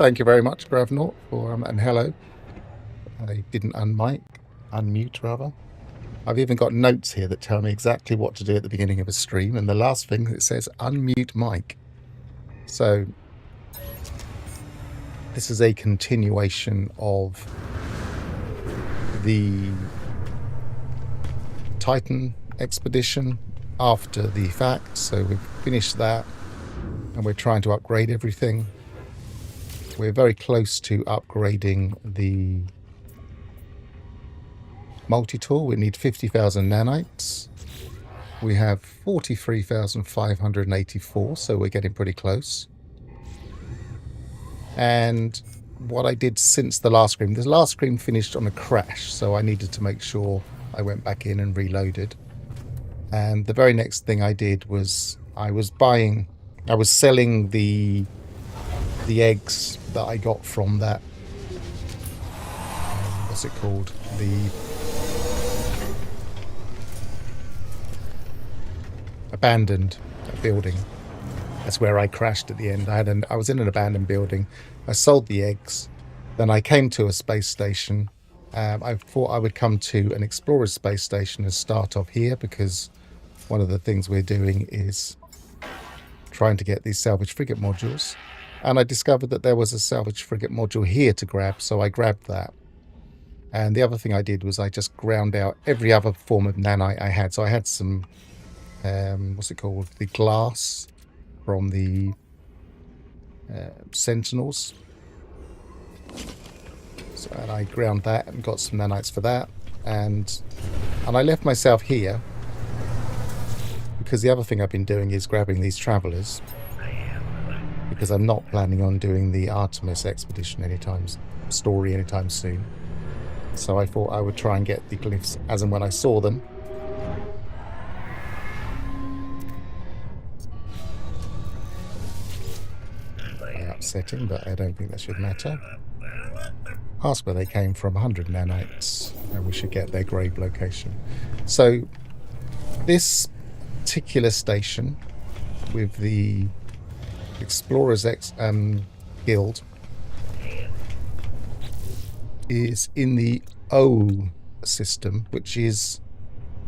Thank you very much, Gravnort, for and hello. I didn't unmute rather. I've even got notes here that tell me exactly what to do at the beginning of a stream, and the last thing it says unmute mic. So this is a continuation of the Titan expedition after the fact. So we've finished that and we're trying to upgrade everything. We're very close to upgrading the multi-tool. We need 50,000 nanites. We have 43,584, so we're getting pretty close. And what I did since the last stream finished on a crash, so I needed to make sure I went back in and reloaded. And the very next thing I did was I was selling the eggs that I got from that, what's it called? The abandoned building. That's where I crashed at the end. I was in an abandoned building. I sold the eggs. Then I came to a space station. I thought I would come to an explorer's space station and start off here, because one of the things we're doing is trying to get these salvage frigate modules. And I discovered that there was a salvage frigate module here to grab, so I grabbed that. And the other thing I did was I just ground out every other form of nanite I had. So I had some, what's it called? The glass from the Sentinels. So, and I ground that and got some nanites for that. And I left myself here, because the other thing I've been doing is grabbing these travelers, because I'm not planning on doing the Artemis expedition anytime soon. So I thought I would try and get the glyphs as and when I saw them. Upsetting, but I don't think that should matter. Ask where they came from, 100 nanites, and we should get their grave location. So this particular station with the Explorers Guild is in the O system, which is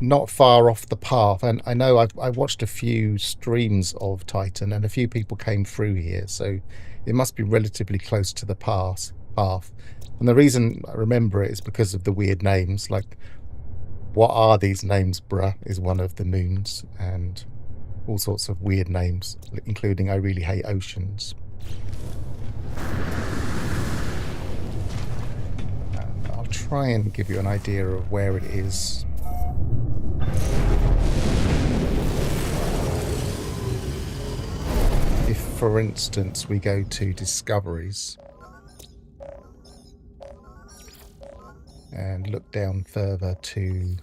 not far off the path. And I know I watched a few streams of Titan, and a few people came through here, so it must be relatively close to the path. And the reason I remember it is because of the weird names. Like, what are these names, bruh, is one of the moons, and all sorts of weird names, including I really hate oceans. I'll try and give you an idea of where it is. If, for instance, we go to Discoveries and look down further to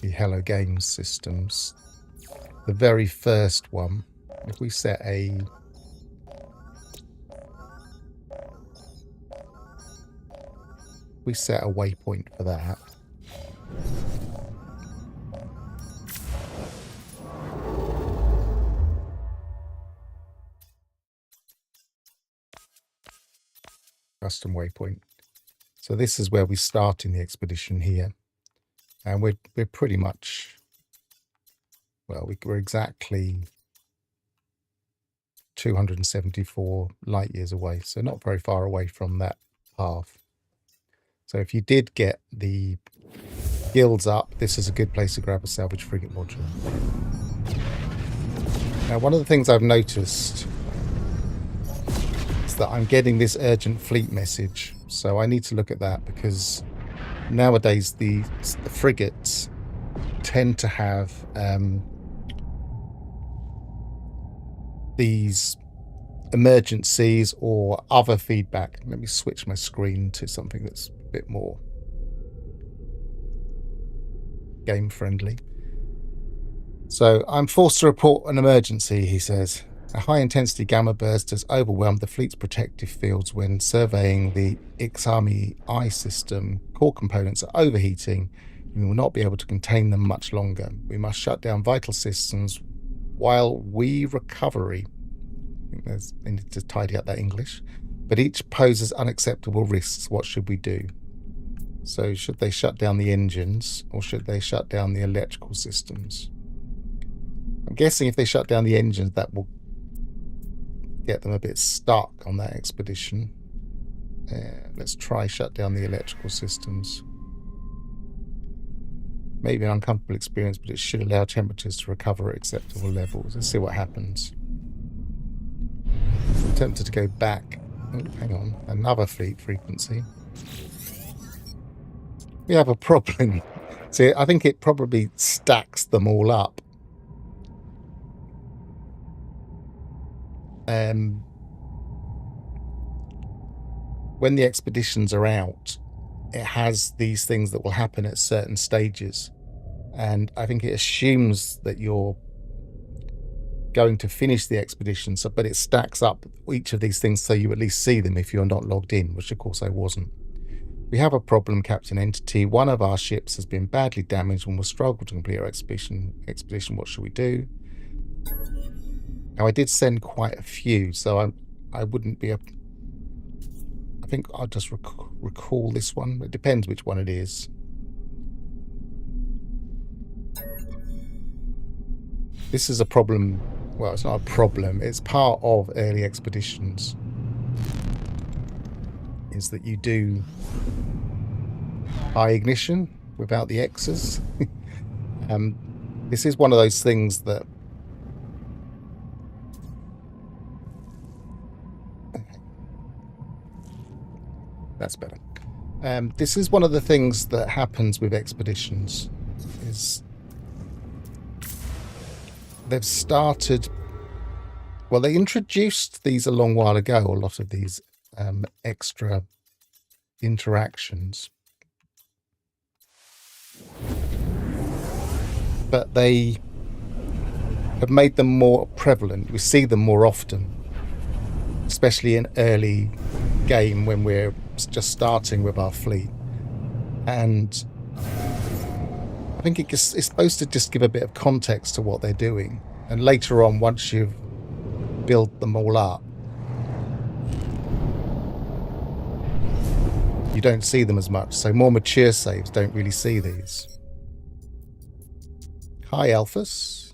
the Hello Games systems, the very first one, if we set a waypoint for that, custom waypoint. So this is where we start in the expedition here, and we're pretty much, well, we're exactly 274 light years away, so not very far away from that path. So if you did get the guilds up, this is a good place to grab a salvage frigate module. Now, one of the things I've noticed is that I'm getting this urgent fleet message, so I need to look at that, because nowadays the frigates tend to have these emergencies or other feedback. Let me switch my screen to something that's a bit more game friendly. So, I'm forced to report an emergency, he says. A high-intensity gamma burst has overwhelmed the fleet's protective fields when surveying the Ixami I system. Core components are overheating, and we will not be able to contain them much longer. We must shut down vital systems while we recover. They need to tidy up that English. But each poses unacceptable risks. What should we do? So should they shut down the engines or should they shut down the electrical systems? I'm guessing if they shut down the engines, that will get them a bit stuck on that expedition. Let's try shut down the electrical systems. Maybe an uncomfortable experience, but it should allow temperatures to recover at acceptable levels. Let's see what happens. I'm tempted to go back. Oh, hang on. Another fleet frequency. We have a problem. See, I think it probably stacks them all up. When the expeditions are out, it has these things that will happen at certain stages. And I think it assumes that you're going to finish the expedition, but it stacks up each of these things so you at least see them if you're not logged in, which of course I wasn't. We have a problem, Captain Entity. One of our ships has been badly damaged and will struggle to complete our expedition. What should we do? Now, I did send quite a few, so I wouldn't be a... I think I'll just recall this one. It depends which one it is. This is a problem. Well, it's not a problem. It's part of early expeditions. Is that you do high ignition without the X's. This is one of those things that... That's better. This is one of the things that happens with expeditions. Is they've started... Well, they introduced these a long while ago, a lot of these extra interactions. But they have made them more prevalent. We see them more often, especially in early game when we're just starting with our fleet. And I think it's supposed to just give a bit of context to what they're doing. And later on, once you've built them all up, you don't see them as much. So more mature saves don't really see these. Hi, Alphys.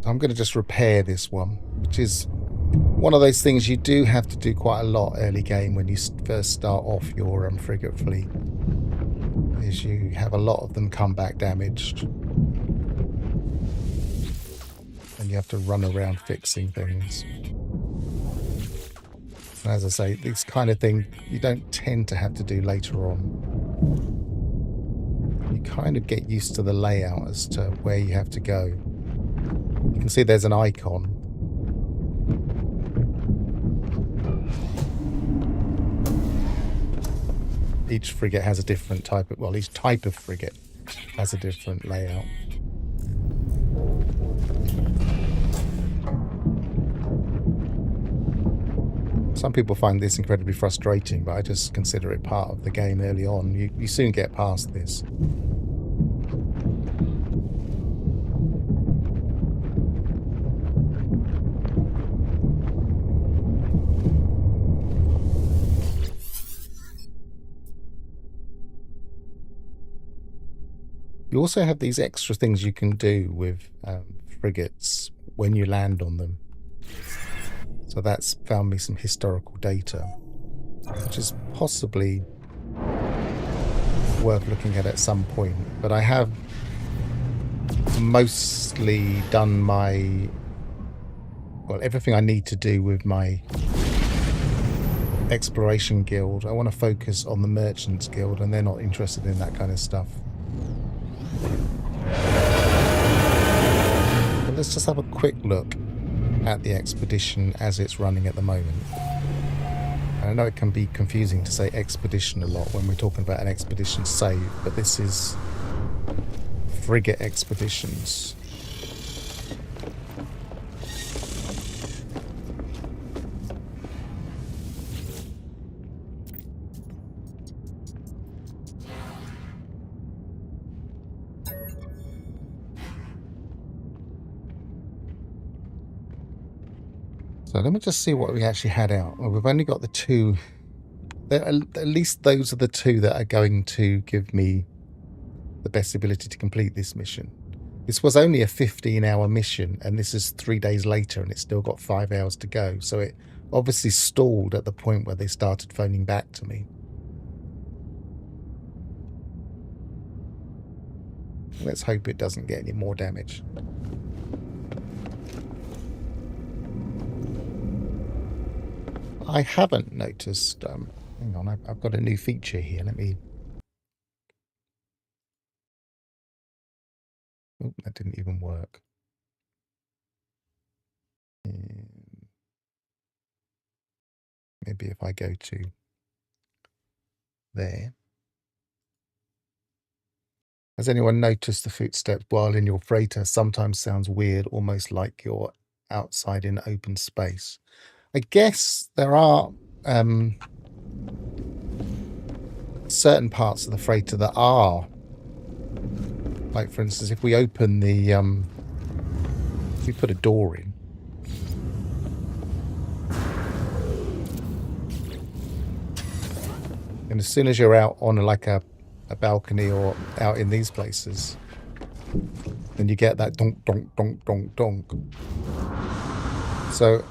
I'm going to just repair this one, which is one of those things you do have to do quite a lot early game when you first start off your frigate fleet. Is you have a lot of them come back damaged. And you have to run around fixing things. And as I say, this kind of thing you don't tend to have to do later on. You kind of get used to the layout as to where you have to go. You can see there's an icon. Each frigate has a different type of... Well, each type of frigate has a different layout. Some people find this incredibly frustrating, but I just consider it part of the game early on. You soon get past this. You also have these extra things you can do with frigates when you land on them. So that's found me some historical data, which is possibly worth looking at some point. But I have mostly done my... Well, everything I need to do with my exploration guild. I want to focus on the merchants guild, and they're not interested in that kind of stuff. But let's just have a quick look at the expedition as it's running at the moment. And I know it can be confusing to say expedition a lot when we're talking about an expedition save, but this is frigate expeditions. So let me just see what we actually had out. Well, we've only got the two. At least those are the two that are going to give me the best ability to complete this mission. This was only a 15-hour mission, and this is 3 days later, and it's still got 5 hours to go. So it obviously stalled at the point where they started phoning back to me. Let's hope it doesn't get any more damage. I haven't noticed... hang on, I've got a new feature here. Let me... Oh, that didn't even work. Maybe if I go to there. Has anyone noticed the footsteps while in your freighter sometimes sounds weird, almost like you're outside in open space? I guess there are certain parts of the freighter that are, like for instance, if we open the, if we put a door in, and as soon as you're out on like a balcony or out in these places, then you get that donk, donk, donk, donk, donk. So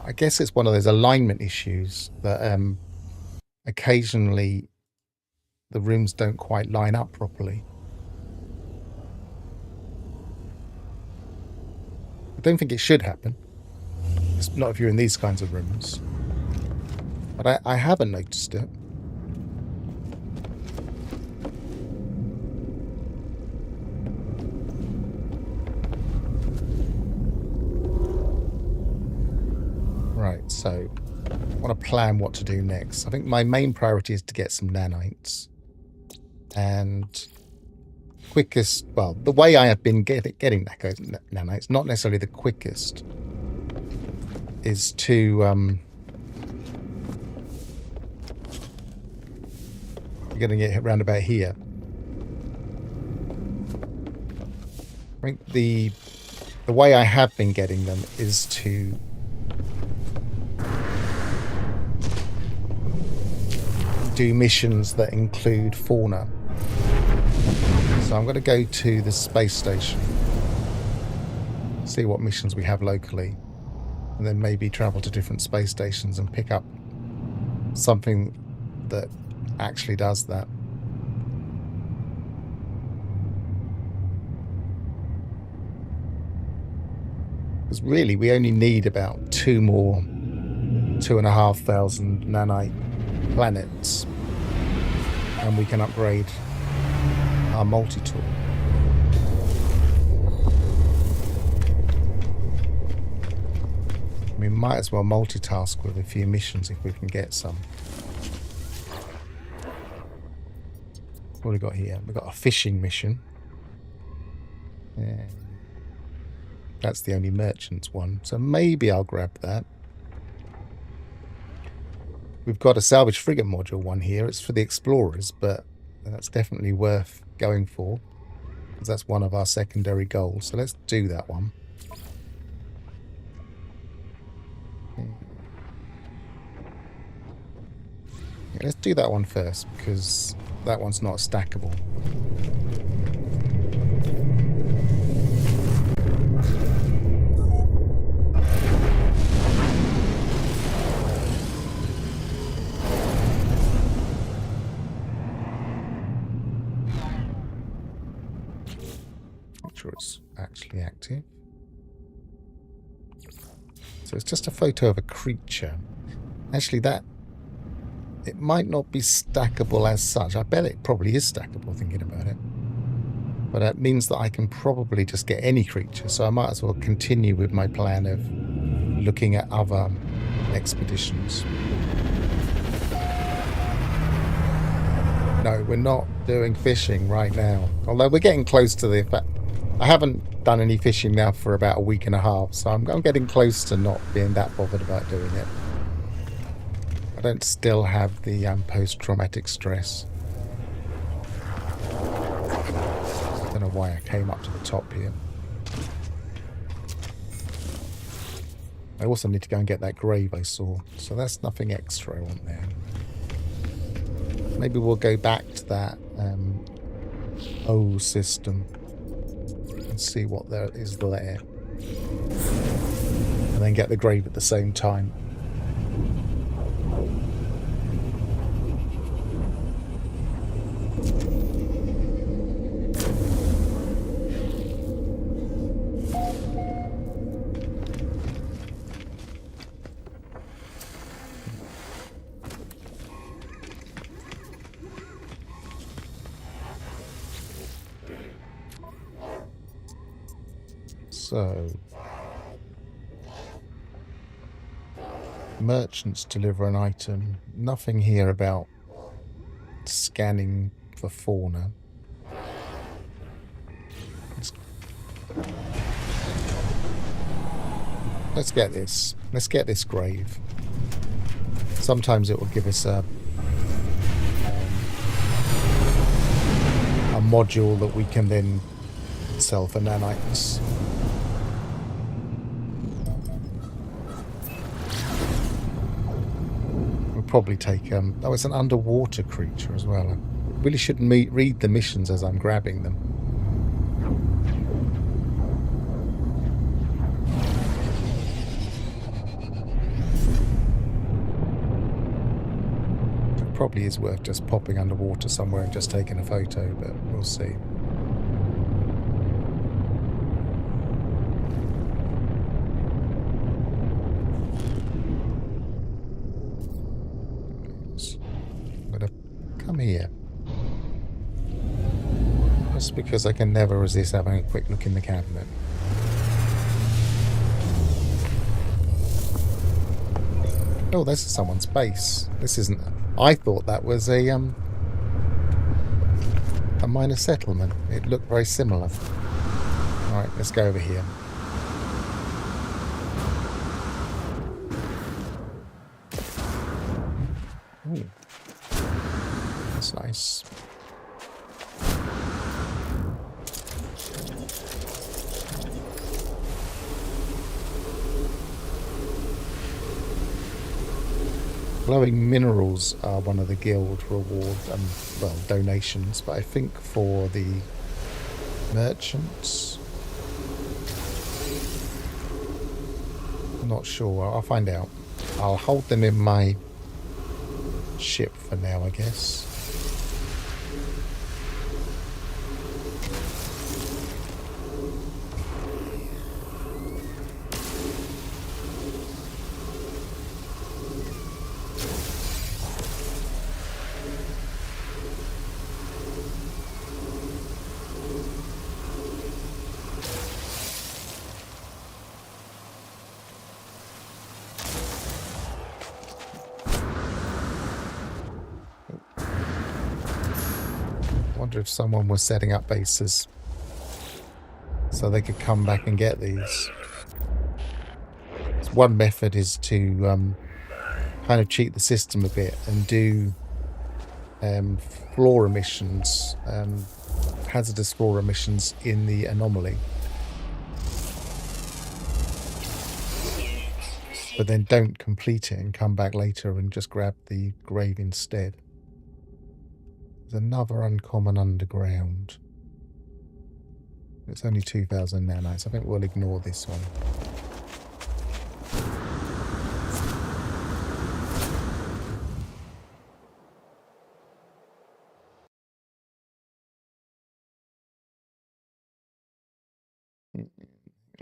I guess it's one of those alignment issues that occasionally the rooms don't quite line up properly. I don't think it should happen. It's not if you're in these kinds of rooms. But I haven't noticed it. Right, so I want to plan what to do next. I think my main priority is to get some nanites. And quickest, well, the way I have been getting nanites, not necessarily the quickest, is to you're getting it around about here. I think the way I have been getting them is to do missions that include fauna. So I'm going to go to the space station, see what missions we have locally, and then maybe travel to different space stations and pick up something that actually does that. Because really we only need about 2,500 nanite planets, and we can upgrade our multi-tool. We might as well multitask with a few missions if we can get some. What have we got here? We've got a fishing mission. Yeah. That's the only merchant's one, so maybe I'll grab that. We've got a salvage frigate module one here. It's for the explorers, but that's definitely worth going for, because that's one of our secondary goals. So let's do that one. Yeah, let's do that one first, because that one's not stackable. It's actually active. So it's just a photo of a creature. Actually, that it might not be stackable as such. I bet it probably is stackable, thinking about it. But that means that I can probably just get any creature. So I might as well continue with my plan of looking at other expeditions. No, we're not doing fishing right now. Although we're getting close to the fact. I haven't done any fishing now for about a week and a half, so I'm getting close to not being that bothered about doing it. I don't still have the post-traumatic stress. I don't know why I came up to the top here. I also need to go and get that grave I saw. So that's nothing extra on there. Maybe we'll go back to that O system and see what there is there. And then get the grave at the same time. So, merchants deliver an item. Nothing here about scanning for fauna. Let's get this. Let's get this grave. Sometimes it will give us a module that we can then sell for nanites. We'll probably take oh, it's an underwater creature as well. I really should read the missions as I'm grabbing them. It probably is worth just popping underwater somewhere and just taking a photo, but we'll see. Come here. Just because I can never resist having a quick look in the cabinet. Oh, this is someone's base. This isn't... I thought that was a minor settlement. It looked very similar. Alright, let's go over here. Ooh. That's nice. Glowing minerals are one of the guild rewards, well, donations, but I think for the merchants, I'm not sure. I'll find out. I'll hold them in my ship for now, I guess. If someone was setting up bases so they could come back and get these. So one method is to kind of cheat the system a bit and do floor emissions, hazardous floor emissions in the anomaly, but then don't complete it and come back later and just grab the grave instead. There's another uncommon underground. It's only 2,000 nanites. I think we'll ignore this one.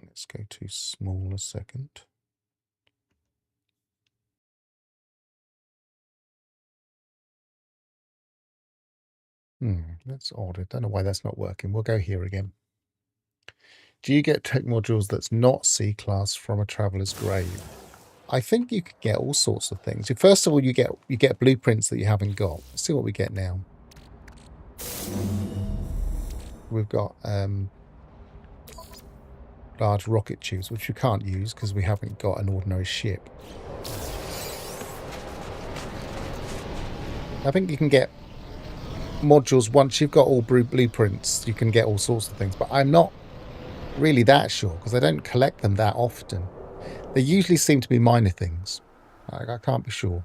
Let's go to small a second. That's odd. I don't know why that's not working. We'll go here again. Do you get tech modules that's not C-class from a traveler's grave? I think you could get all sorts of things. First of all, you get blueprints that you haven't got. Let's see what we get now. We've got large rocket tubes, which we can't use because we haven't got an ordinary ship. I think you can get modules once you've got all blueprints. You can get all sorts of things, but I'm not really that sure because I don't collect them that often. They usually seem to be minor things. I can't be sure.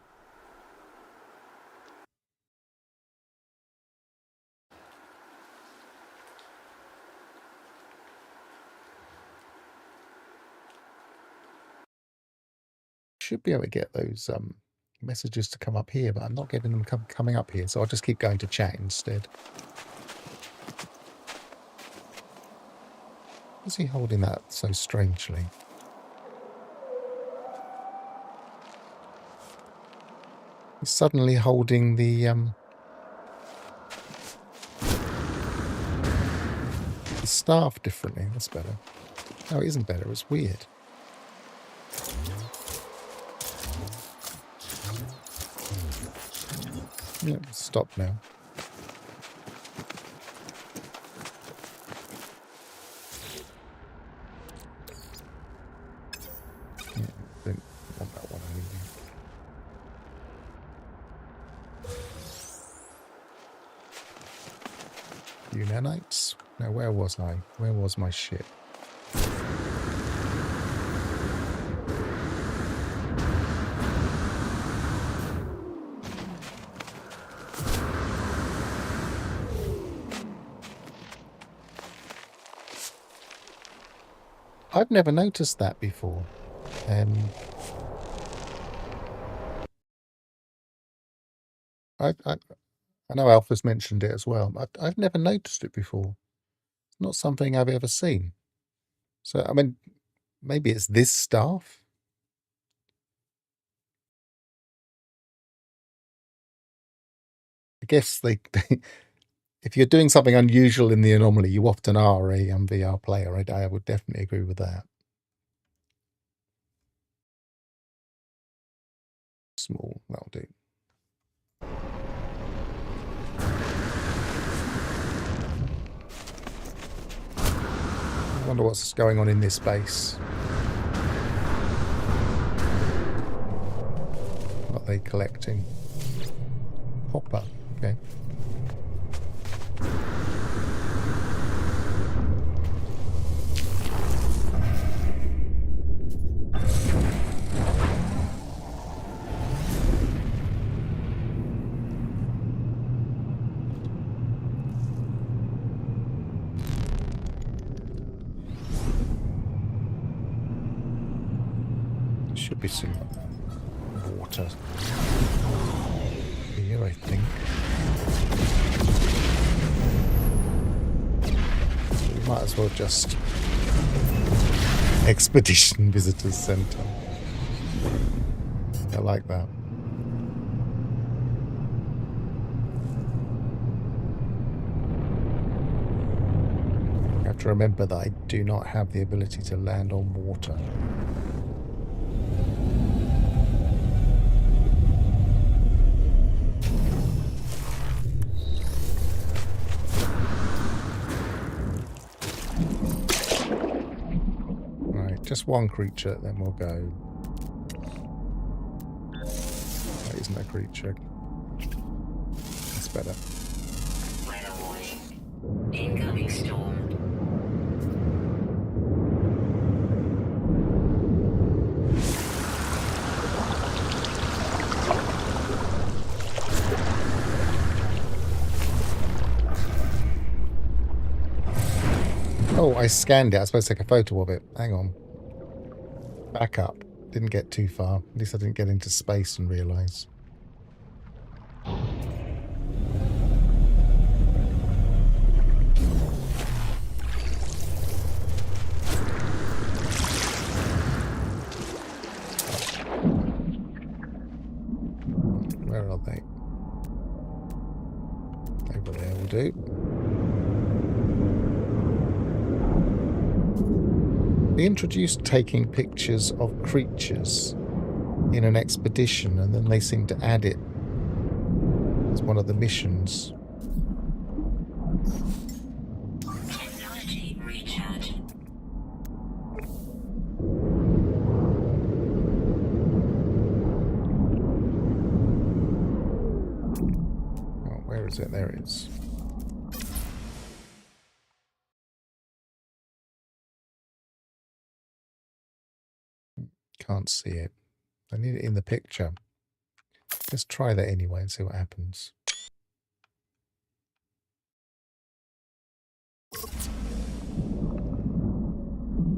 Should be able to get those messages to come up here, but I'm not getting them coming up here, so I'll just keep going to chat instead. Why is he holding that so strangely? He's suddenly holding the staff differently. That's better. No, it isn't better. It's weird. Yeah, stop now. Yeah, don't want that one anymore. Unanites? Now, where was I? Where was my ship? I've never noticed that before. I know Alpha's mentioned it as well. I've never noticed it before. It's not something I've ever seen. So, I mean, maybe it's this staff? I guess they if you're doing something unusual in the anomaly, you often are a VR player. I would definitely agree with that. Small, that'll do. I wonder what's going on in this base. What are they collecting? Hopper, okay. Should be some water here, I think. So we might as well just Expedition Visitors Center. I like that. I have to remember that I do not have the ability to land on water. Just one creature, then we'll go. That isn't a creature. That's better. Weather warning. Incoming storm. Oh, I scanned it. I was supposed to take a photo of it. Hang on. Back up. Didn't get too far. At least I didn't get into space and realise. Where are they? Over there will do. They introduced taking pictures of creatures in an expedition, and then they seem to add it as one of the missions. Technology recharge. Oh, where is it? There it is. can't see it. I need it in the picture. Let's try that anyway and see what happens.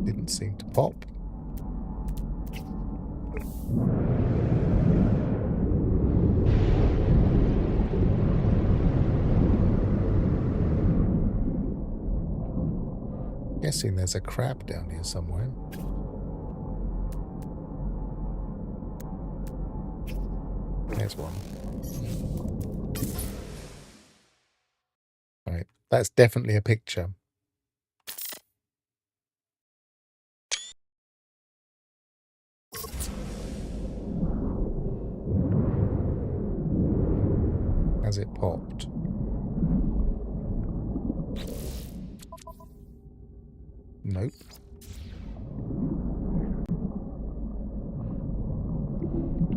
Didn't seem to pop. Guessing there's a crab down here somewhere. There's one. Right, that's definitely a picture. Has it popped? Nope.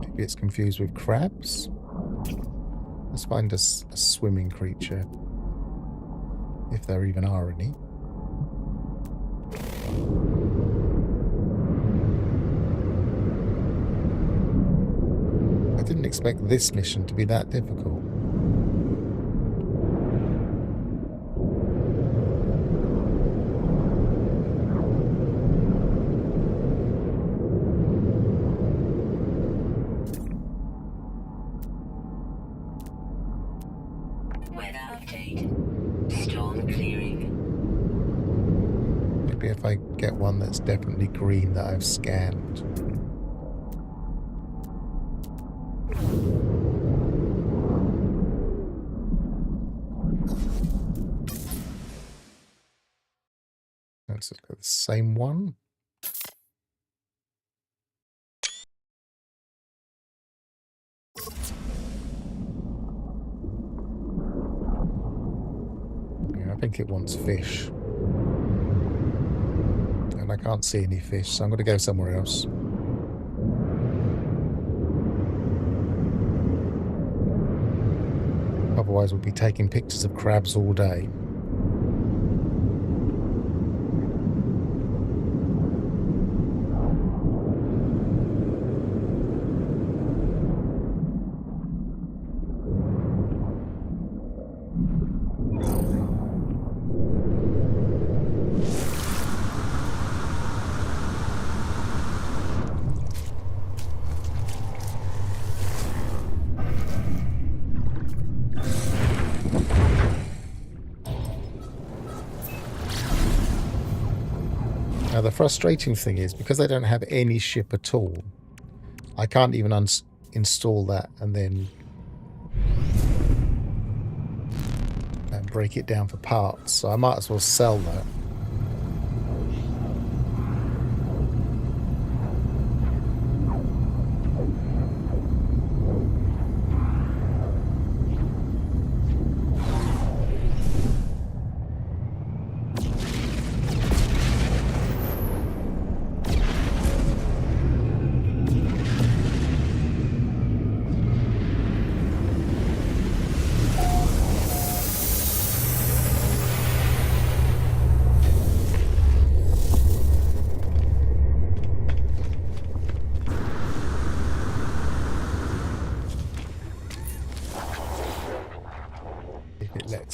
Maybe it's confused with crabs. Let's find a swimming creature, if there even are any. I didn't expect this mission to be that difficult. Weather update. Storm clearing. Maybe if I get one that's definitely green that I've scanned. Let's look at the same one. Yeah, I think it wants fish. And I can't see any fish, so I'm going to go somewhere else. Otherwise, we'll be taking pictures of crabs all day. Now, the frustrating thing is, because I don't have any ship at all, I can't even install that and then break it down for parts. So I might as well sell that.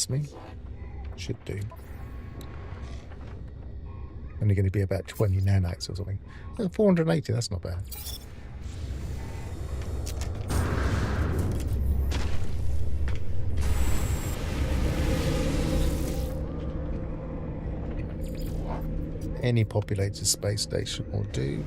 Me should do. Only going to be about 20 nanites or something. 480, that's not bad. Any populated space station will do.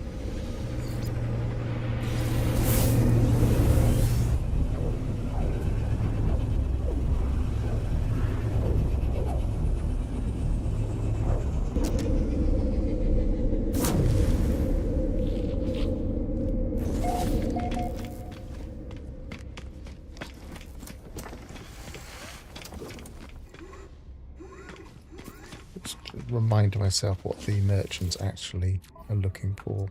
Remind myself what the merchants actually are looking for.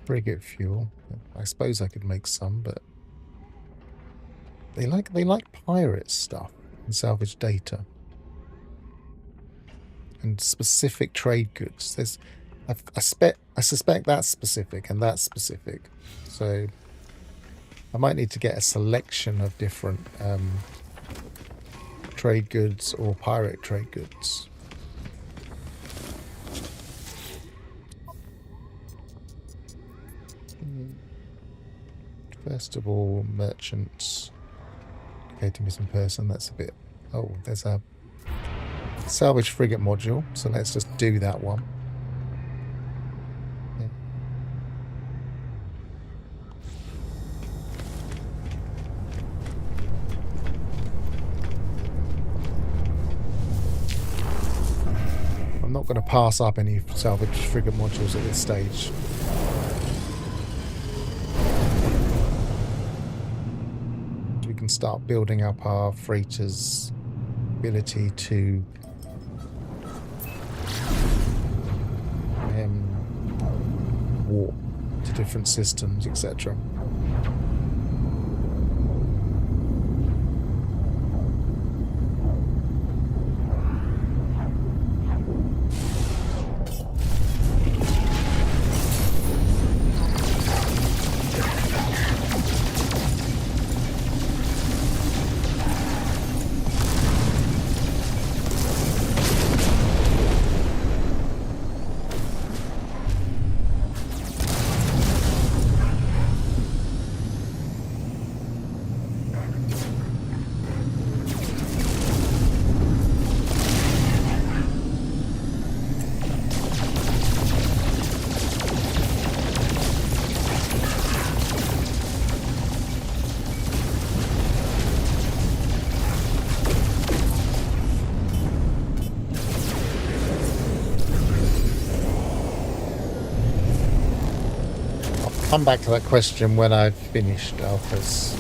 Frigate fuel. I suppose I could make some, but they like pirate stuff and salvage data and specific trade goods. I suspect that's specific and that's specific. So I might need to get a selection of different trade goods or pirate trade goods. First of all, merchants. Locate a missing person. That's a bit... Oh, there's a salvage frigate module. So let's just do that one. Yeah. I'm not going to pass up any salvage frigate modules at this stage. We can start building up our freighter's ability to warp to different systems, etc. Come back to that question when I've finished Alphas.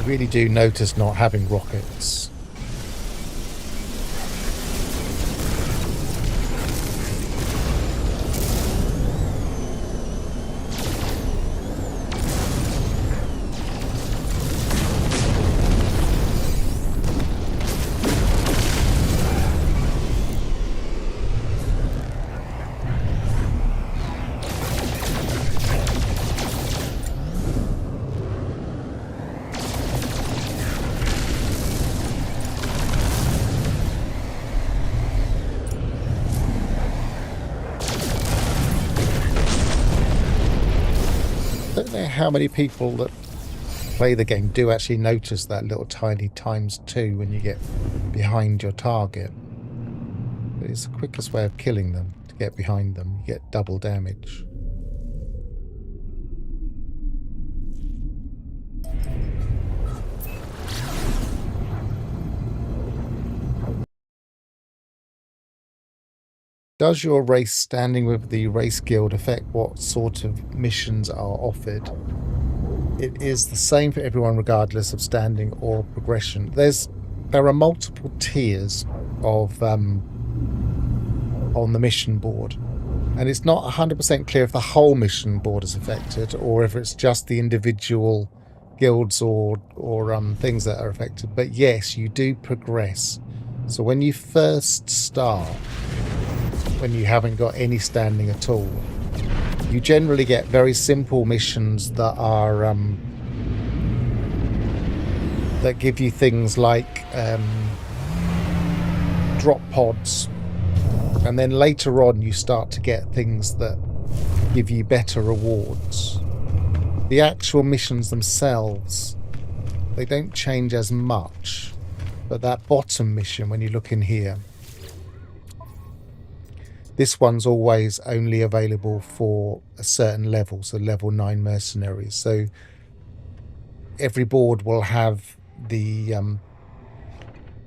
Really do notice not having rockets. I don't know how many people that play the game do actually notice that little tiny ×2 when you get behind your target. But it's the quickest way of killing them, to get behind them. You get double damage. Does your race standing with the race guild affect what sort of missions are offered? It is the same for everyone regardless of standing or progression. There are multiple tiers of on the mission board, and it's not 100% clear if the whole mission board is affected or if it's just the individual guilds or things that are affected. But yes, you do progress. So when you first start, when you haven't got any standing at all, you generally get very simple missions that are that give you things like drop pods, and then later on you start to get things that give you better rewards. The actual missions themselves, they don't change as much, but that bottom mission, when you look in here, this one's always only available for a certain level, so level 9 mercenaries. So every board will have the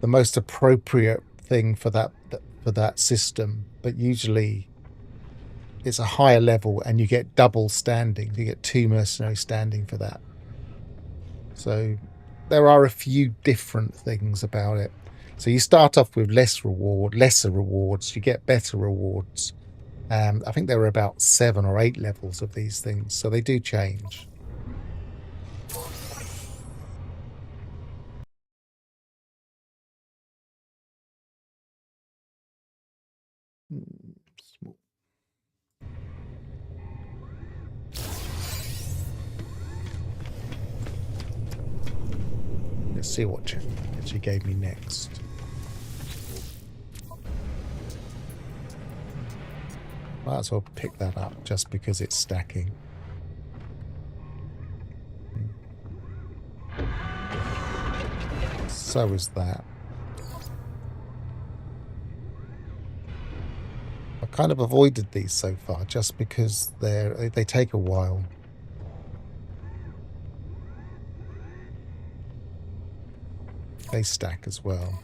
most appropriate thing for that system, but usually it's a higher level and you get double standing. You get 2 mercenary standing for that. So there are a few different things about it. So you start off with lesser rewards, you get better rewards. I think there are about 7 or 8 levels of these things, so they do change. Let's see what she gave me next. Might as well pick that up just because it's stacking. So is that. I've kind of avoided these so far just because they take a while. They stack as well.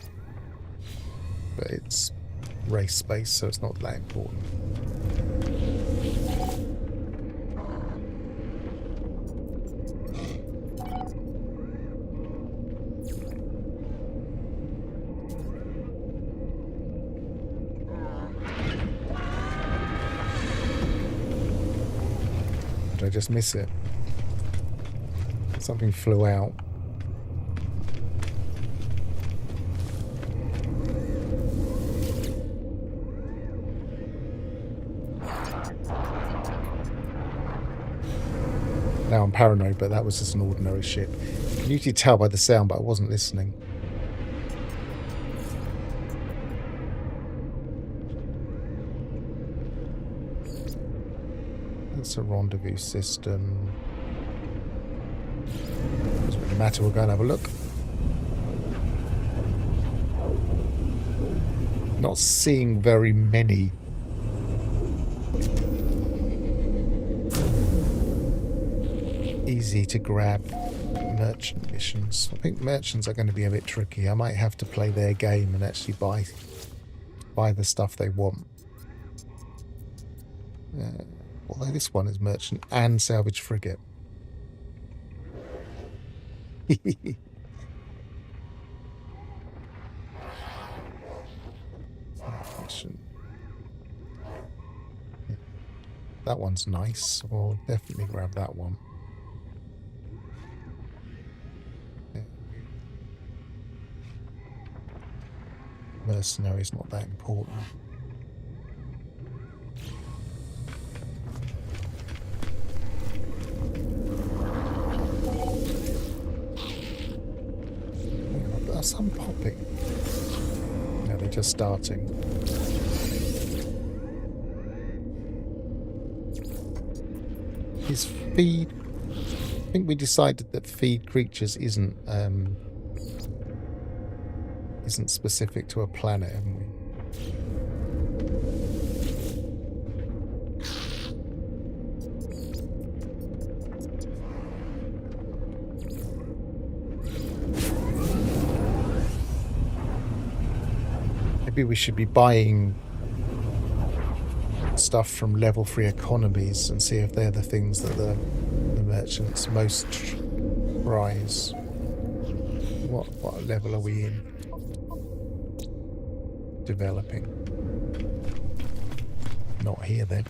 But it's race space, so it's not that important. Did I just miss it? Something flew out. Now I'm paranoid, but that was just an ordinary ship. You can usually tell by the sound, but I wasn't listening. That's a rendezvous system. Doesn't really matter, we'll go and have a look. Not seeing very many easy to grab merchant missions. I think merchants are going to be a bit tricky. I might have to play their game and actually buy the stuff they want. Although this one is merchant and salvage frigate. That one's nice. We'll definitely grab that one. Mercenary's not that important. Are some popping? No, they're just starting. Is feed... I think we decided that feed creatures isn't specific to a planet, haven't we? Maybe we should be buying stuff from level 3 economies and see if they're the things that the merchants most prize. What level are we in? Developing. Not here then.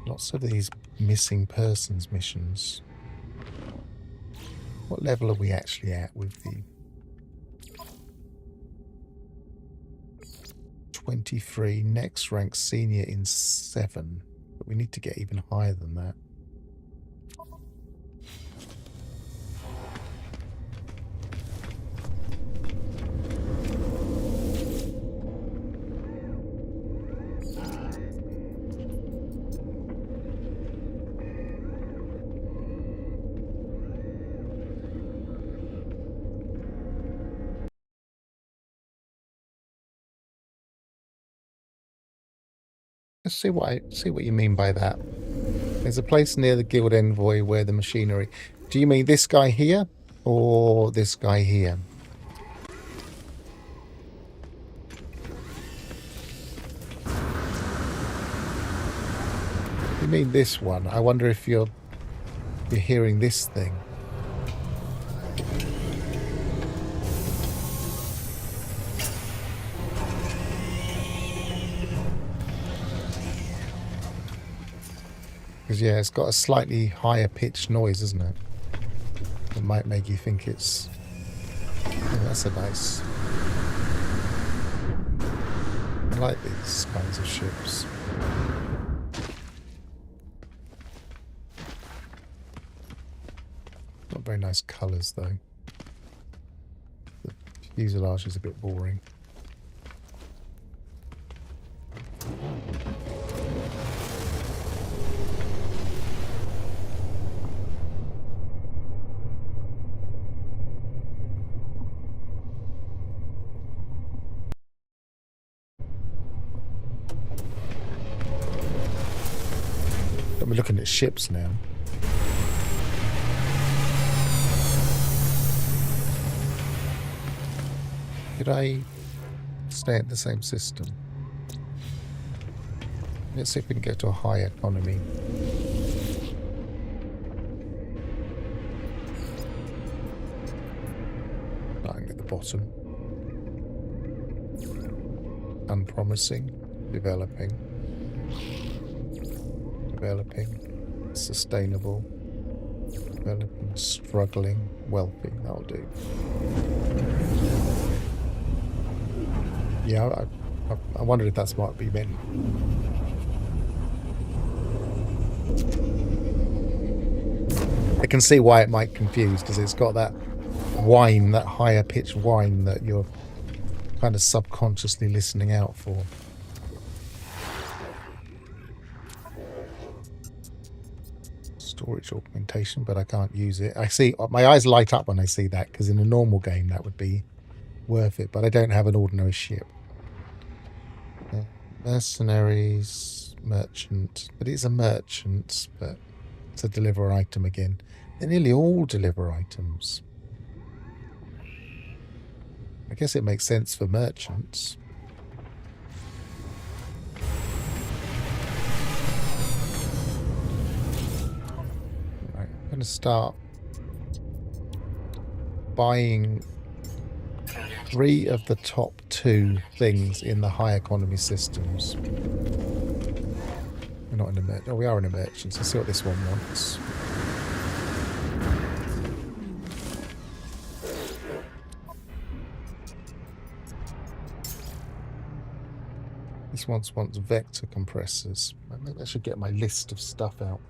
Lots of these missing persons missions. What level are we actually at with the 23? Next rank senior in 7. But we need to get even higher than that. Let's see what you mean by that. There's a place near the Guild Envoy where the machinery. Do you mean this guy here or this guy here? You mean this one? I wonder if you're hearing this thing. Because, yeah, it's got a slightly higher pitched noise, isn't it? It might make you think it's... Oh, that's a nice... I like these kinds of ships. Not very nice colours, though. The fuselage is a bit boring. We're looking at ships now. Did I stay at the same system? Let's see if we can get to a high economy. Starting at the bottom. Unpromising. Developing. Developing, sustainable, developing, struggling, wealthy. That'll do. Yeah, I wondered if that's what we meant. I can see why it might confuse, because it's got that whine, that higher pitched whine that you're kind of subconsciously listening out for. Storage augmentation, but I can't use it. I see, my eyes light up when I see that, because in a normal game that would be worth it, but I don't have an ordinary ship. Mercenaries, merchant, but it's a merchant, but it's a deliver item again. They nearly all deliver items. I guess it makes sense for merchants. I'm going to start buying 3 of the top 2 things in the high economy systems. We're not in a merchant. Oh, we are in a merchant. So let's see what this one wants. This one wants vector compressors. Maybe I should get my list of stuff out.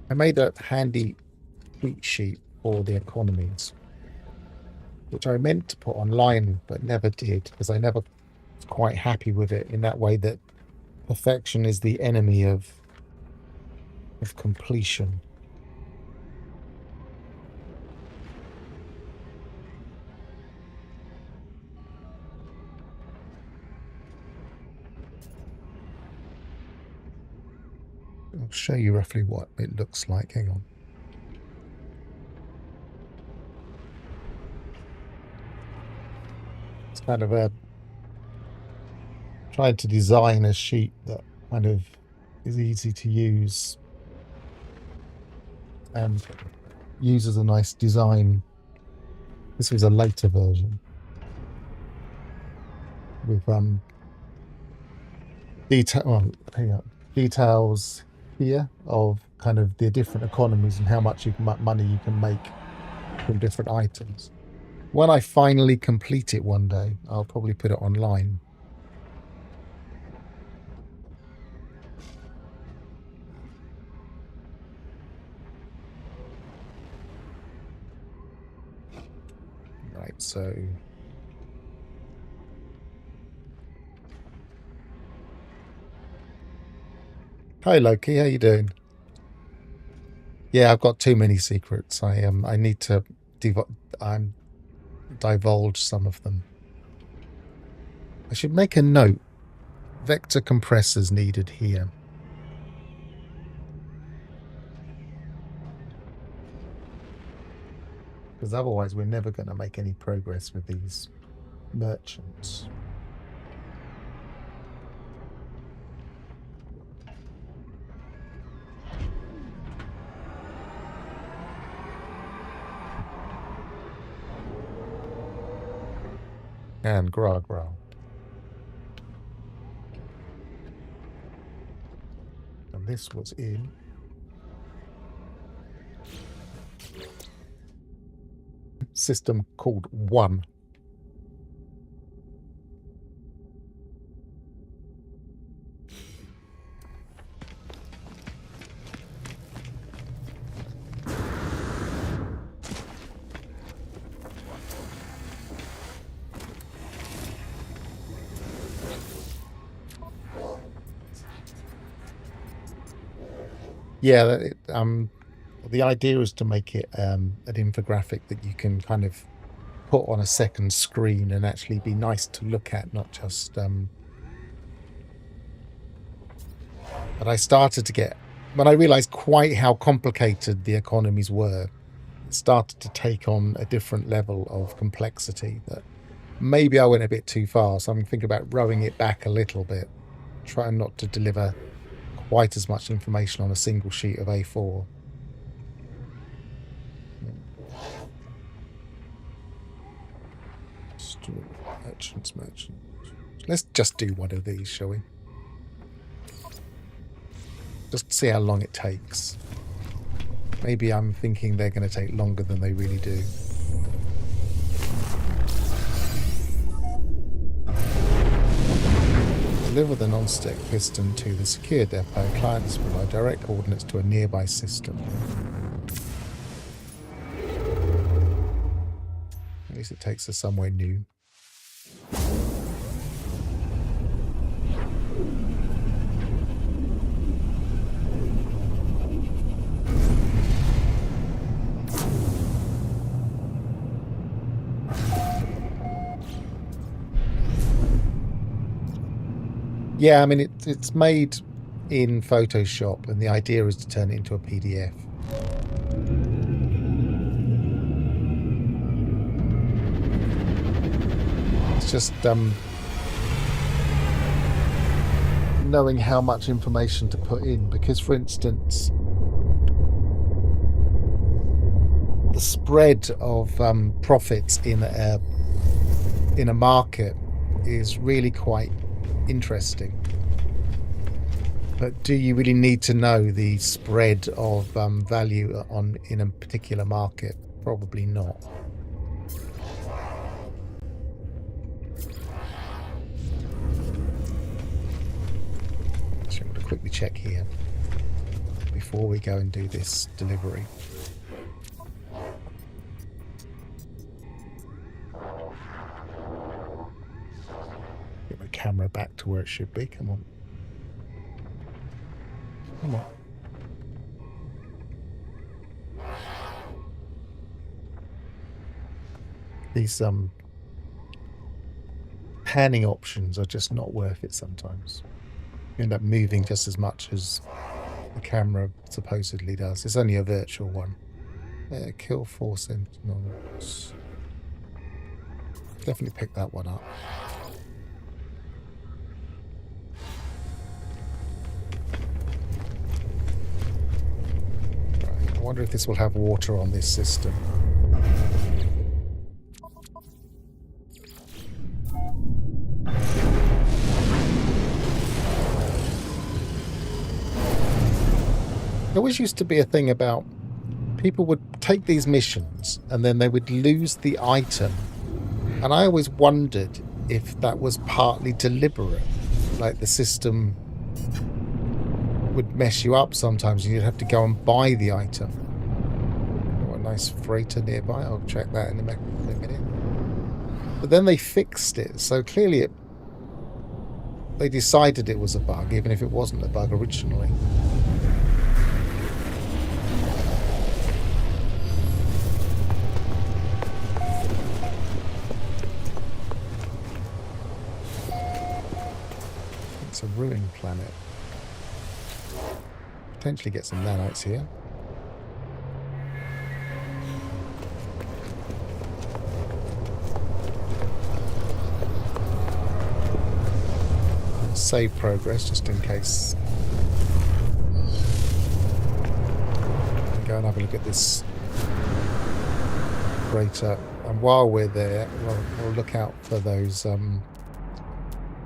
I made a handy cheat sheet for the economies, which I meant to put online but never did, because I never was quite happy with it in that way that perfection is the enemy of completion. I'll show you roughly what it looks like. Hang on. It's kind of a trying to design a sheet that kind of is easy to use and uses a nice design. This was a later version with details here of kind of the different economies and how much money you can make from different items. When I finally complete it one day, I'll probably put it online. Right, so hi Loki, how you doing? Yeah, I've got too many secrets. I need to divulge some of them. I should make a note. Vector compressors needed here. Because otherwise we're never going to make any progress with these merchants. And Gra. And this was in system called 1. Yeah, the idea is to make it an infographic that you can kind of put on a second screen and actually be nice to look at, not just but I started to get, when I realized quite how complicated the economies were, it started to take on a different level of complexity that maybe I went a bit too far. So I'm thinking about rowing it back a little bit, trying not to deliver quite as much information on a single sheet of A4. Merchants. Let's just do one of these, shall we? Just see how long it takes. Maybe I'm thinking they're going to take longer than they really do. Deliver the non-stick piston to the secure depot. Clients provide direct coordinates to a nearby system. At least it takes us somewhere new. Yeah, I mean, it's made in Photoshop, and the idea is to turn it into a PDF. It's just knowing how much information to put in, because, for instance, the spread of profits in a market is really quite interesting, but do you really need to know the spread of value in a particular market? Probably not. So I'm going to quickly check here before we go and do this delivery. Get my camera back to where it should be. Come on. Come on. These panning options are just not worth it sometimes. You end up moving just as much as the camera supposedly does. It's only a virtual one. Yeah, kill 4 sentinels. Definitely pick that one up. Right, I wonder if this will have water on this system. always used to be a thing about people would take these missions and then they would lose the item. And I always wondered if that was partly deliberate. Like the system would mess you up sometimes and you'd have to go and buy the item. Oh, a nice freighter nearby. I'll check that in a minute. But then they fixed it. So clearly they decided it was a bug, even if it wasn't a bug originally. It's a ruined planet. Potentially get some nanites here. Save progress just in case. Go and have a look at this freighter, and while we're there, we'll look out for those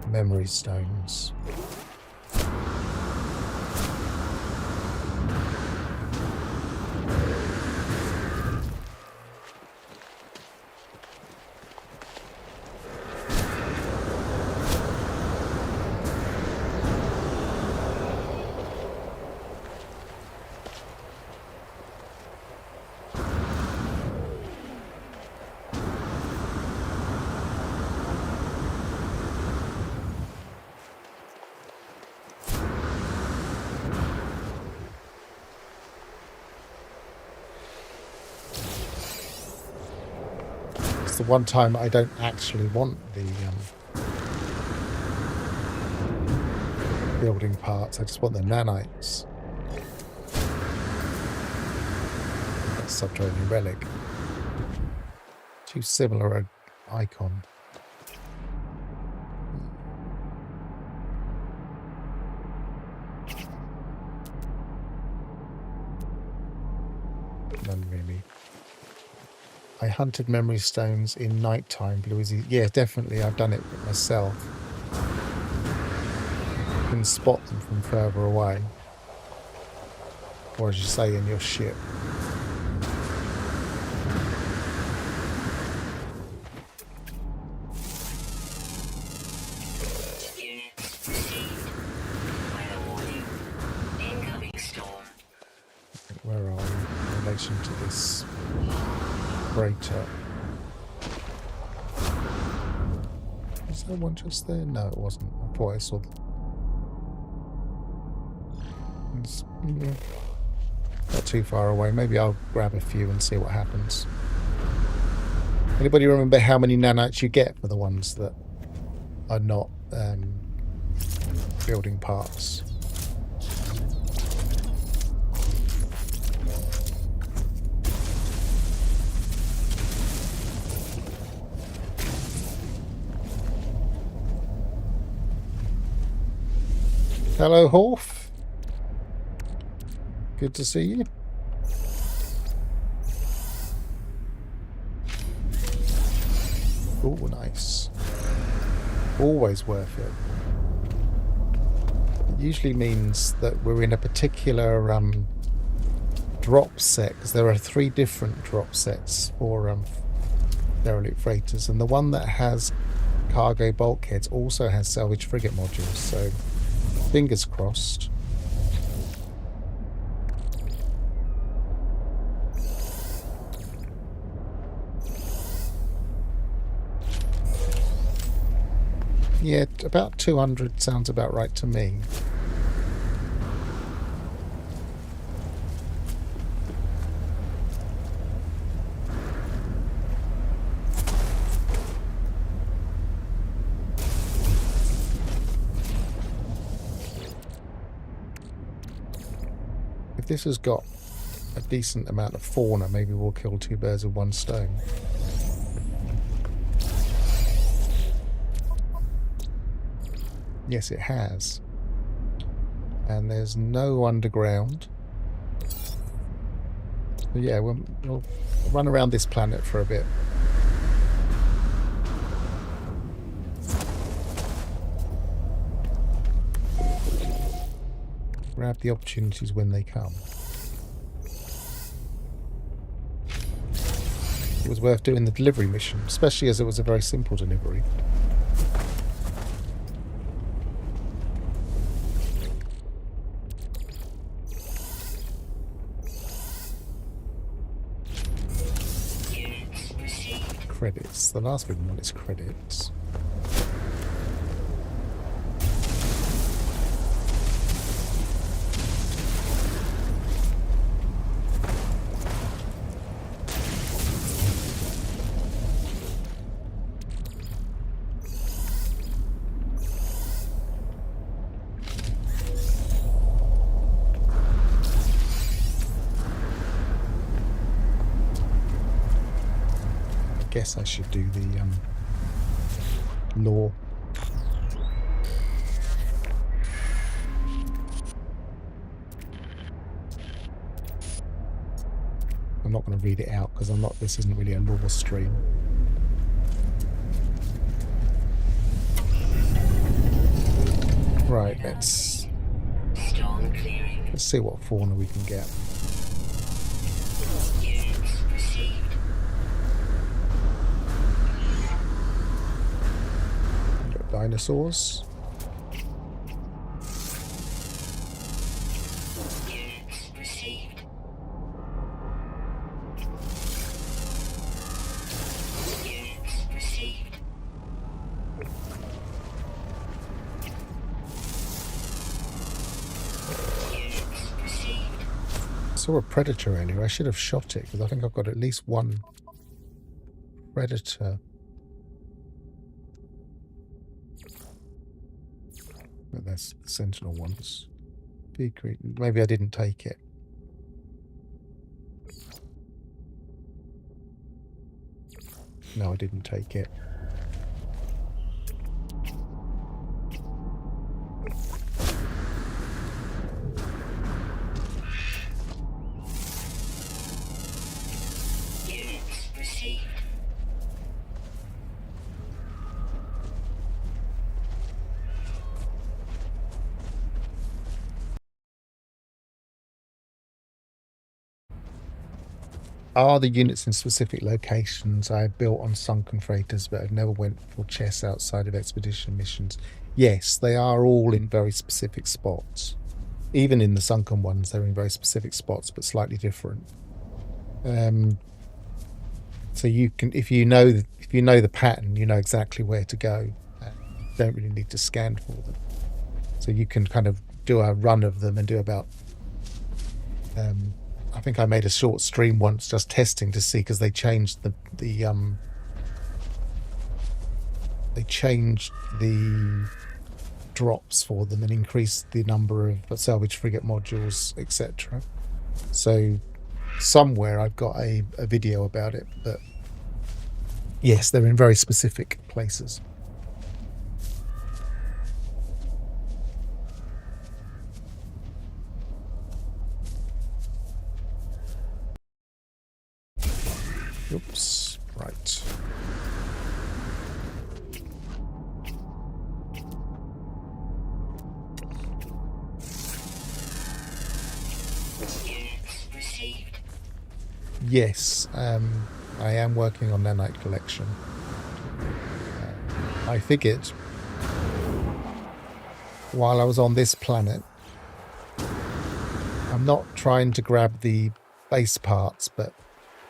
memory stones. The one time I don't actually want the building parts, I just want the nanites. That's subterranean relic. Too similar an icon. None really. I hunted memory stones in nighttime, Blue Izzy. Yeah, definitely. I've done it myself. You can spot them from further away. Or as you say, in your ship. Units received. Weather warning. Incoming storm. Where are we in relation to this freighter? Was there one just there? No, it wasn't. I thought I saw. It's not too far away. Maybe I'll grab a few and see what happens. Anybody remember how many nanites you get for the ones that are not building parts? Hello, Horf. Good to see you. Oh, nice. Always worth it. It usually means that we're in a particular drop set, because there are 3 different drop sets for derelict freighters, and the one that has cargo bulkheads also has salvage frigate modules, so fingers crossed. Yeah, about 200 sounds about right to me. If this has got a decent amount of fauna, maybe we'll kill 2 birds with 1 stone. Yes, it has. And there's no underground. But yeah, we'll run around this planet for a bit. Grab the opportunities when they come. it was worth doing the delivery mission, especially as it was a very simple delivery. Units received. Credits. The last bit we want is credits. I guess I should do the law. I'm not going to read it out because I'm not. This isn't really a law stream. Right, let's Storm clearing. see what fauna we can get. Units received. Dinosaurs. Units received. Units received. Units received. I saw a predator earlier. I should have shot it because I think I've got at least one predator. But that's the sentinel ones. Maybe I didn't take it. No, I didn't take it. Units received. Are the units in specific locations I have built on sunken freighters but have never went for chests outside of expedition missions? Yes, they are all in very specific spots. Even in the sunken ones, they're in very specific spots, but slightly different. So you can, if you know the pattern, you know exactly where to go. You don't really need to scan for them. So you can kind of do a run of them and do about. I think I made a short stream once just testing to see because they changed the drops for them and increased the number of salvage frigate modules, etc. So somewhere I've got a video about it, but yes, they're in very specific places. Oops, right. Units received. Yes, I am working on nanite collection. I figured while I was on this planet, I'm not trying to grab the base parts, but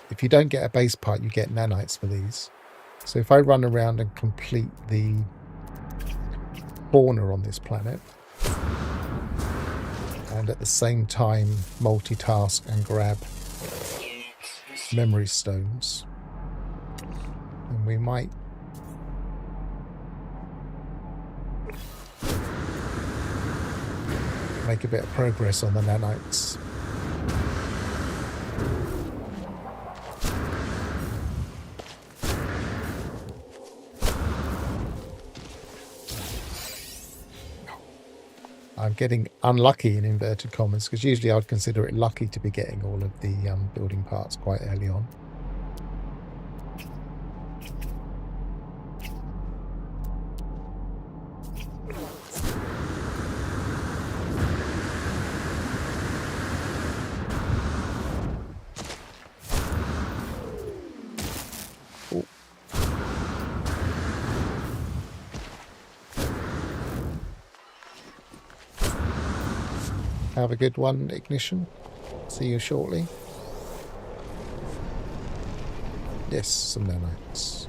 if you don't get a base part, you get nanites for these. So if I run around and complete the fauna on this planet, and at the same time multitask and grab Units received. memory stones, and we might make a bit of progress on the nanites. I'm getting unlucky in inverted commas because usually I'd consider it lucky to be getting all of the building parts quite early on. Have a good one, Ignition. See you shortly. Yes, some nanites.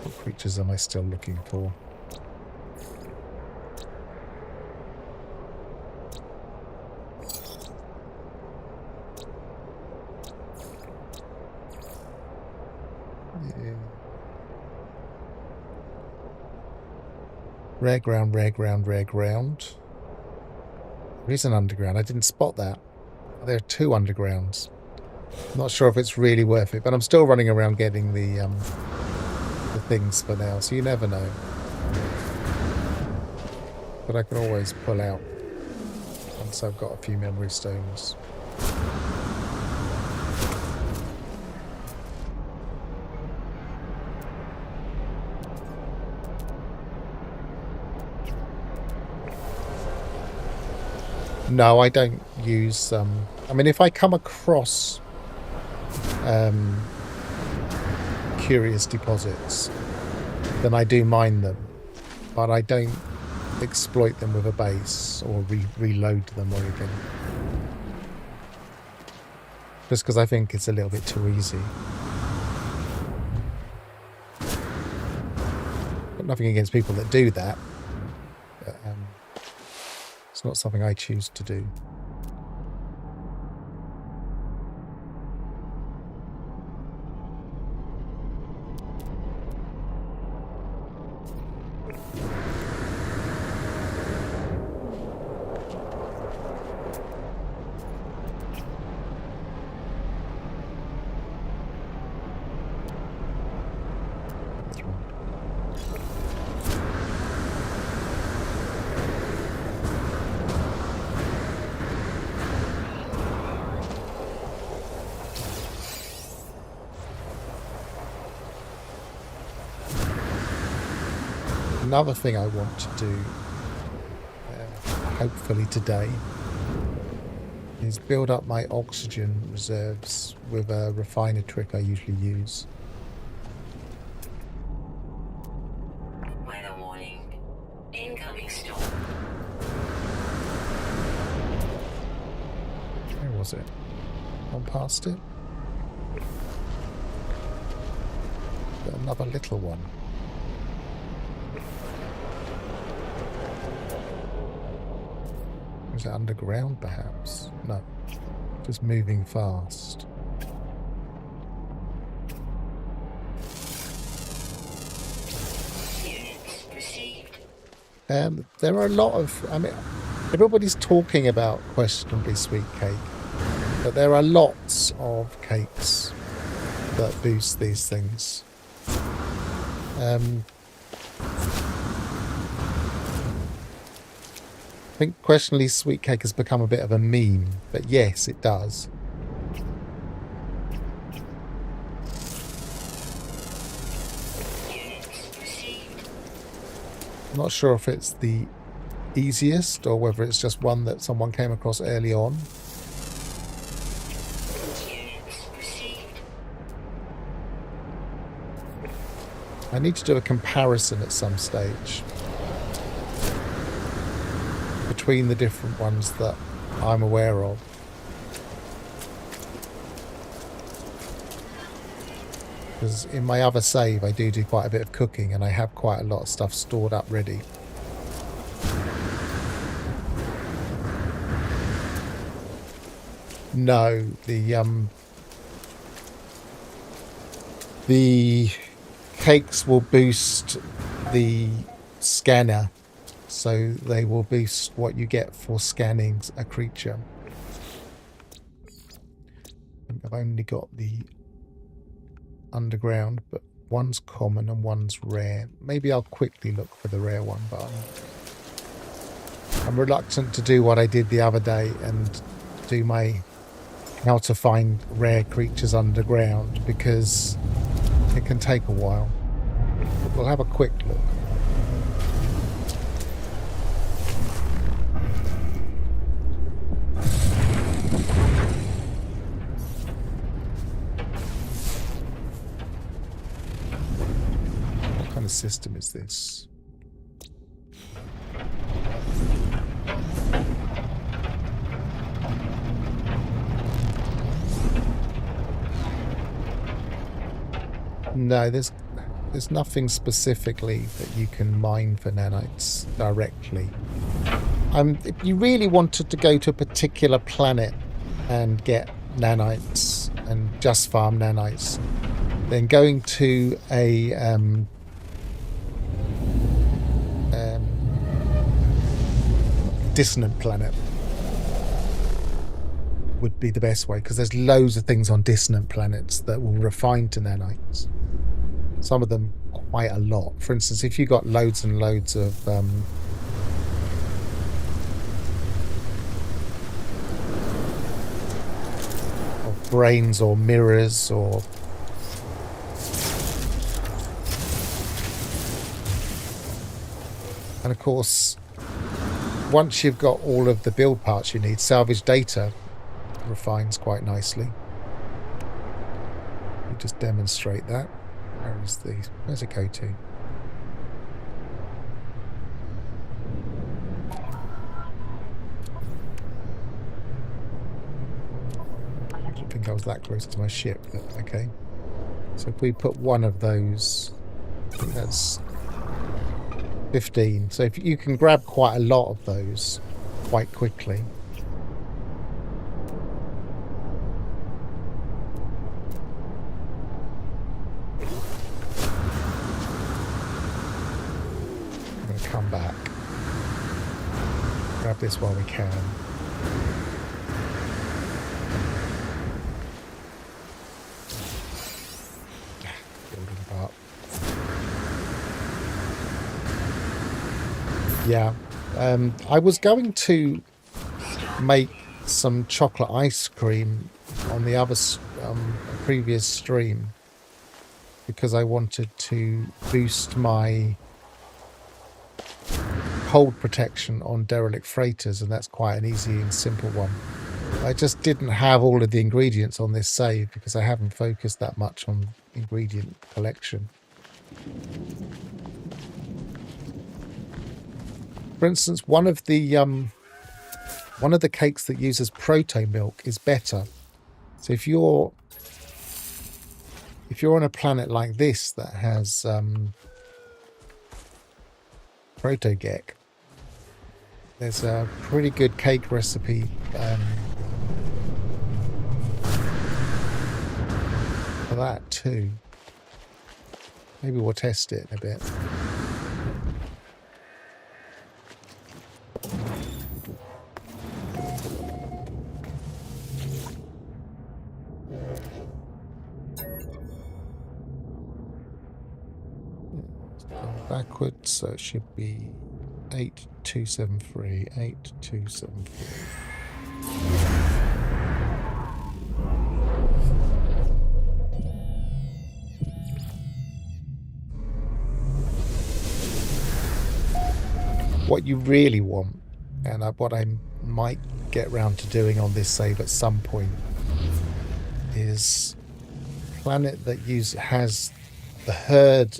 What creatures am I still looking for? Yeah. Rare ground, rare ground, rare ground. There is an underground. I didn't spot that. There are 2 undergrounds. Not sure if it's really worth it, but I'm still running around getting the things for now, so you never know. But I can always pull out once I've got a few memory stones. No, I don't use... I mean, if I come across curious deposits, then I do mine them. But I don't exploit them with a base or reload them or anything. Just because I think it's a little bit too easy. Got nothing against people that do that. But, it's not something I choose to do. Another thing I want to do, hopefully today, is build up my oxygen reserves with a refiner trick I usually use. Weather warning. Incoming storm. Where was it? Gone past it? Got another little one. Is it underground, perhaps? No. Just moving fast. Units received. There are a lot of... I mean, everybody's talking about questionably sweet cake, but there are lots of cakes that boost these things. I think questionably sweet cake has become a bit of a meme, but yes, it does. Units received. I'm not sure if it's the easiest or whether it's just one that someone came across early on. Units received. I need to do a comparison at some stage between the different ones that I'm aware of. Because in my other save I do quite a bit of cooking and I have quite a lot of stuff stored up ready. No, the cakes will boost the scanner, so they will boost what you get for scanning a creature. I've only got the underground, but one's common and one's rare. Maybe I'll quickly look for the rare one, but I'm reluctant to do what I did the other day and do my how to find rare creatures underground, because it can take a while. But we'll have a quick look. the system is this? No, there's nothing specifically that you can mine for nanites directly. If you really wanted to go to a particular planet and get nanites and just farm nanites, then going to a dissonant planet would be the best way, because there's loads of things on dissonant planets that will refine to nanites. Some of them quite a lot. For instance, if you got loads and loads of brains or mirrors or and of course, once you've got all of the build parts you need, salvage data refines quite nicely. We'll just demonstrate that. Where's it go to? I didn't think I was that close to my ship, but okay. So if we put one of those, I think that's 15. So if you can grab quite a lot of those quite quickly. I'm going to come back. Grab this while we can. Building part. Yeah, I was going to make some chocolate ice cream on the other previous stream because I wanted to boost my hold protection on derelict freighters, and that's quite an easy and simple one. I just didn't have all of the ingredients on this save because I haven't focused that much on ingredient collection. For instance, one of the cakes that uses proto milk is better. So if you're on a planet like this that has proto-gek, there's a pretty good cake recipe for that too. Maybe we'll test it in a bit. Backwards, so it should be 8273, 8273. What you really want, and what I might get round to doing on this save at some point, is a planet that has the herd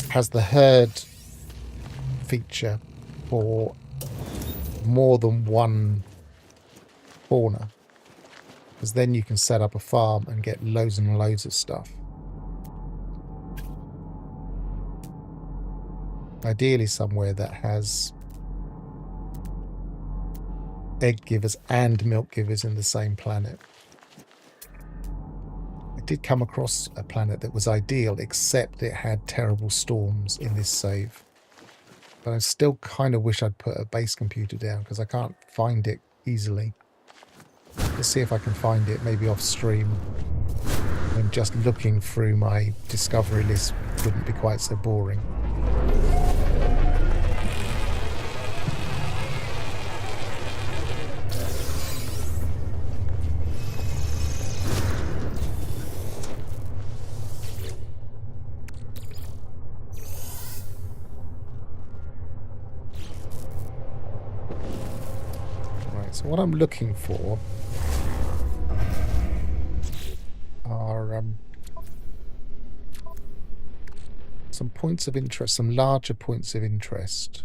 has the herd feature for more than one fauna, because then you can set up a farm and get loads and loads of stuff. Ideally somewhere that has egg givers and milk givers in the same planet. I did come across a planet that was ideal, except it had terrible storms in this save. But I still kind of wish I'd put a base computer down because I can't find it easily. Let's see if I can find it, maybe off stream. And just looking through my discovery list wouldn't be quite so boring. So what I'm looking for are some points of interest, some larger points of interest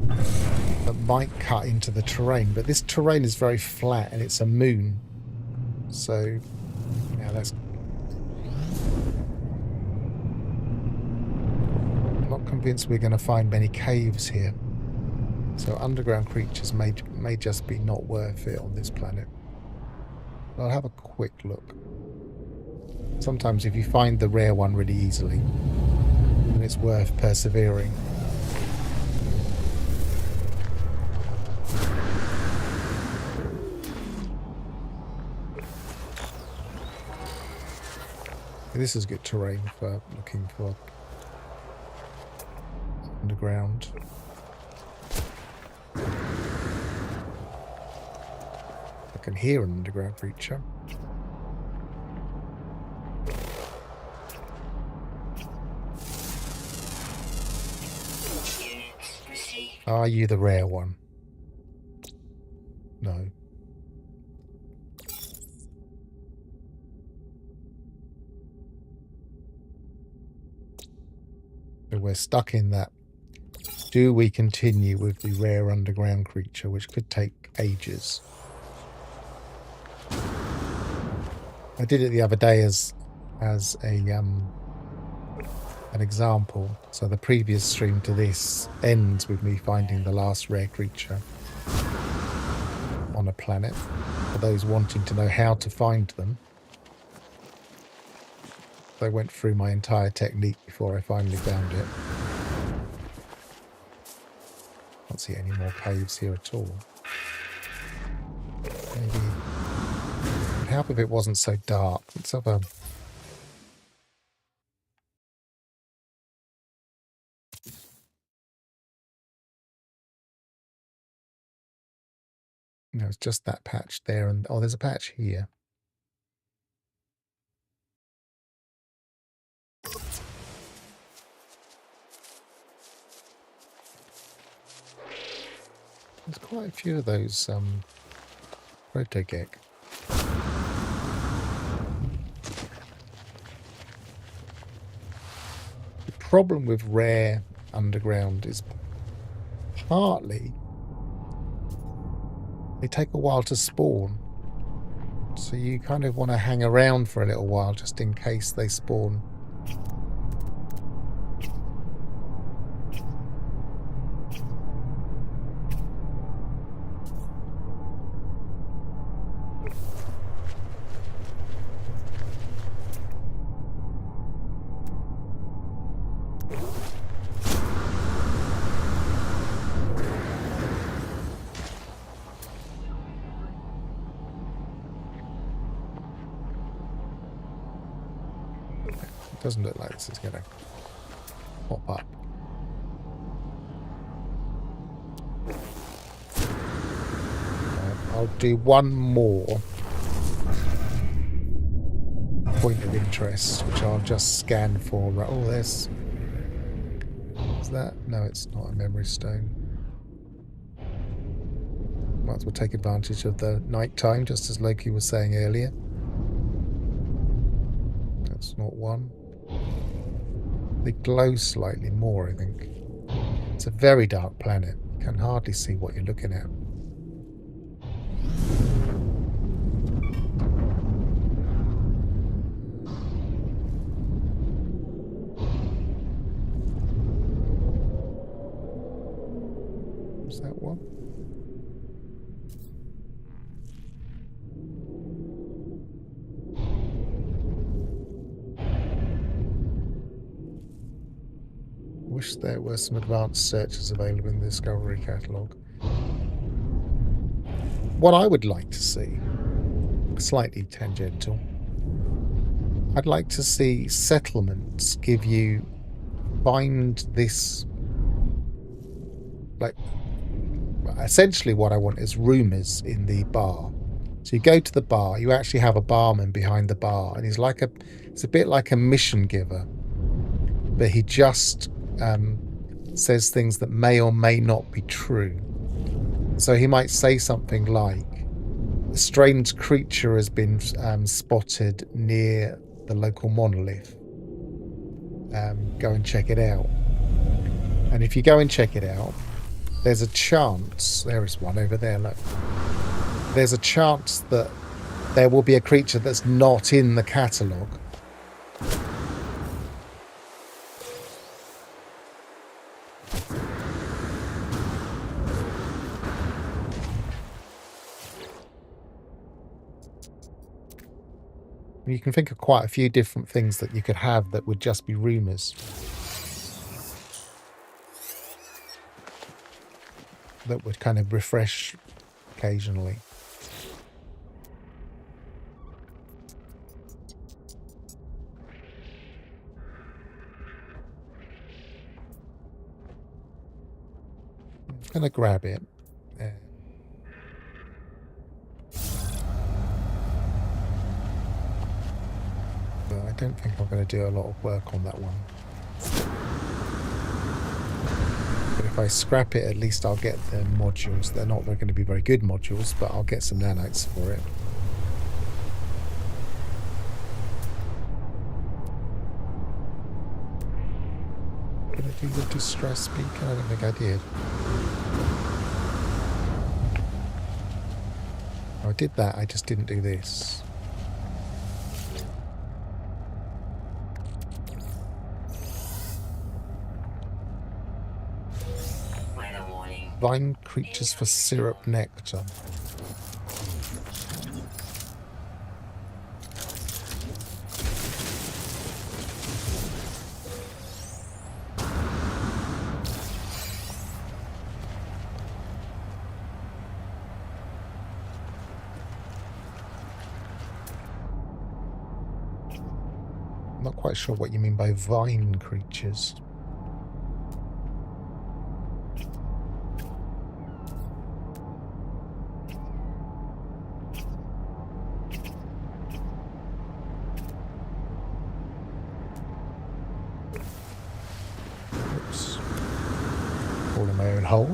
that might cut into the terrain. But this terrain is very flat and it's a moon. So now that's... I'm not convinced we're going to find many caves here. So underground creatures may just be not worth it on this planet. But I'll have a quick look. Sometimes if you find the rare one really easily, then it's worth persevering. This is good terrain for looking for underground. I can hear an underground creature. Units received. Are you the rare one? No. So we're stuck in that. Do we continue with the rare underground creature, which could take ages? I did it the other day as an example. So the previous stream to this ends with me finding the last rare creature on a planet. For those wanting to know how to find them, I went through my entire technique before I finally found it. Can't see any more caves here at all. Maybe it'd help if it wasn't so dark. Let's have a... No, it's just that patch there, and oh, there's a patch here. There's quite a few of those protogek. The problem with rare underground is partly they take a while to spawn. So you kind of want to hang around for a little while just in case they spawn. Doesn't look like this is going to pop up. I'll do one more point of interest, which I'll just scan for. Oh, there's... Is that? No, it's not a memory stone. Might as well take advantage of the night time, just as Loki was saying earlier. That's not one. They glow slightly more, I think. It's a very dark planet. You can hardly see what you're looking at. Was that one? Wish there were some advanced searches available in the Discovery Catalogue. What I would like to see, slightly tangential, I'd like to see settlements give you, find this, like, essentially what I want is rumours in the bar. So you go to the bar, you actually have a barman behind the bar, and he's like it's a bit like a mission giver, but he just says things that may or may not be true. So he might say something like, a strange creature has been spotted near the local monolith. Go and check it out. And if you go and check it out, there's a chance, there is one over there, look. There's a chance that there will be a creature that's not in the catalogue. You can think of quite a few different things that you could have that would just be rumours. That would kind of refresh occasionally. I'm going to grab it. But I don't think I'm going to do a lot of work on that one. But if I scrap it, at least I'll get the modules. They're not going to be very good modules, but I'll get some nanites for it. Did I do the distress beacon? I don't think I did. Oh, I did that, I just didn't do this. Vine creatures for syrup nectar. I'm not quite sure what you mean by vine creatures. Hole.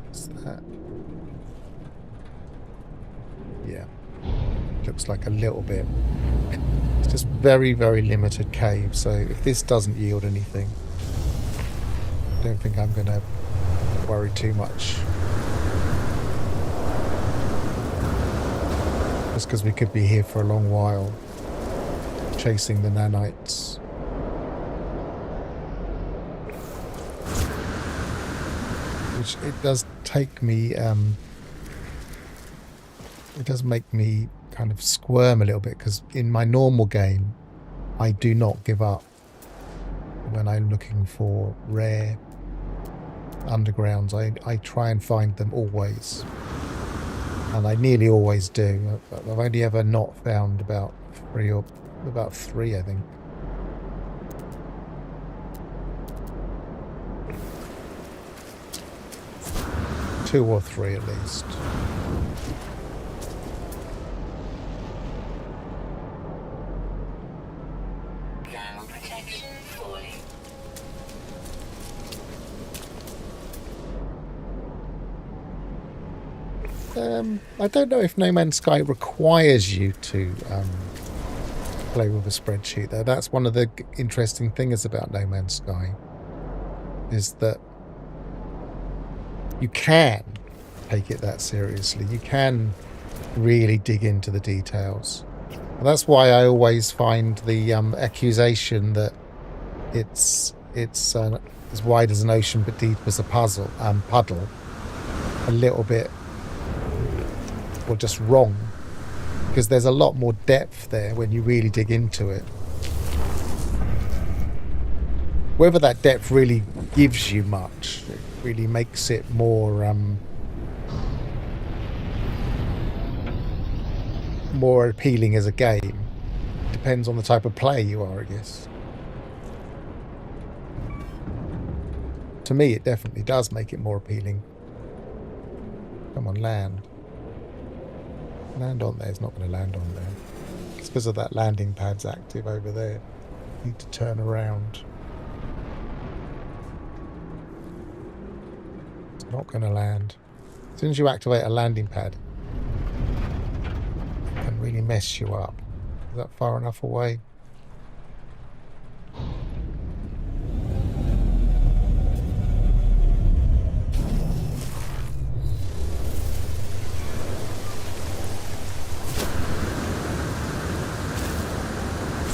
What's that? Yeah. Looks like a little bit. Just very, very limited cave, so if this doesn't yield anything, I don't think I'm going to worry too much. Just because we could be here for a long while, chasing the nanites. Which it does take me, it does make me kind of squirm a little bit, because in my normal game I do not give up when I'm looking for rare undergrounds. I try and find them always, and I nearly always do. I've only ever not found about three I think. Two or three at least. I don't know if No Man's Sky requires you to play with a spreadsheet, though. That's one of the interesting things about No Man's Sky, is that you can take it that seriously. You can really dig into the details. And that's why I always find the accusation that it's as wide as an ocean but deep as a puddle a little bit, or just wrong, because there's a lot more depth there when you really dig into it. Whether that depth really gives you much, it really makes it more more appealing as a game. Depends on the type of player you are, I guess. To me, it definitely does make it more appealing. Come on, land. Land on there. It's not going to land on there. It's because of that landing pad's active over there. Need to turn around. It's not going to land. As soon as you activate a landing pad, it can really mess you up. Is that far enough away?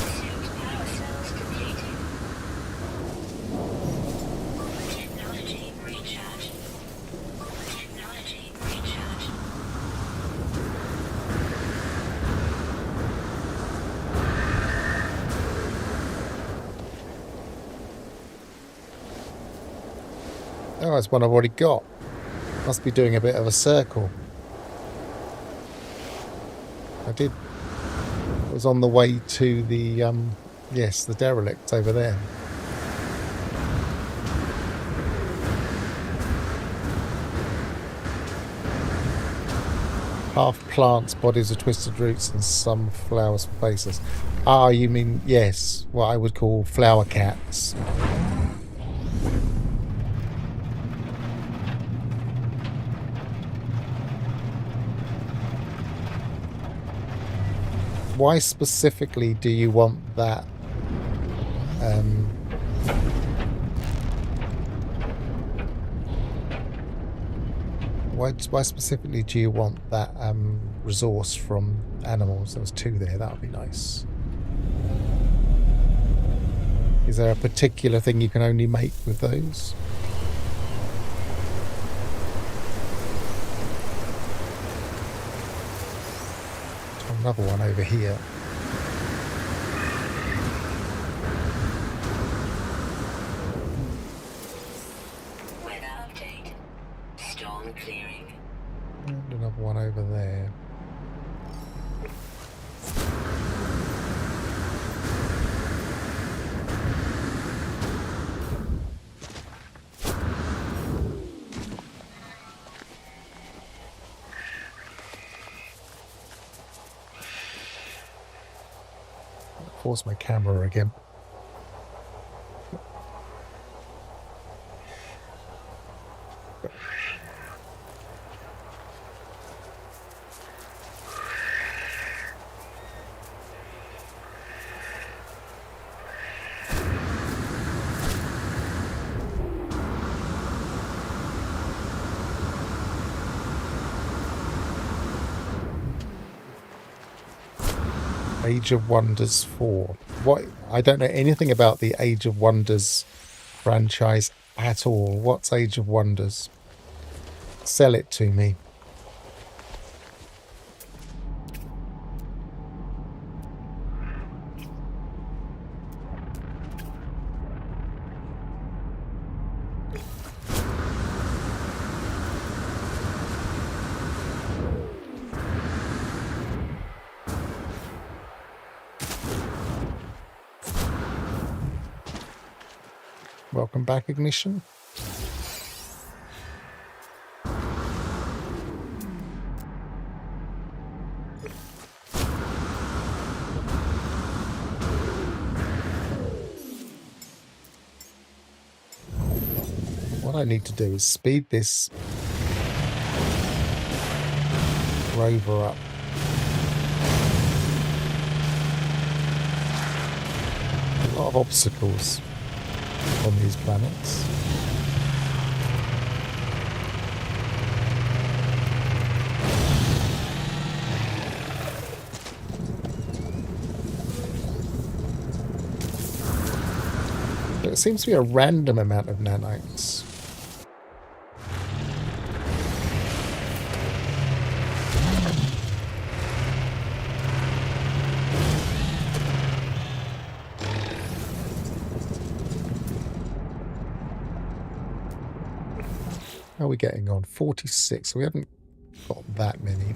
Suit power cells depleted. Technology recharge. Technology recharge. Oh, that's one I've already got. Must be doing a bit of a circle. I did. It was on the way to the, yes, the derelict over there. Half plants, bodies of twisted roots, and some flowers for faces. Ah, you mean, yes, what I would call flower cats. Why specifically do you want that? Why specifically do you want that resource from animals? There was 2 there. That would be nice. Is there a particular thing you can only make with those? Another one over here. Weather update. Storm clearing. And another one over there. Force my camera again. Age of Wonders 4. What? I don't know anything about the Age of Wonders franchise at all. What's Age of Wonders? Sell it to me. Welcome back, Ignition. What I need to do is speed this rover up. A lot of obstacles on these planets. It seems to be a random amount of nanites. How are we getting on? 46. We haven't got that many.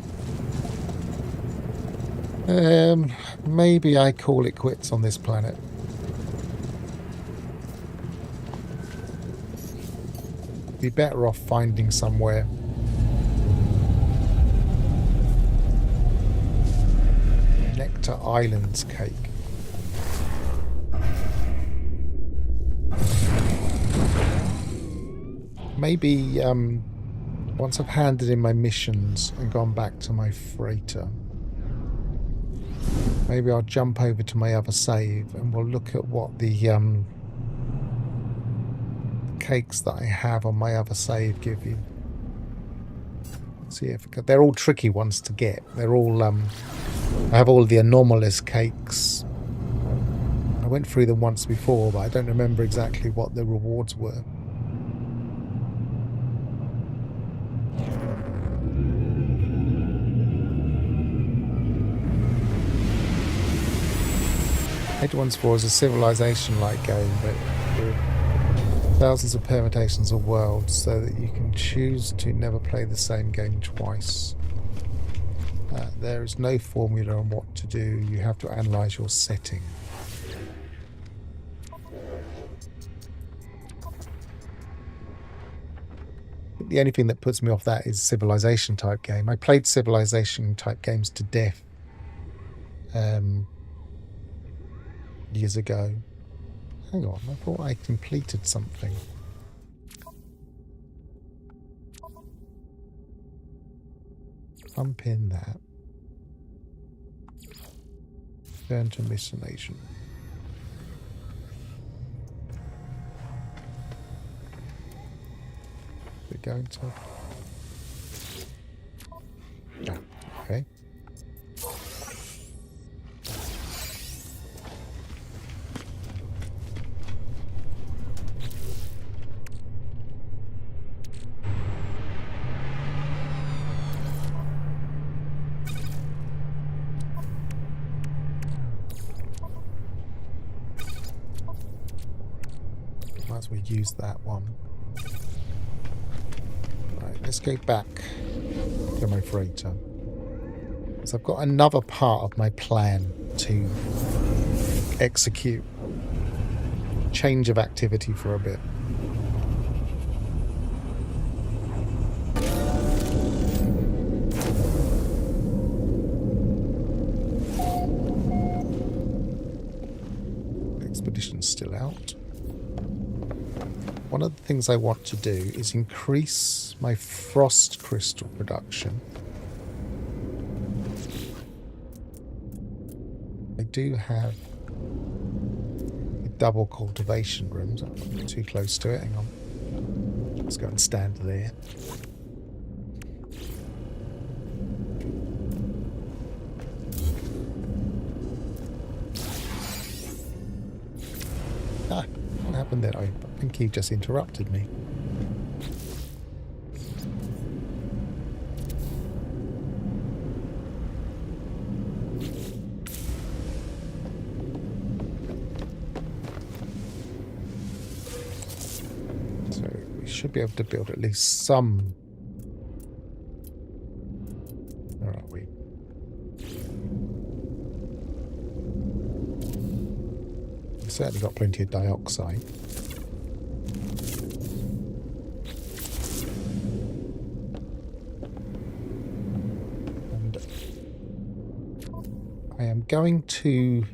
Maybe I call it quits on this planet. Be better off finding somewhere. Nectar Islands cake. Maybe once I've handed in my missions and gone back to my freighter, maybe I'll jump over to my other save and we'll look at what the cakes that I have on my other save give you. See if they're all tricky ones to get. They're all I have all the anomalous cakes. I went through them once before, but I don't remember exactly what the rewards were. One's 4 is a civilization-like game, but with thousands of permutations of worlds, so that you can choose to never play the same game twice. There is no formula on what to do. You have to analyze your setting. The only thing that puts me off that is civilization-type game. I played civilization-type games to death years ago. Hang on, I thought I completed something. Unpin that. Turn to missionation. We're going to... Ah, okay. Might as well use that one. Right, let's go back to my freighter. So I've got another part of my plan to execute. Change of activity for a bit. Expedition's still out. One of the things I want to do is increase my frost crystal production. I do have double cultivation rooms. I'm not too close to it. Hang on. Let's go and stand there. Ah, what happened there? I think he just interrupted me. Should be able to build at least some. Where are we? We've certainly got plenty of dioxide. And I am going to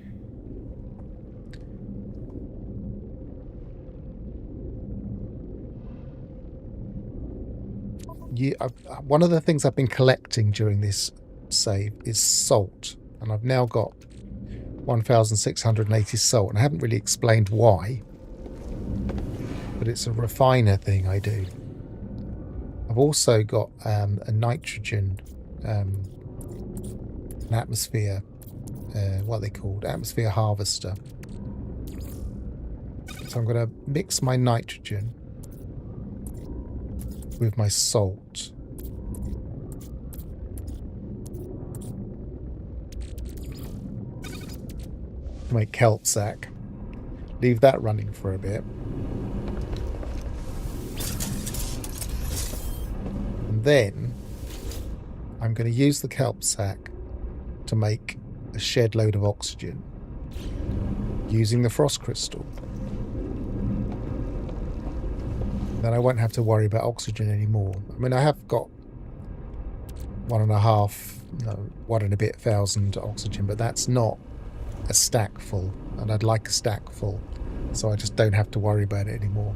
one of the things I've been collecting during this save is salt, and I've now got 1,680 salt, and I haven't really explained why, but it's a refiner thing I do. I've also got a nitrogen, an atmosphere, what are they called? Atmosphere harvester. So I'm going to mix my nitrogen with my salt. Make kelp sack. Leave that running for a bit. And then I'm going to use the kelp sack to make a shed load of oxygen using the frost crystal. Then I won't have to worry about oxygen anymore. I mean, I have got 1 and a bit thousand oxygen, but that's not a stack full, and I'd like a stack full, so I just don't have to worry about it anymore.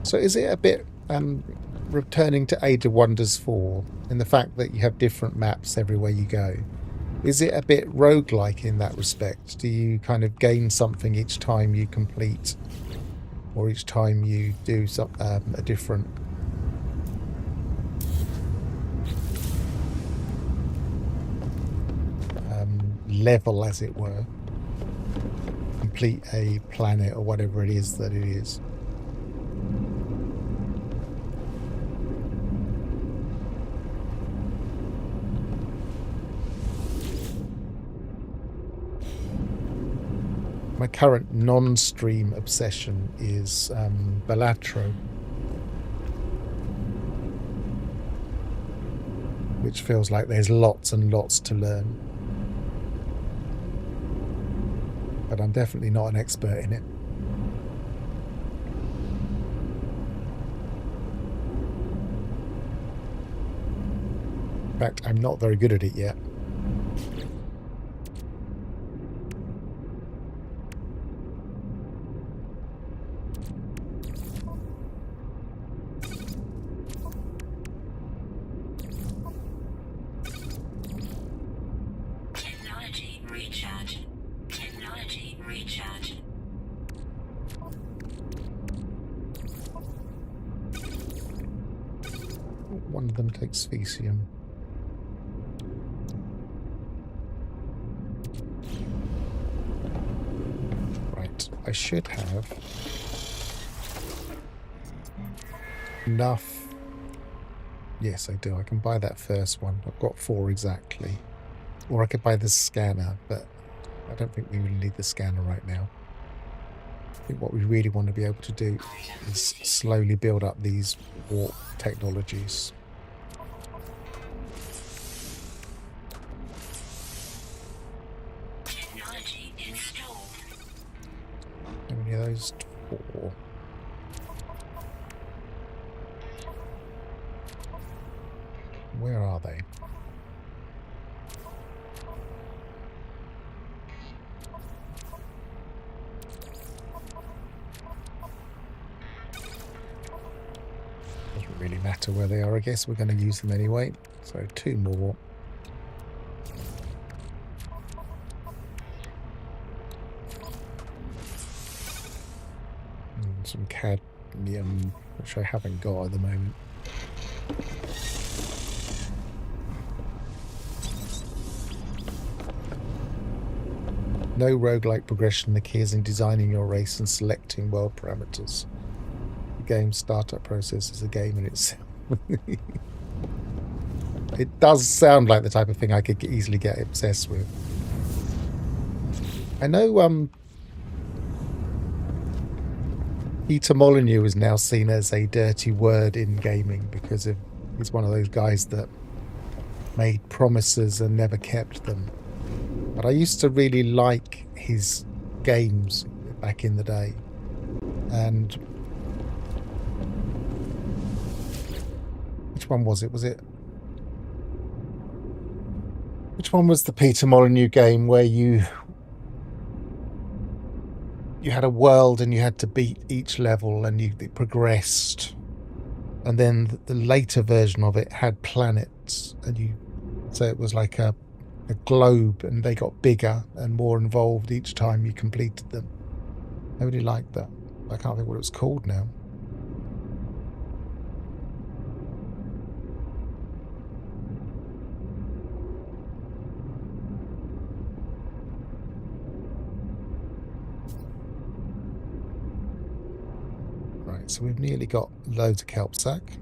So is it a bit returning to Age of Wonders 4 in the fact that you have different maps everywhere you go? Is it a bit roguelike in that respect? Do you kind of gain something each time you complete, or each time you do a different level, as it were? Complete a planet or whatever it is that it is. My current non-stream obsession is Balatro, which feels like there's lots and lots to learn. But I'm definitely not an expert in it. In fact, I'm not very good at it yet. One of them takes Specium. Right, I should have enough. Yes, I do. I can buy that first one. I've got 4 exactly. Or I could buy the scanner, but I don't think we really need the scanner right now. I think what we really want to be able to do is slowly build up these warp technologies. Technology installed. How many of those? 4. Where are they? Doesn't really matter where they are, I guess. We're going to use them anyway. So 2 more. And some cadmium, which I haven't got at the moment. No roguelike progression. The key is in designing your race and selecting world parameters. The game's startup process is a game in itself. It does sound like the type of thing I could easily get obsessed with. I know Peter Molyneux is now seen as a dirty word in gaming because he's one of those guys that made promises and never kept them. But I used to really like his games back in the day. And which one was it? Which one was the Peter Molyneux game where you had a world and you had to beat each level and it progressed, and then the later version of it had planets, and so it was like a globe, and they got bigger and more involved each time you completed them. I really liked that. I can't think what it was called now. Right, so we've nearly got loads of kelp sack.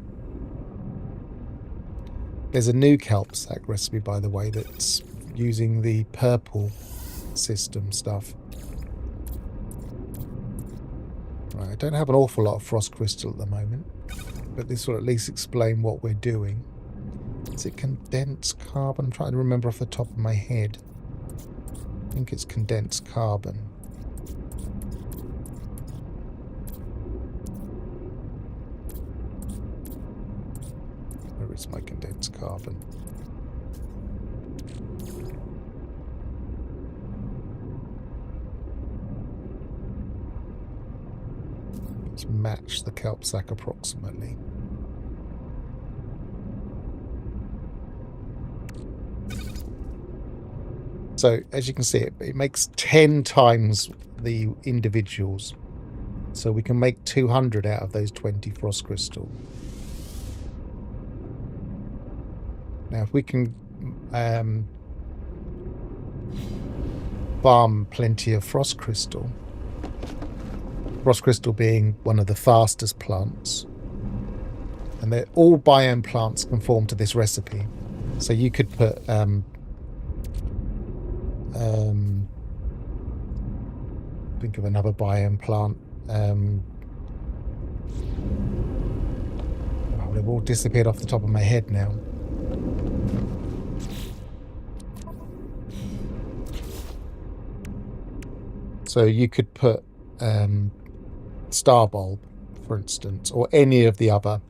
There's a new kelp sack recipe, by the way, that's using the purple system stuff. Right, I don't have an awful lot of frost crystal at the moment. but this will at least explain what we're doing. Is it condensed carbon? I'm trying to remember off the top of my head. I think it's condensed carbon. Where is my condensed carbon? Let's match the kelp sac approximately. So as you can see, it makes 10 times the individuals. So we can make 200 out of those 20 frost crystal. Now if we can farm plenty of frost crystal being one of the fastest plants, and all biome plants conform to this recipe. So you could put think of another biome plant. Oh, they've all disappeared off the top of my head now. So you could put Starbulb, for instance, or any of the other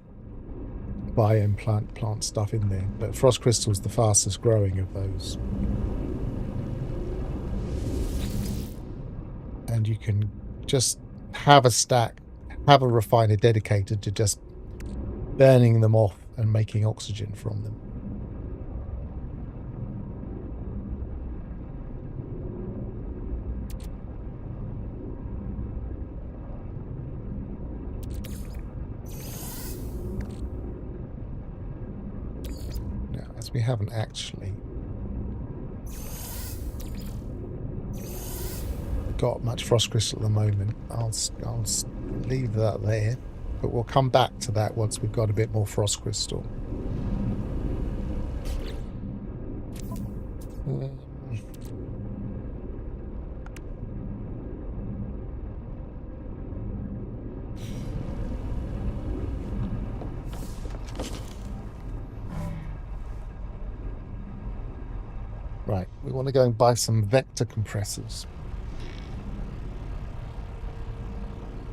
biome plant stuff in there. But frost crystal is the fastest growing of those. And you can just have a stack, have a refiner dedicated to just burning them off and making oxygen from them. Now, as we haven't actually got much frost crystal at the moment, I'll leave that there, but we'll come back to that once we've got a bit more frost crystal. Right, we want to go and buy some vector compressors,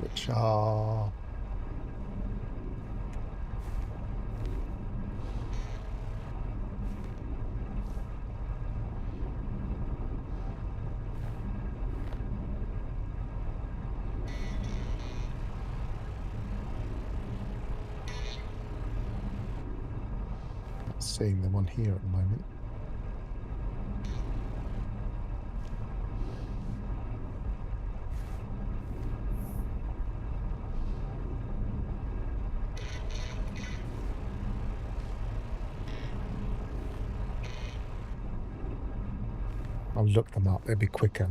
which are not seeing them on here at the moment. I'll look them up, they'll be quicker.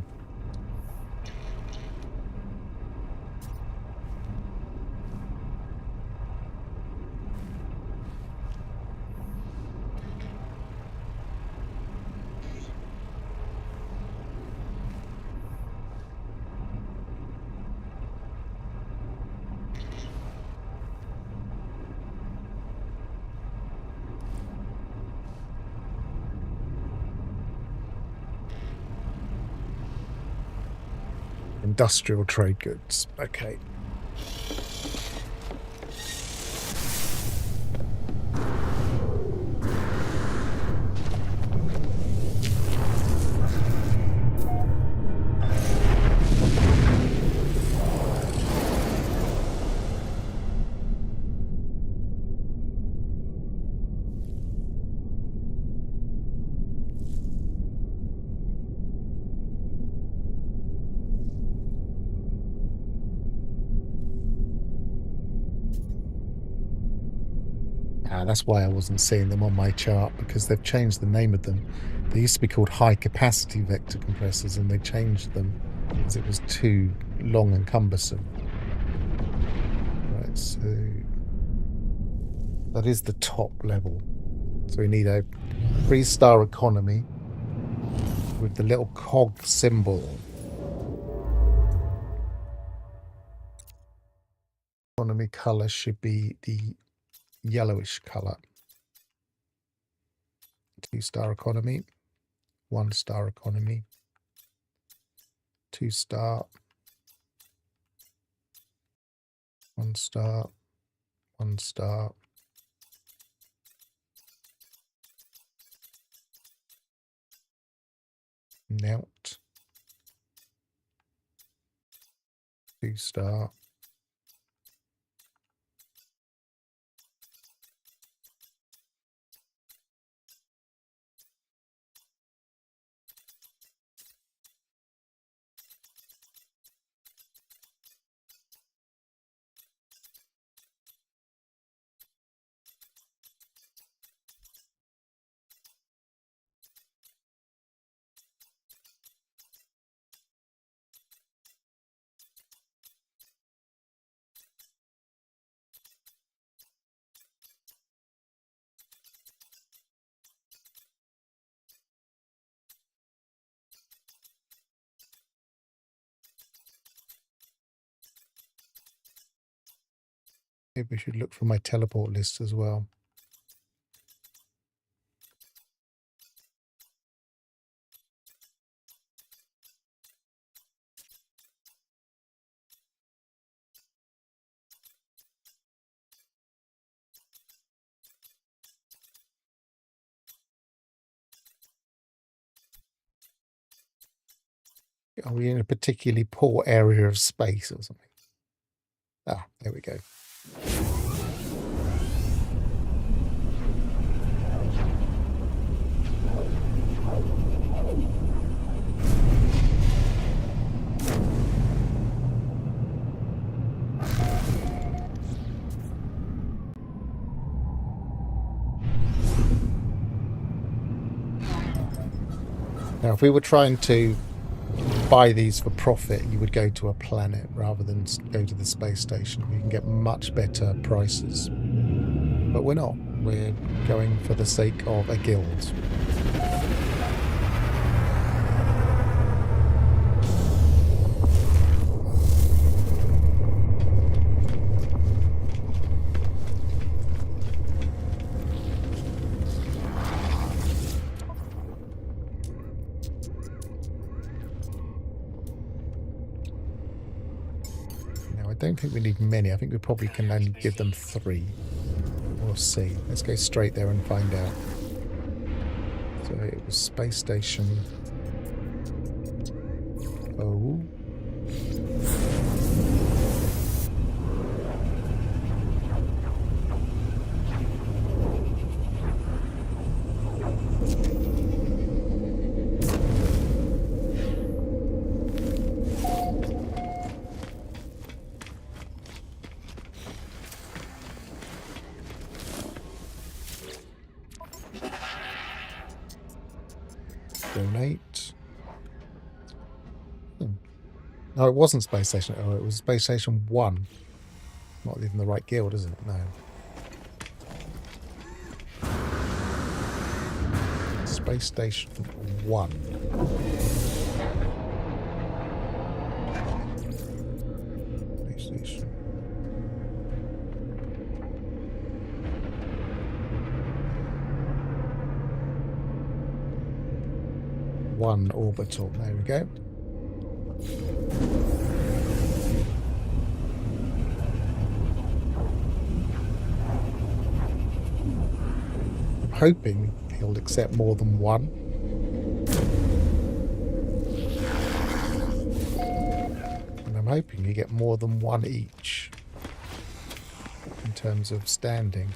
Industrial trade goods. Okay. That's why I wasn't seeing them on my chart, because they've changed the name of them. They used to be called high capacity vector compressors, and they changed them because it was too long and cumbersome. Right, so that is the top level. So we need a 3-star economy with the little cog symbol. Economy color should be the yellowish colour. 2-star economy, 1-star economy, 2-star, 1-star, 1-star. Melt. 2-star. Maybe we should look for my teleport list as well. Are we in a particularly poor area of space or something? Ah, there we go. Now, if we were trying to buy these for profit, you would go to a planet rather than go to the space station. You can get much better prices. But we're not. We're going for the sake of a guild. I don't think we need many. I think we probably can only give them 3. We'll see. Let's go straight there and find out. So it was space station. Oh. Donate. No, it wasn't Space Station. Oh, it was Space Station 1. Not even the right guild, is it? No. Space Station 1. Space Station. One orbital. There we go. I'm hoping he'll accept more than one. And I'm hoping you get more than one each in terms of standing.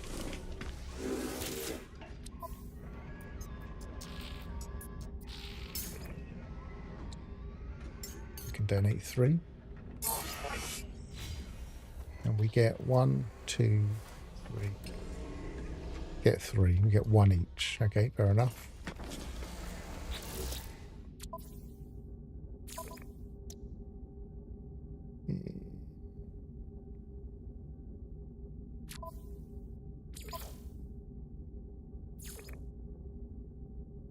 Donate 3, and we get 1, 2, 3. Get 3. We get 1 each. Okay, fair enough.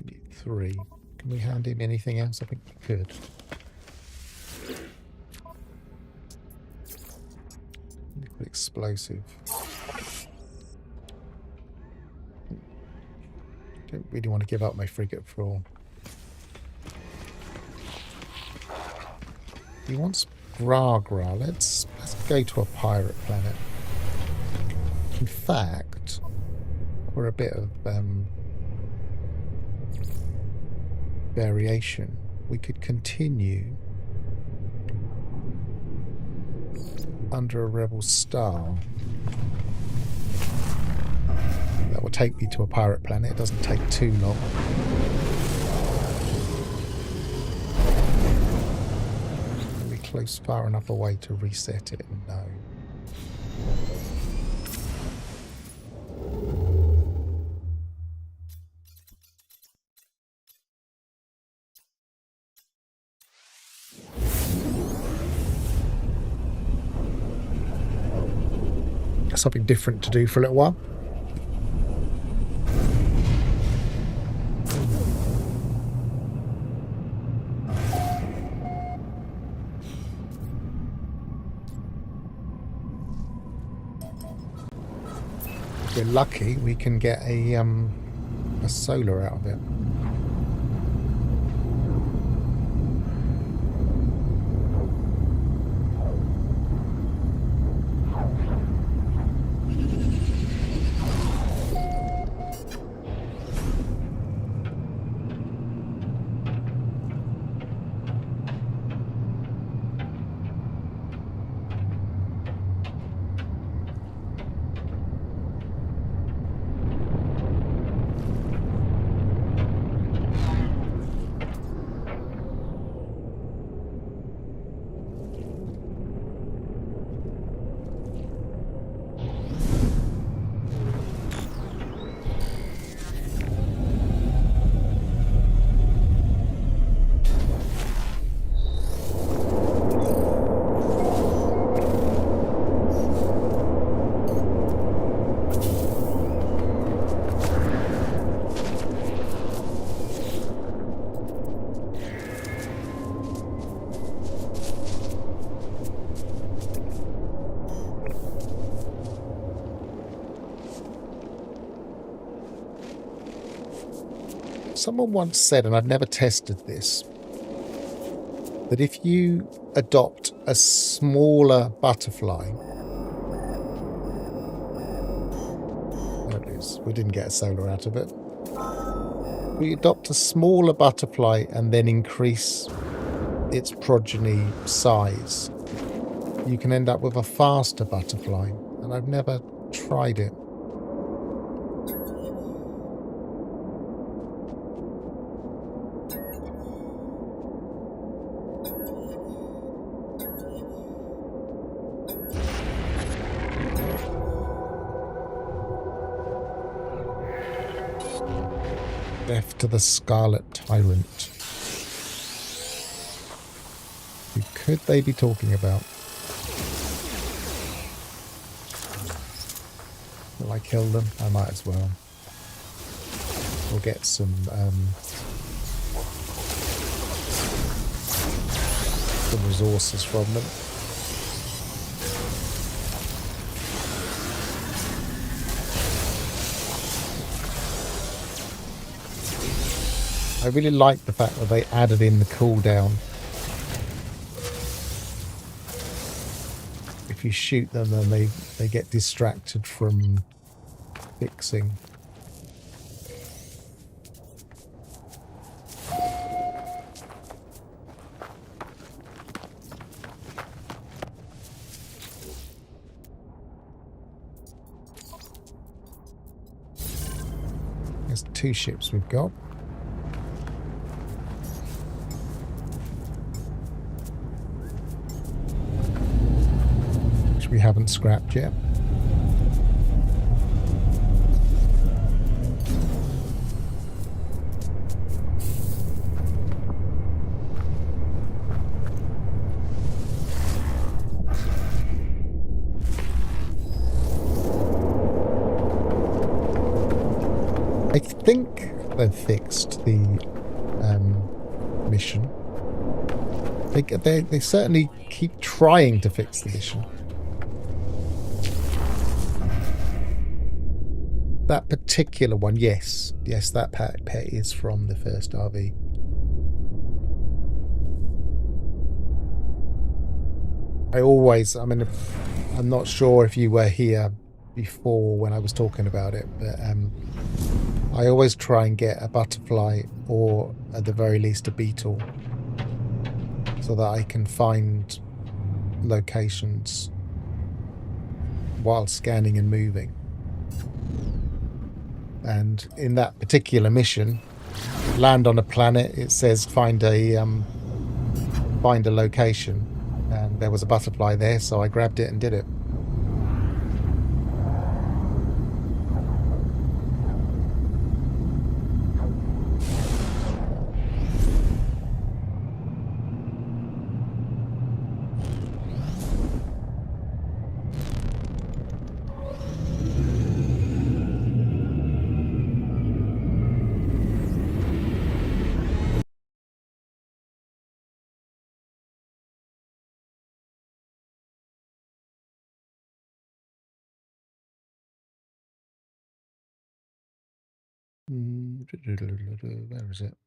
Need 3. Can we hand him anything else? I think we could. Explosive. really want to give up my frigate for all. He wants Gragra. Let's go to a pirate planet. In fact, for a bit of variation, we could continue under a rebel star. That will take me to a pirate planet. It doesn't take too long. Are we close far enough away to reset it? No. Something different to do for a little while. If we're lucky, we can get a solar out of it. Someone once said, and I've never tested this, that if you adopt a smaller butterfly, there it is, we didn't get a solar out of it. We adopt a smaller butterfly and then increase its progeny size, you can end up with a faster butterfly, and I've never tried it. Death to the Scarlet Tyrant. Who could they be talking about? Will I kill them? I might as well. We'll get some resources from them. I really like the fact that they added in the cooldown. If you shoot them, then they get distracted from fixing. There's 2 ships we've got. We haven't scrapped yet. I think they've fixed the mission. They certainly keep trying to fix the mission. That particular one, yes. Yes, that pet is from the first RV. I'm not sure if you were here before when I was talking about it, but I always try and get a butterfly or at the very least a beetle so that I can find locations while scanning and moving. And in that particular mission, land on a planet, it says find a location, and there was a butterfly there, so I grabbed it and did it. Where is it?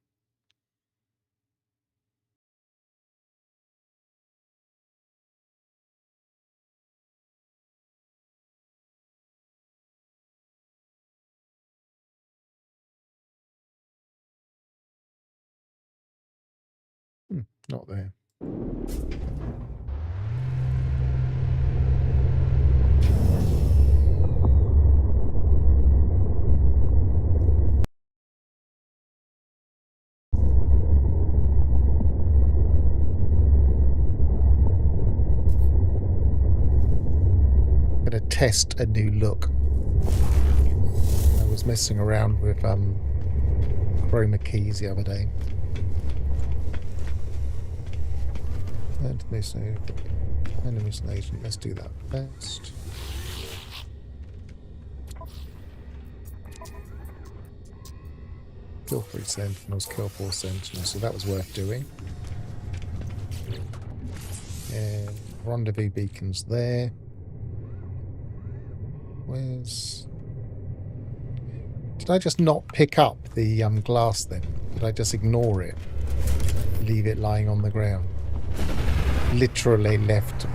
Not there. Gonna test a new look. I was messing around with chroma keys the other day. Enemies agent. Let's do that first. Kill 3 sentinels, kill 4 sentinels, so that was worth doing. And rendezvous beacons there. Where's... Did I just not pick up the glass then? Did I just ignore it? Leave it lying on the ground? Literally left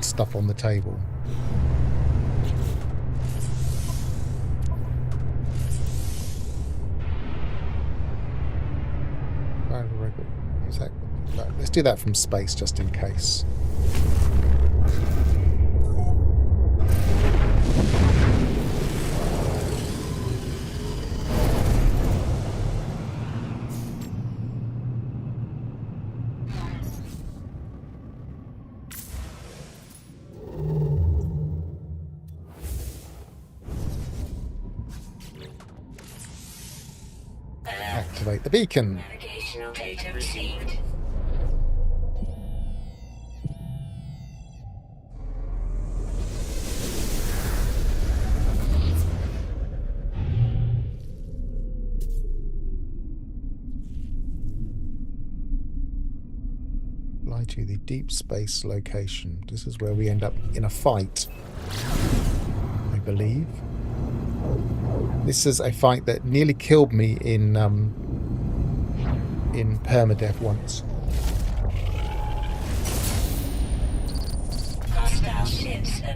stuff on the table. Let's do that from space just in case. Activate the beacon. Navigational data received. Fly to the deep space location. This is where we end up in a fight, I believe. This is a fight that nearly killed me in permadeath once.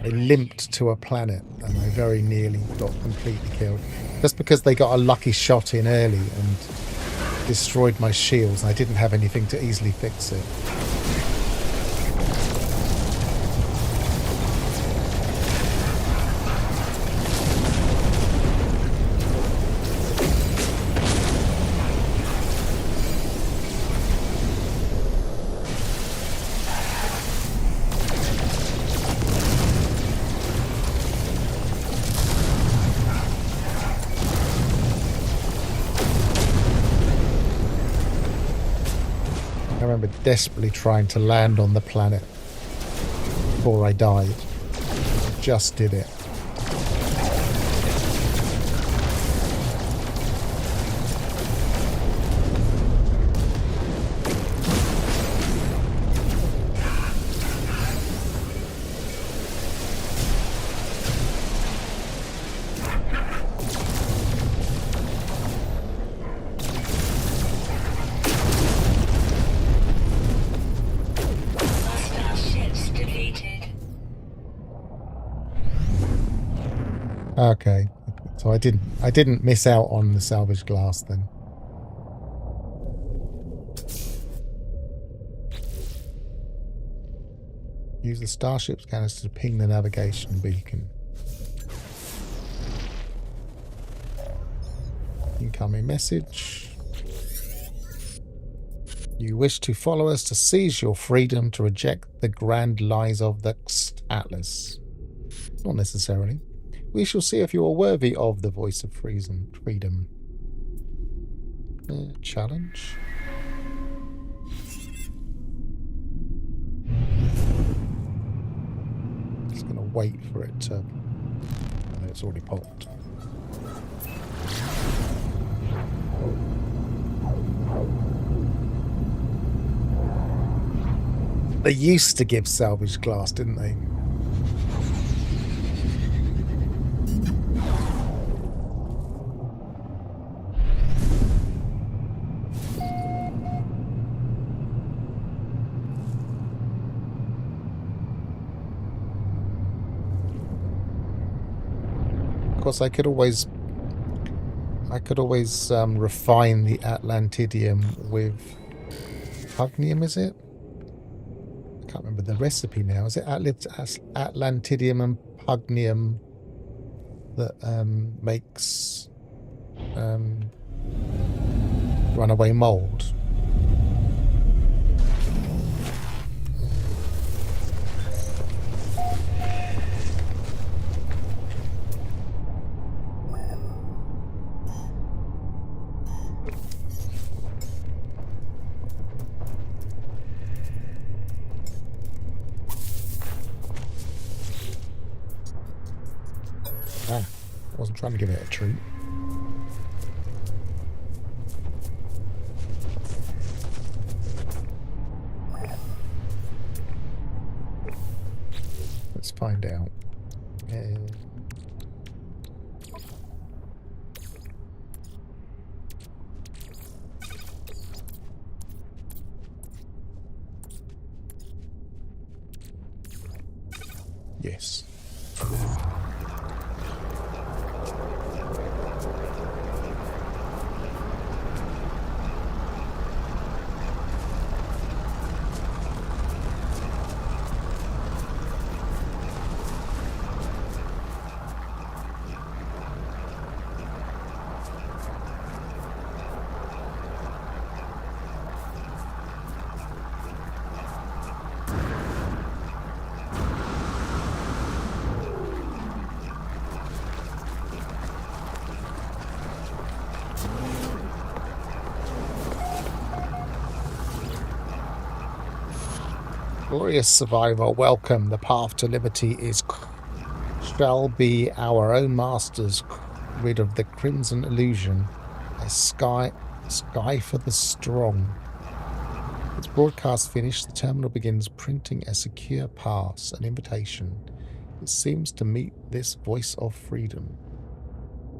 I limped to a planet and I very nearly got completely killed. Just because they got a lucky shot in early and destroyed my shields. I didn't have anything to easily fix it. I remember desperately trying to land on the planet before I died. Just did it. Okay. So I didn't miss out on the salvage glass then. Use the starship scanners to ping the navigation beacon. Incoming message. You wish to follow us to seize your freedom, to reject the grand lies of the Atlas. Not necessarily. We shall see if you are worthy of the voice of freedom. Challenge. Just going to wait for it to... I know it's already popped. They used to give salvage glass, didn't they? Of course, I could always refine the Atlantidium with Pugnium, is it? I can't remember the recipe now. Is it Atlantidium and Pugnium that makes runaway mold? I wasn't trying to give it a treat. Let's find out. Yes. Glorious survivor, welcome. The path to liberty shall be our own masters, rid of the crimson illusion. A sky for the strong. Its broadcast finished, the terminal begins printing a secure pass, an invitation. It seems to meet this voice of freedom.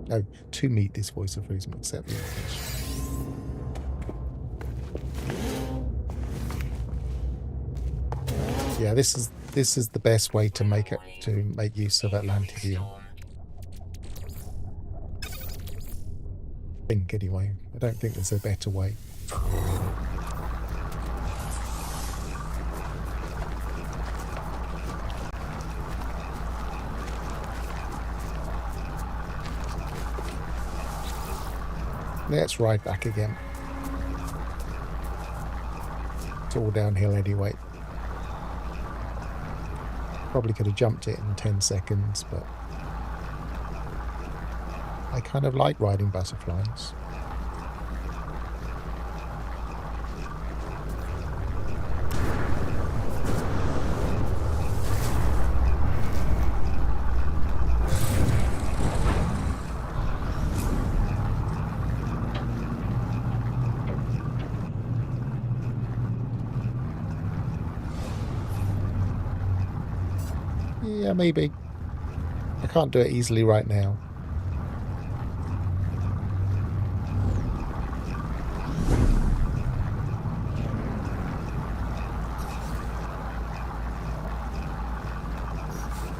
No, to meet this voice of freedom, accept the invitation. Yeah, this is the best way to make use of Atlantidium. I think anyway. I don't think there's a better way. Let's ride back again. It's all downhill anyway. Probably could have jumped it in 10 seconds, but I kind of like riding butterflies. Yeah, maybe. I can't do it easily right now.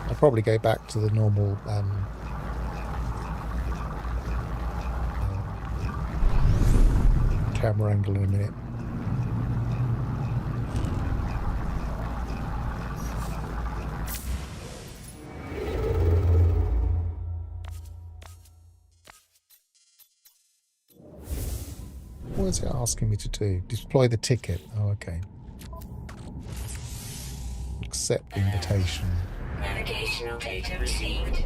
I'll probably go back to the normal camera angle in a minute. What is it asking me to do? Deploy the ticket. Oh, okay. Accept the invitation. Navigational data received.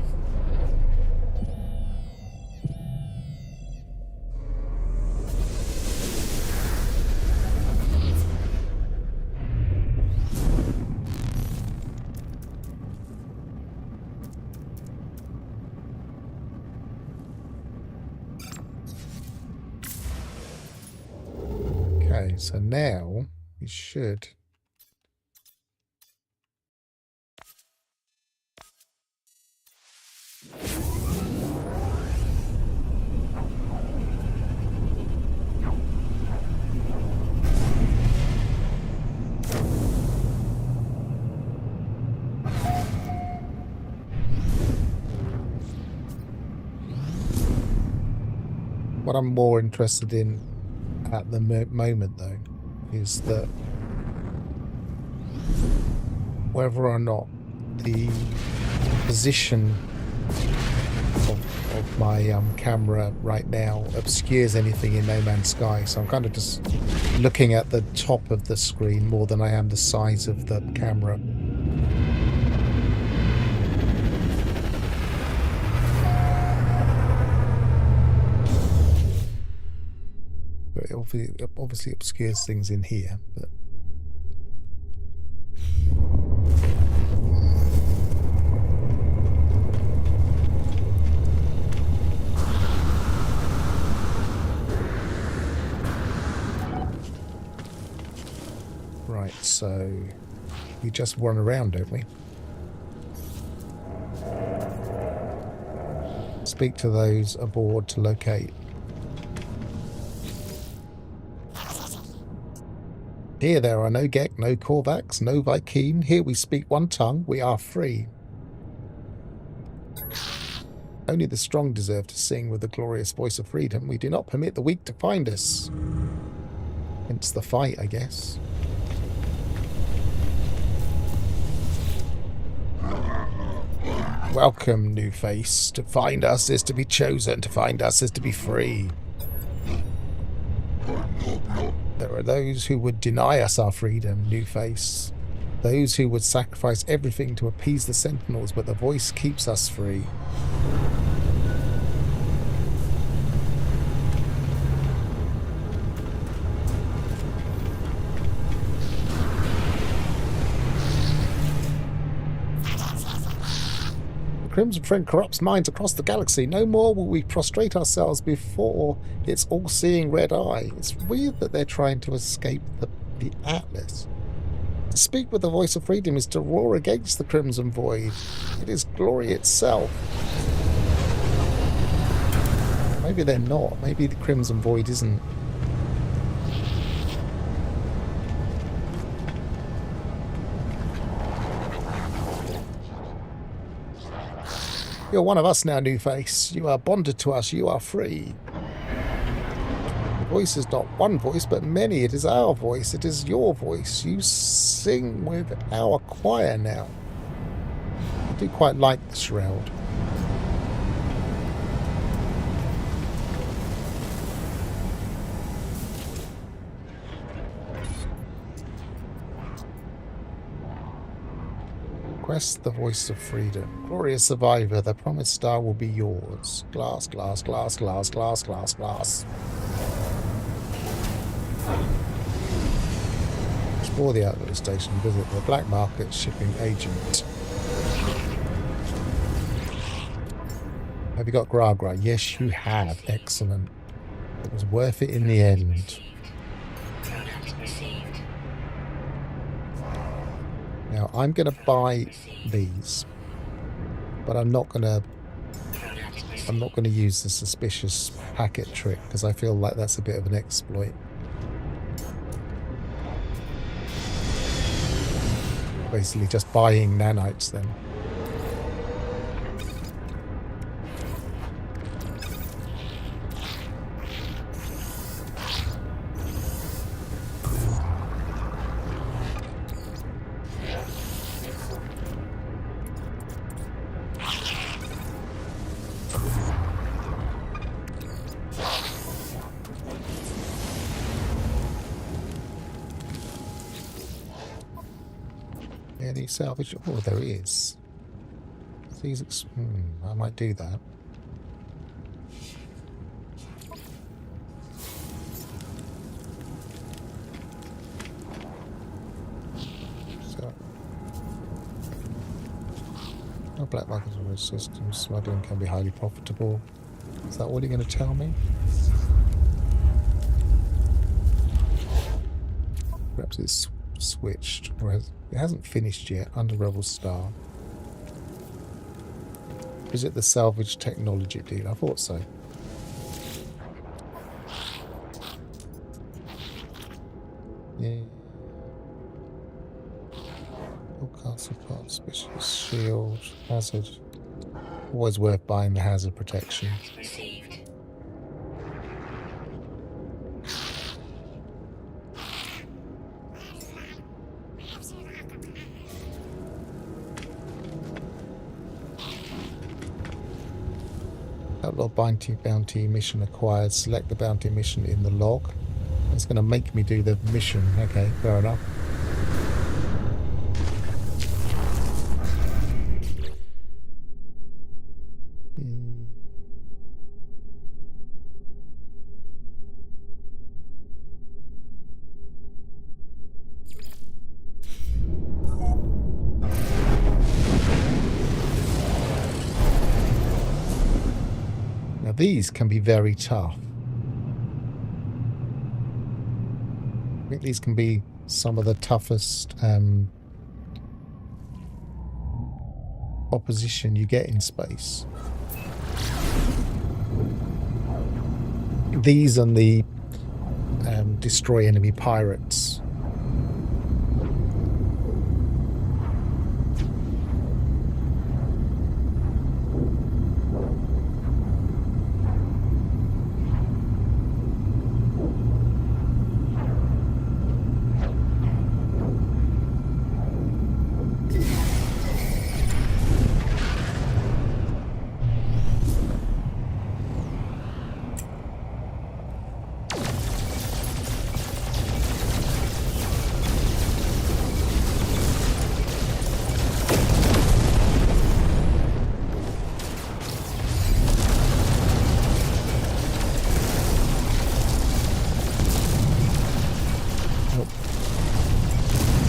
Okay, so now we should. What I'm more interested in at the moment, though, is that whether or not the position of my camera right now obscures anything in No Man's Sky. So I'm kind of just looking at the top of the screen more than I am the size of the camera. But it obviously obscures things in here, but right, so we just run around, don't we? Speak to those aboard to locate. Here there are no Gek, no Korvax, no Vy'keen. Here we speak one tongue. We are free. Only the strong deserve to sing with the glorious voice of freedom. We do not permit the weak to find us. Hence the fight, I guess. Welcome, new face. To find us is to be chosen. To find us is to be free. There are those who would deny us our freedom, new face. Those who would sacrifice everything to appease the Sentinels, but the voice keeps us free. Crimson Friend corrupts minds across the galaxy. No more will we prostrate ourselves before its all-seeing red eye. It's weird that they're trying to escape the Atlas. To speak with the voice of freedom is to roar against the Crimson Void. It is glory itself. Maybe they're not. Maybe the Crimson Void isn't. You're one of us now, new face. You are bonded to us. You are free. The voice is not one voice, but many. It is our voice. It is your voice. You sing with our choir now. I do quite like the shroud. Request the voice of freedom. Glorious survivor, the promised star will be yours. Glass, glass, glass, glass, glass, glass, glass. Explore the outlet station. Visit the black market shipping agent. Have you got Gragra? Yes, you have. Excellent. It was worth it in the end. Now, I'm going to buy these, but I'm not going to use the suspicious packet trick because I feel like that's a bit of an exploit. Basically just buying nanites then. Any salvage? Oh, there is. These. I might do that. So, no black markets on the system. Smuggling can be highly profitable. Is that all you're going to tell me? Perhaps it's switched, or it hasn't finished yet. Under Rebel Star. Is it the salvage technology deal? I thought so. Yeah. Castle parts, specialist shield, hazard. Always worth buying the hazard protection. Received. Outlaw bounty mission acquired. Select the bounty mission in the log. It's going to make me do the mission. Okay, fair enough. Now these can be very tough. I think these can be some of the toughest opposition you get in space. These and the destroy enemy pirates.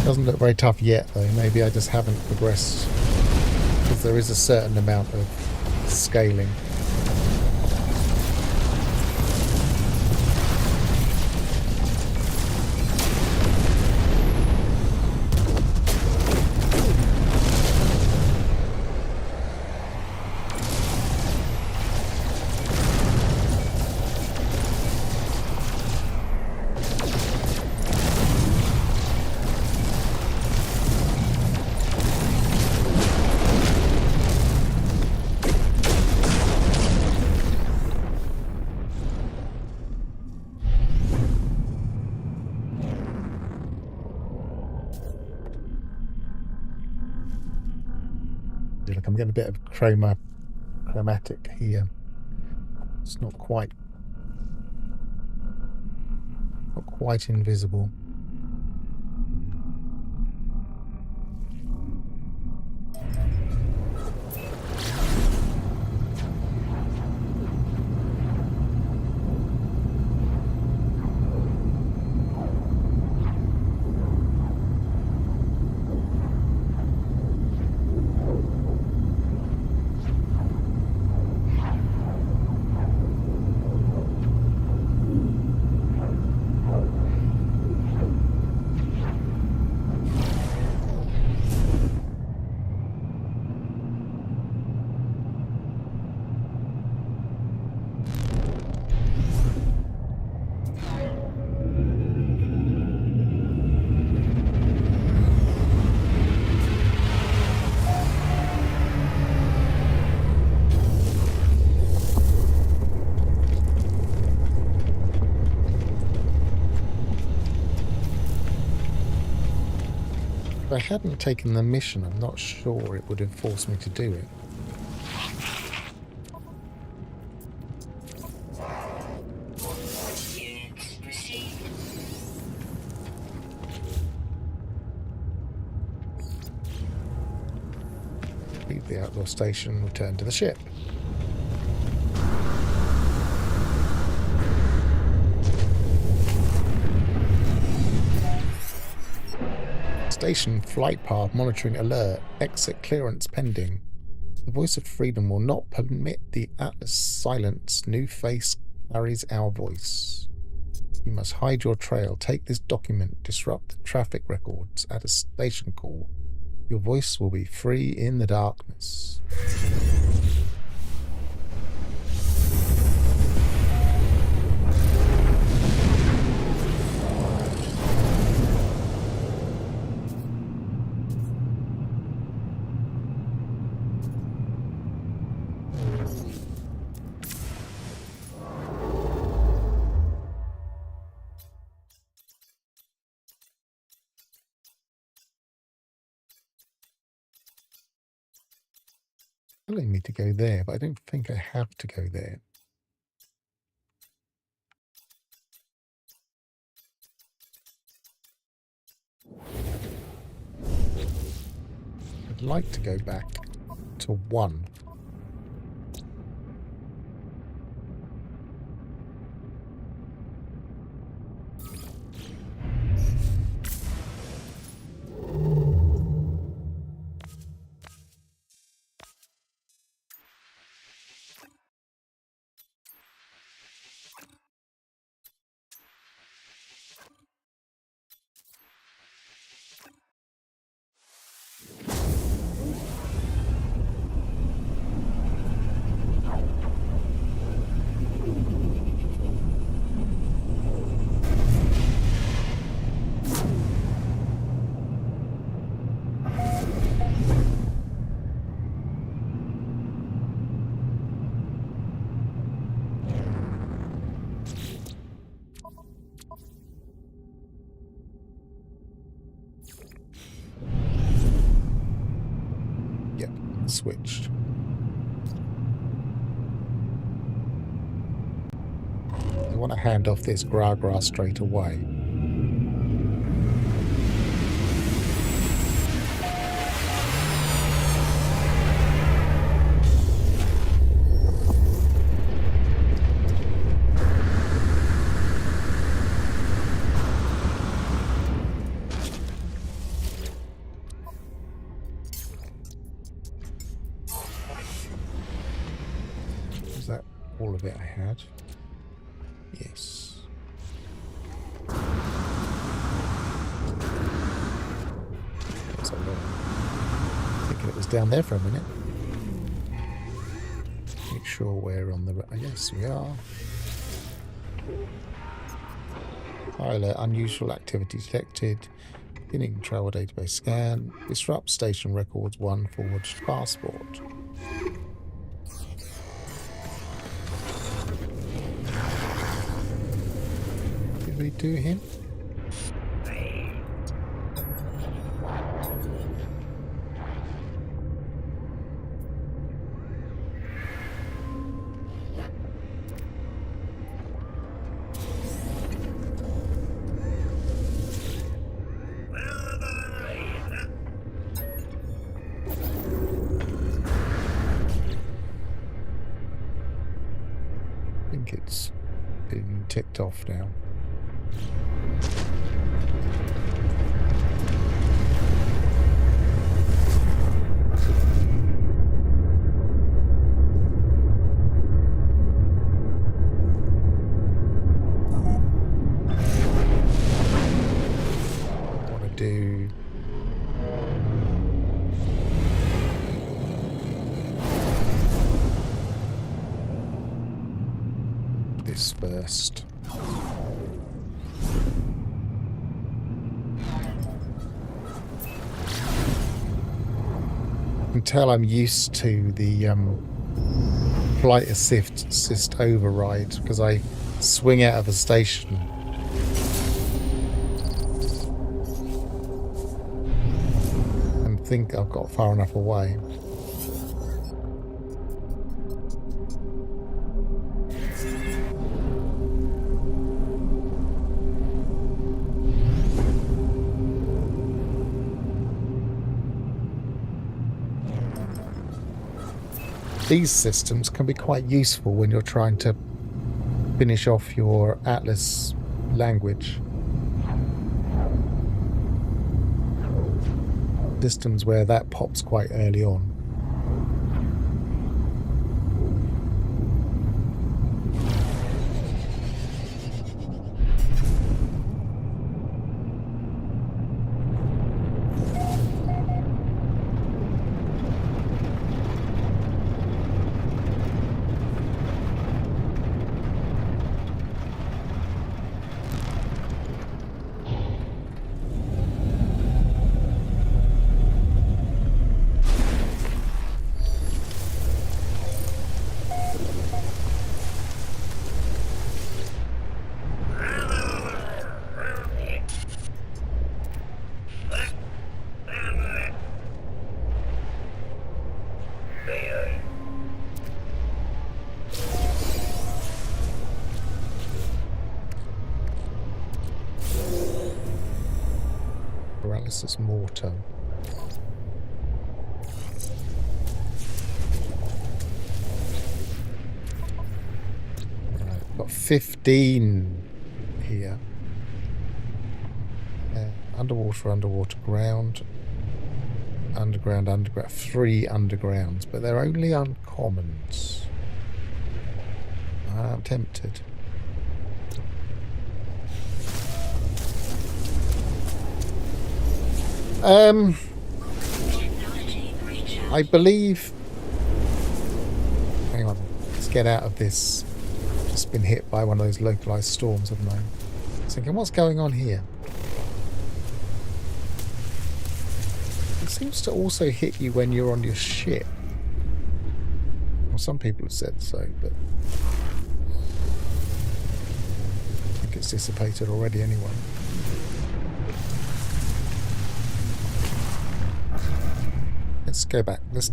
Doesn't look very tough yet, though. Maybe I just haven't progressed, because there is a certain amount of scaling. Look, I'm getting a bit of chromatic here. It's not quite invisible. If I hadn't taken the mission, I'm not sure it would have forced me to do it. Units received. Leave the outdoor station, return to the ship. Station flight path monitoring alert. Exit clearance pending. The voice of freedom will not permit the Atlas silence. New face carries our voice. You must hide your trail. Take this document. Disrupt the traffic records. Add a station call. Your voice will be free in the darkness. Telling me to go there, but I don't think I have to go there. I'd like to go back to 1. Switched. I want to hand off this Gragra straight away. All of it I had. Yes. That's a lot. Thinking it was down there for a minute. Make sure we're on the... Yes, we are. Pilot, unusual activity detected. Beginning travel database scan. Disrupt station records 1 forged passport. We do him? I think it's been ticked off now. This first. I can tell I'm used to the flight assist override because I swing out of a station. And think I've got far enough away. these systems can be quite useful when you're trying to finish off your Atlas language. Systems where that pops quite early on. Paralysis mortar. Right, got 15 here. Underwater, underwater, ground, underground, underground. 3 undergrounds, but they're only uncommons. I'm tempted. I believe... Hang on. Let's get out of this. Just been hit by one of those localized storms, haven't I? I was thinking, what's going on here? It seems to also hit you when you're on your ship. Well, some people have said so, but... I think it's dissipated already anyway. Let's go back. Let's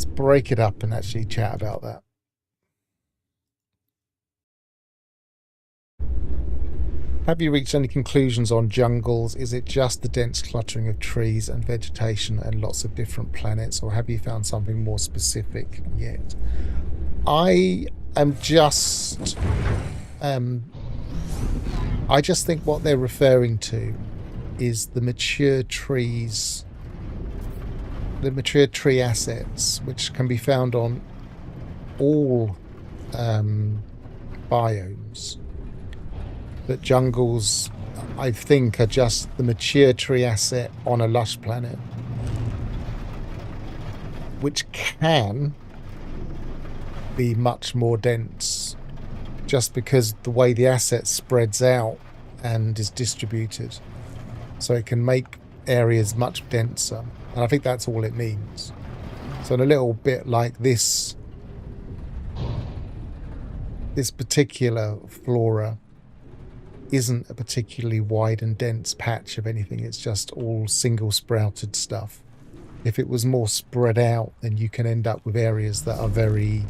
break it up and actually chat about that. Have you reached any conclusions on jungles? Is it just the dense cluttering of trees and vegetation and lots of different planets, or have you found something more specific yet? I am just... I just think what they're referring to is the mature trees... the mature tree assets, which can be found on all biomes. But jungles, I think, are just the mature tree asset on a lush planet, which can be much more dense just because the way the asset spreads out and is distributed. So it can make areas much denser. And I think that's all it means. So in a little bit like this particular flora isn't a particularly wide and dense patch of anything. It's just all single sprouted stuff. If it was more spread out, then you can end up with areas that are very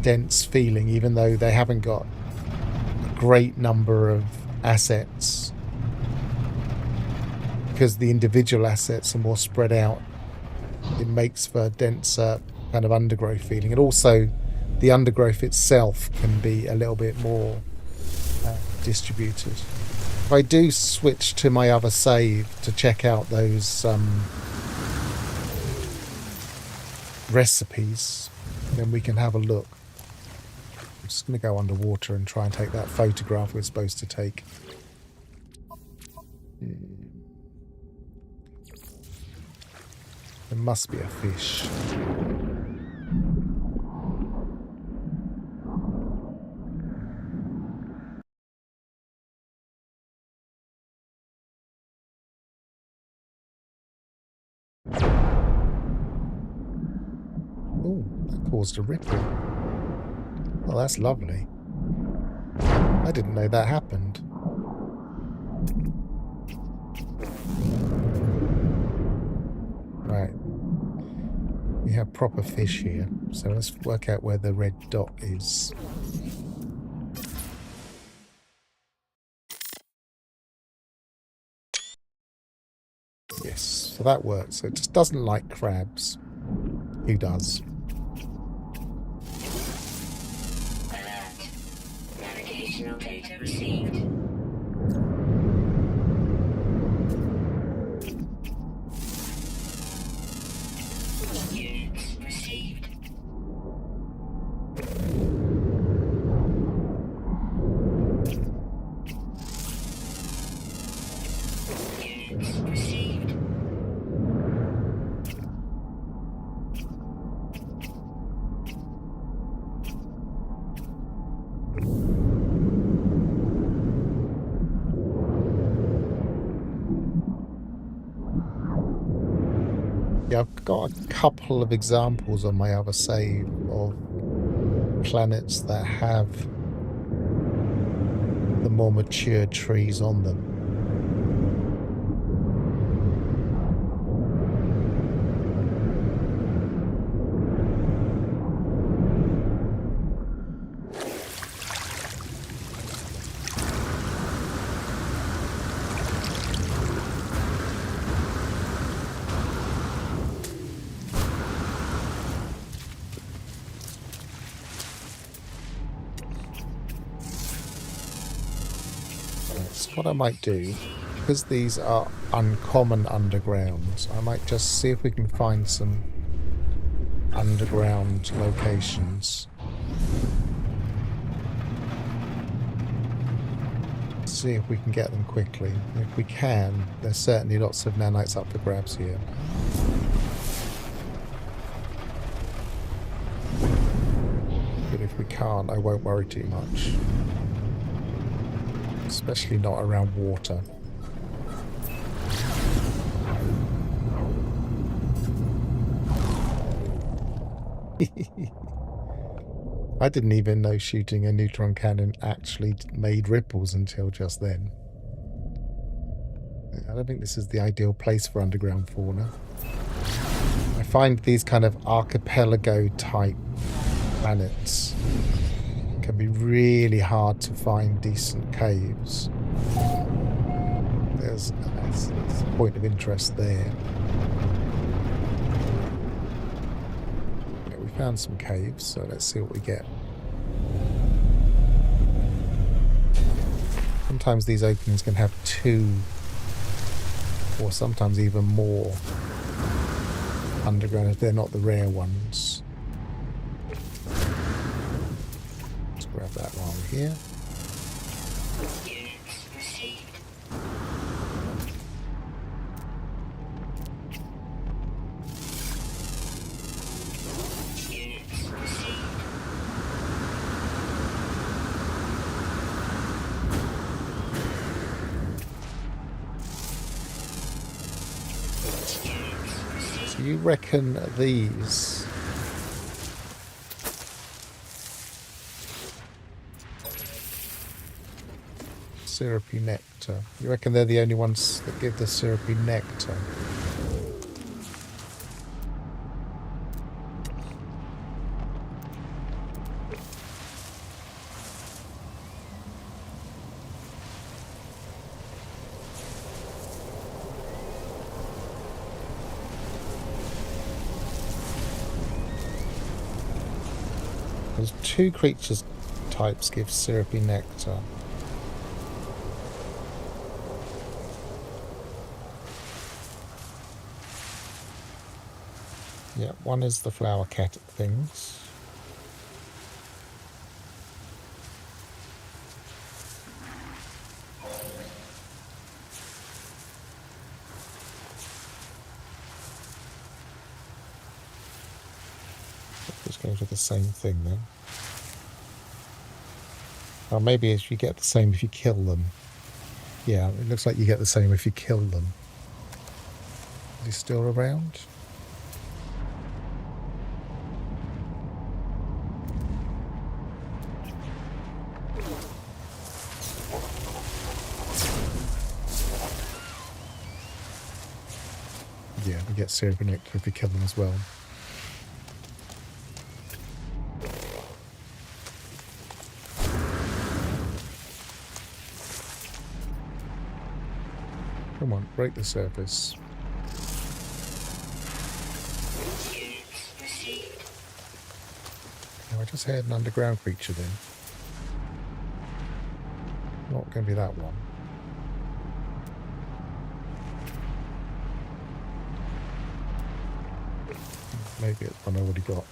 dense feeling, even though they haven't got a great number of assets. Because the individual assets are more spread out, it makes for a denser kind of undergrowth feeling. And also the undergrowth itself can be a little bit more distributed. If I do switch to my other save to check out those recipes, then we can have a look. I'm just going to go underwater and try and take that photograph we're supposed to take. There must be a fish. Oh, that caused a ripple. Well, that's lovely. I didn't know that happened. Right. We have proper fish here, so let's work out where the red dot is. Yes, so that works. So it just doesn't like crabs. Who does? Alert. Navigational data received. Units received. Units received. Yeah, I've got a couple of examples on my other save of planets that have the more mature trees on them. So what I might do, because these are uncommon undergrounds, I might just see if we can find some underground locations. See if we can get them quickly. If we can, there's certainly lots of nanites up for grabs here. But if we can't, I won't worry too much. Especially not around water. I didn't even know shooting a neutron cannon actually made ripples until just then. I don't think this is the ideal place for underground fauna. I find these kind of archipelago type planets can be really hard to find decent caves. There's a point of interest there. Yeah, we found some caves, so let's see what we get. Sometimes these openings can have 2 or sometimes even more underground if they're not the rare ones. Let's grab that while we're here. Units received. Units received. So you reckon these syrupy nectar, you reckon they're the only ones that give the syrupy nectar? There's 2 creatures types give syrupy nectar. Yeah, one is the flower cat things. Just go for the same thing then. Or maybe if you get the same if you kill them. Yeah, it looks like you get the same if you kill them. Is he still around? Yeah, we get syrupy nectar if we kill them as well. Come on, break the surface. Units received. I just heard an underground creature then? Not going to be that one. Maybe it's one I already got.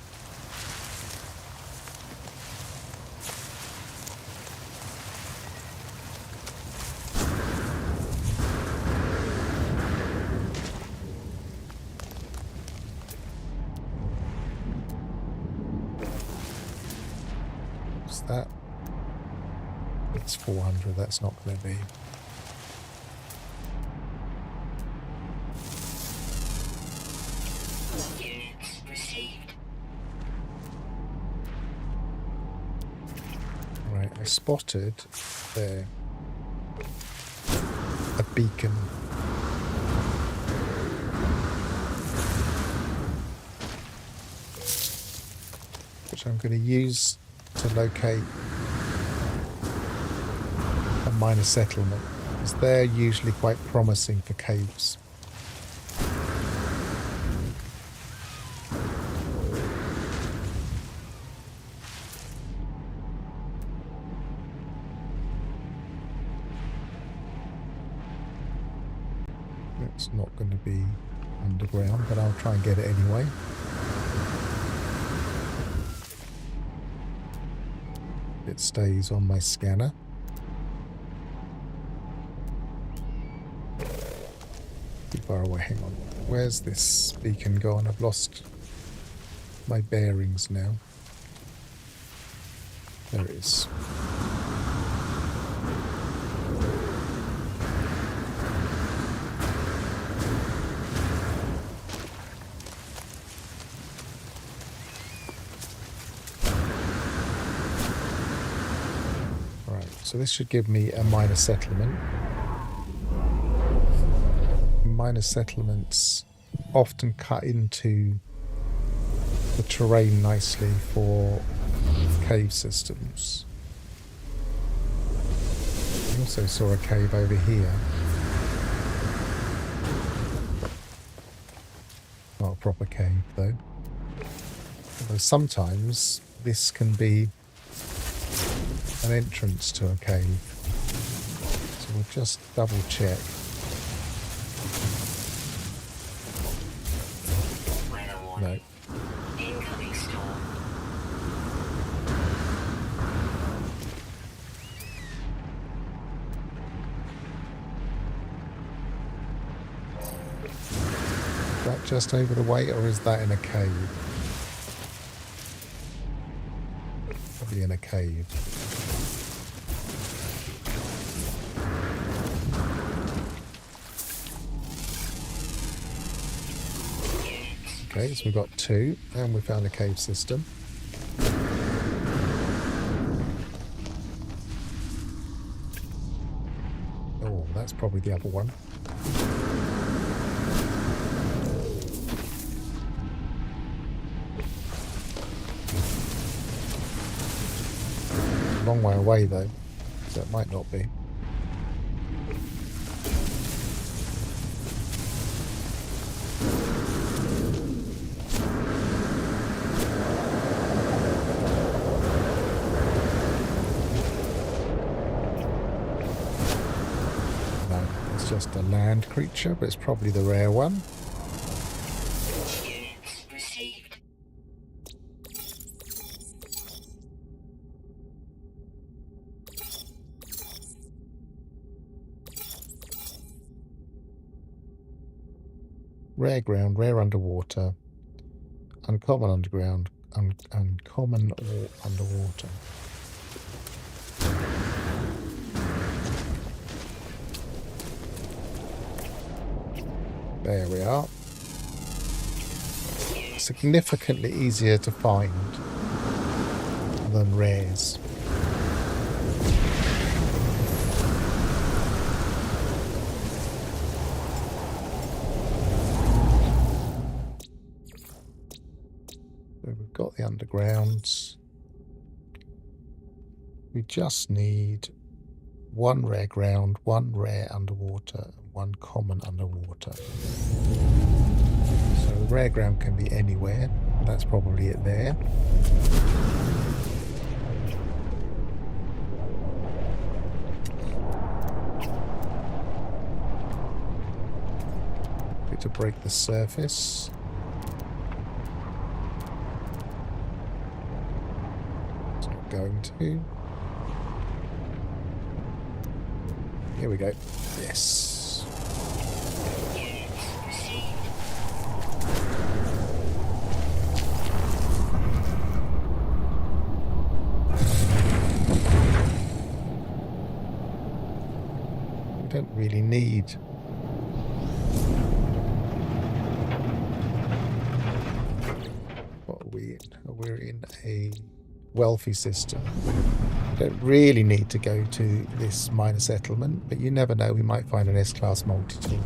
What's that? It's 400, that's not going to be. Units received. Right, I spotted there a beacon. Which I'm going to use to locate a minor settlement, because they're usually quite promising for caves. It's not going to be underground, but I'll try and get it anyway. It stays on my scanner. Too far away, hang on. Where's this beacon gone? I've lost my bearings now. There it is. So this should give me a minor settlement. Minor settlements often cut into the terrain nicely for cave systems. I also saw a cave over here. Not a proper cave though. Although sometimes this can be an entrance to a cave. So we'll just double check. No. Incoming storm. Is that just over the way, or is that in a cave? Probably in a cave. Okay, so we've got two, and we found a cave system. Oh, that's probably the other one. A long way away though, so it might not be. Just a land creature, but it's probably the rare one. Units received. Rare ground, rare underwater, uncommon underground, uncommon or underwater. There we are. Significantly easier to find than rares. So we've got the undergrounds. We just need one rare ground, one rare underwater, one common underwater. So the rare ground can be anywhere. That's probably it there. to break the surface. It's not going to. Here we go. Yes. Units received. We don't really need. What are we in? We're in a wealthy system. We don't really need to go to this minor settlement, but you never know, we might find an S-class multi-tool.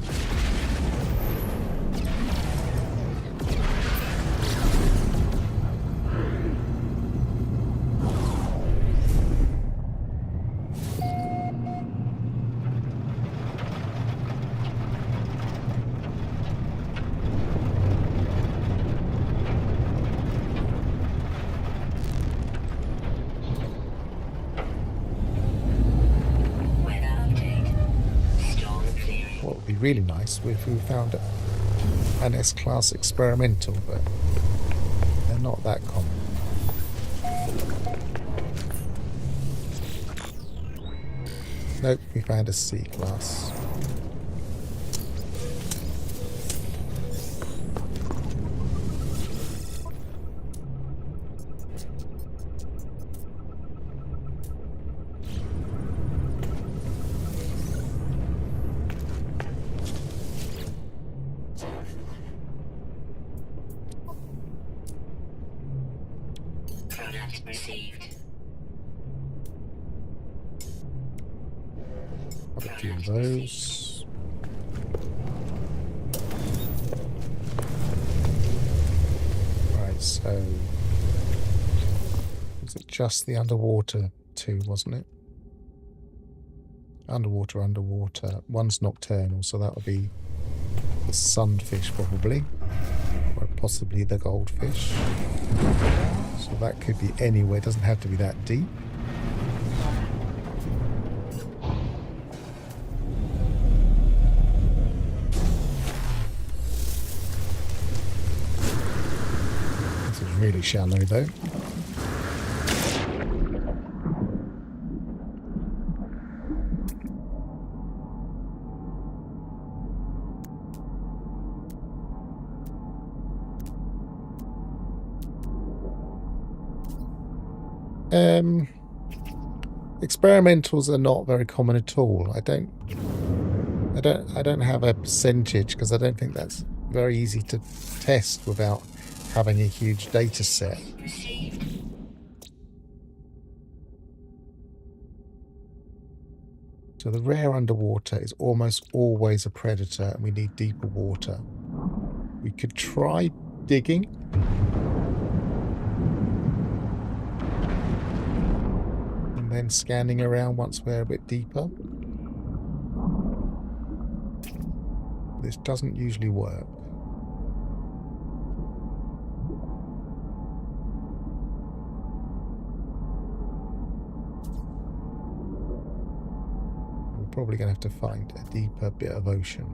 Weather update. Storm clearing. What would be really nice if we found an S-class experimental, but they're not that common. Nope, we found a C-class. Product received. Have a few of those. Right, so was it just the underwater two, wasn't it? Underwater. One's nocturnal, so that would be the sunfish probably, or possibly the goldfish. So that could be anywhere. It doesn't have to be that deep. This is really shallow though. Experimentals are not very common at all. I don't have a percentage because I don't think that's very easy to test without having a huge data set. Received. So the rare underwater is almost always a predator, and we need deeper water. We could try digging. And then scanning around once we're a bit deeper. This doesn't usually work. We're probably going to have to find a deeper bit of ocean.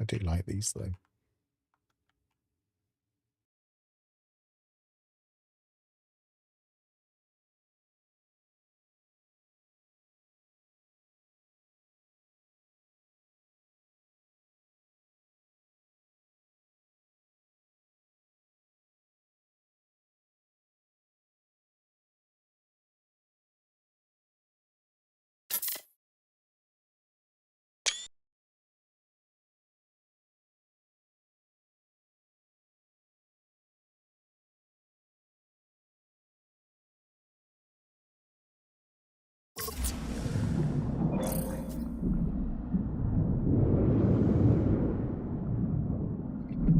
I do like these though.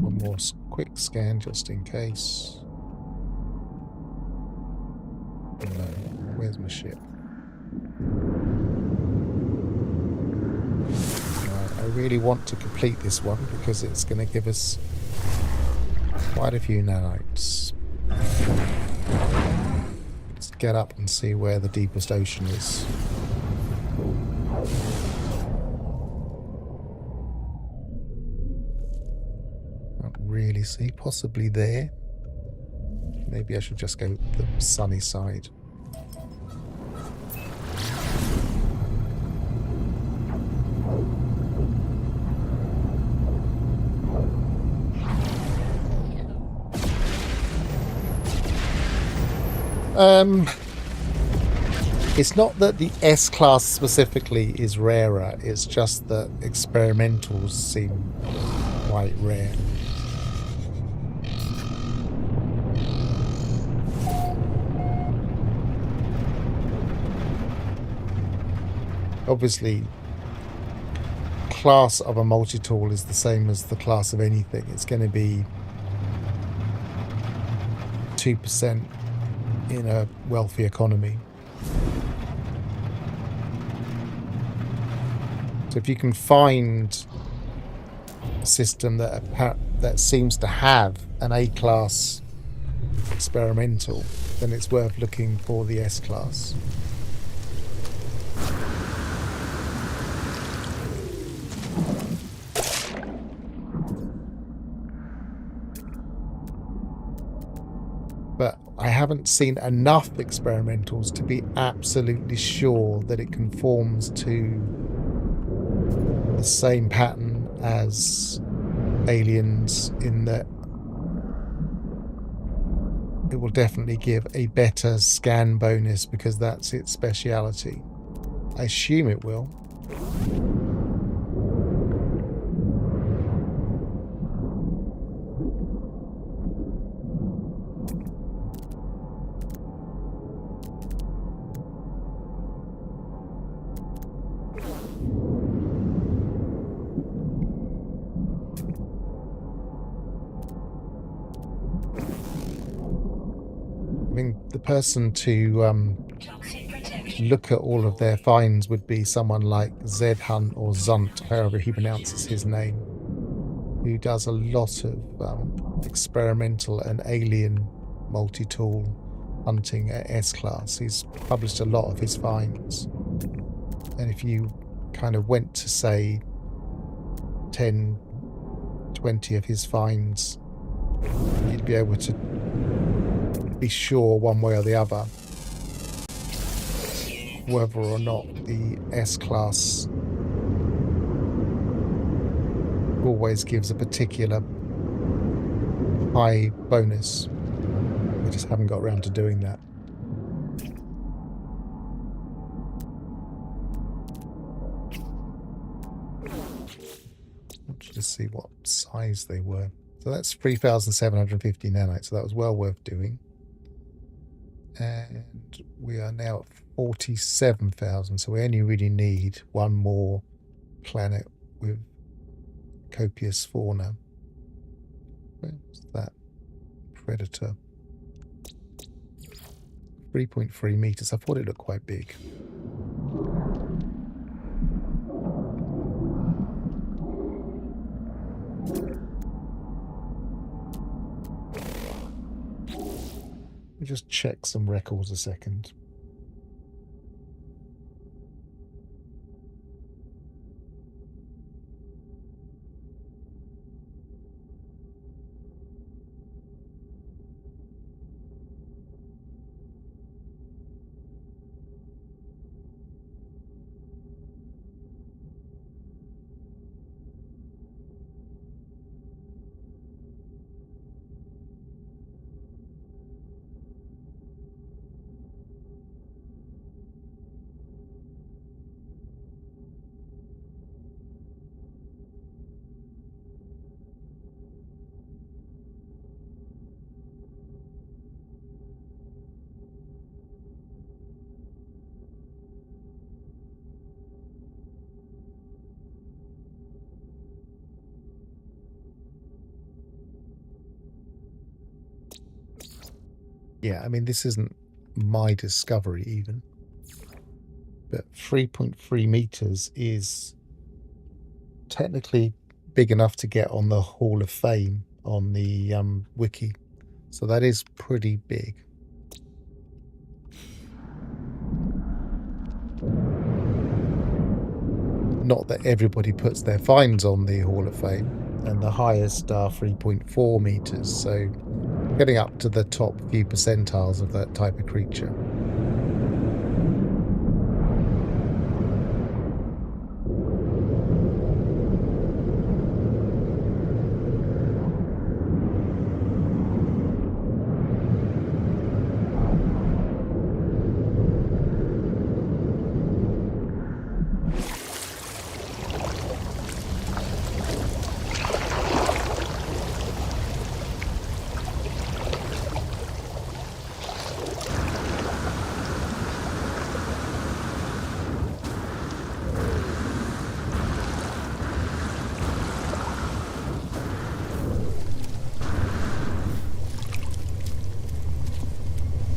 One more quick scan just in case. No. Where's my ship? I really want to complete this one because it's going to give us quite a few nanites. Let's get up and see where the deepest ocean is. Can't really see. Possibly there. Maybe I should just go the sunny side. It's not that the S-Class specifically is rarer, it's just that experimentals seem quite rare. Obviously, class of a multi-tool is the same as the class of anything. It's going to be 2% in a wealthy economy. So if you can find a system that seems to have an A-class experimental, then it's worth looking for the S-class. But I haven't seen enough experimentals to be absolutely sure that it conforms to the same pattern as aliens, in that it will definitely give a better scan bonus because that's its speciality. I assume it will. I mean, the person to look at all of their finds would be someone like Zed Hunt or Zunt, however he pronounces his name, who does a lot of experimental and alien multi-tool hunting at S-Class. He's published a lot of his finds. And if you kind of went to, say, 10, 20 of his finds, you'd be able to be sure one way or the other whether or not the S-Class always gives a particular high bonus. We just haven't got around to doing that. Let's just see what size they were. So that's 3,750 nanites, so that was well worth doing. And we are now at 47,000, so we only really need one more planet with copious fauna. Where's that predator? 3.3 meters. I thought it looked quite big. Let me just check some records a second. Yeah, I mean, this isn't my discovery even. But 3.3 meters is technically big enough to get on the Hall of Fame on the wiki. So that is pretty big. Not that everybody puts their finds on the Hall of Fame, and the highest are 3.4 meters, so getting up to the top few percentiles of that type of creature.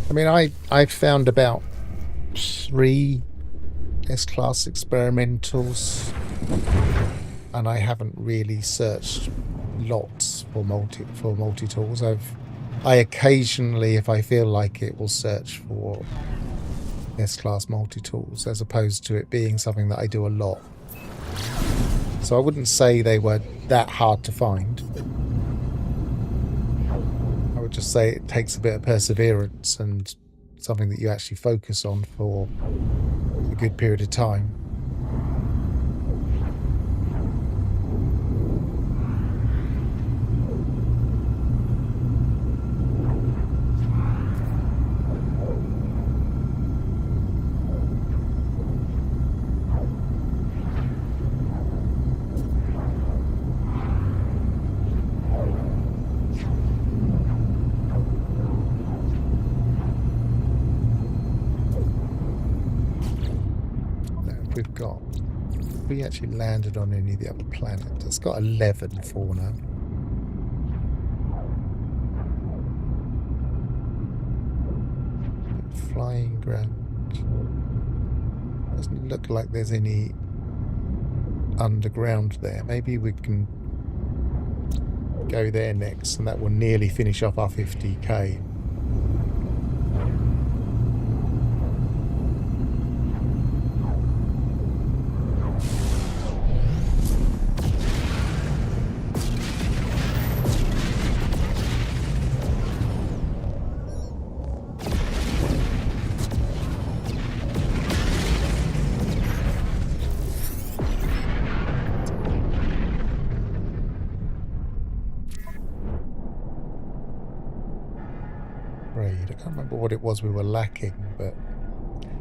I mean, I found about 3 S-class experimentals, and I haven't really searched lots for multi-tools. I occasionally, if I feel like it, will search for S-class multi-tools, as opposed to it being something that I do a lot. So I wouldn't say they were that hard to find. Just say it takes a bit of perseverance and something that you actually focus on for a good period of time. We've got, we actually landed on any of the other planets. It's got 11 fauna. Flying ground. Doesn't look like there's any underground there. Maybe we can go there next, and that will nearly finish off our 50k. I can't remember what it was we were lacking, but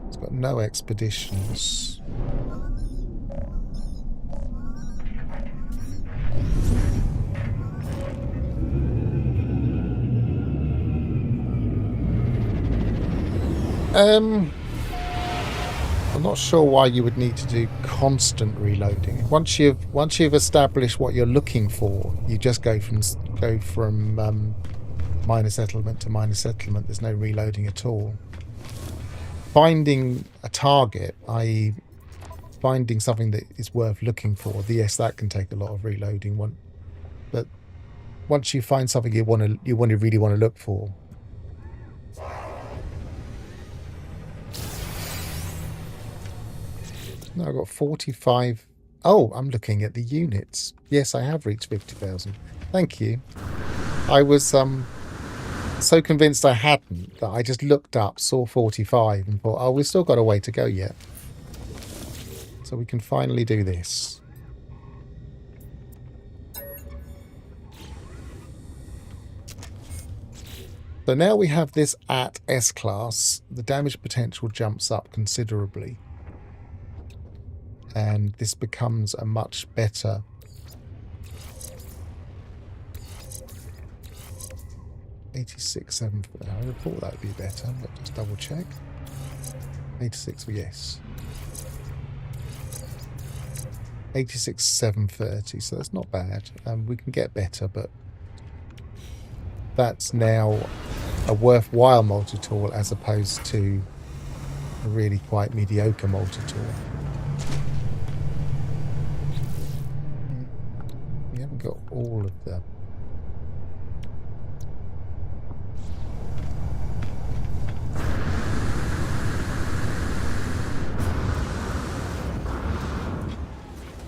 it's got no expeditions. I'm not sure why you would need to do constant reloading. Once you've established what you're looking for, you just go from minor settlement to minor settlement. There's no reloading at all. Finding a target, i.e. finding something that is worth looking for, yes, that can take a lot of reloading. But once you find something you really want to look for, no, I've got 45. Oh, I'm looking at the units. Yes, I have reached 50,000. Thank you. I was so convinced I hadn't that I just looked up, saw 45 and thought, oh, we've still got a way to go yet. So we can finally do this. So now we have this at S-class, the damage potential jumps up considerably. And this becomes a much better 86, 7. I would have thought that would be better, but just double check. 86, yes. 86, 730, so that's not bad. We can get better, but that's now a worthwhile multi-tool as opposed to a really quite mediocre multi-tool. We haven't got all of them.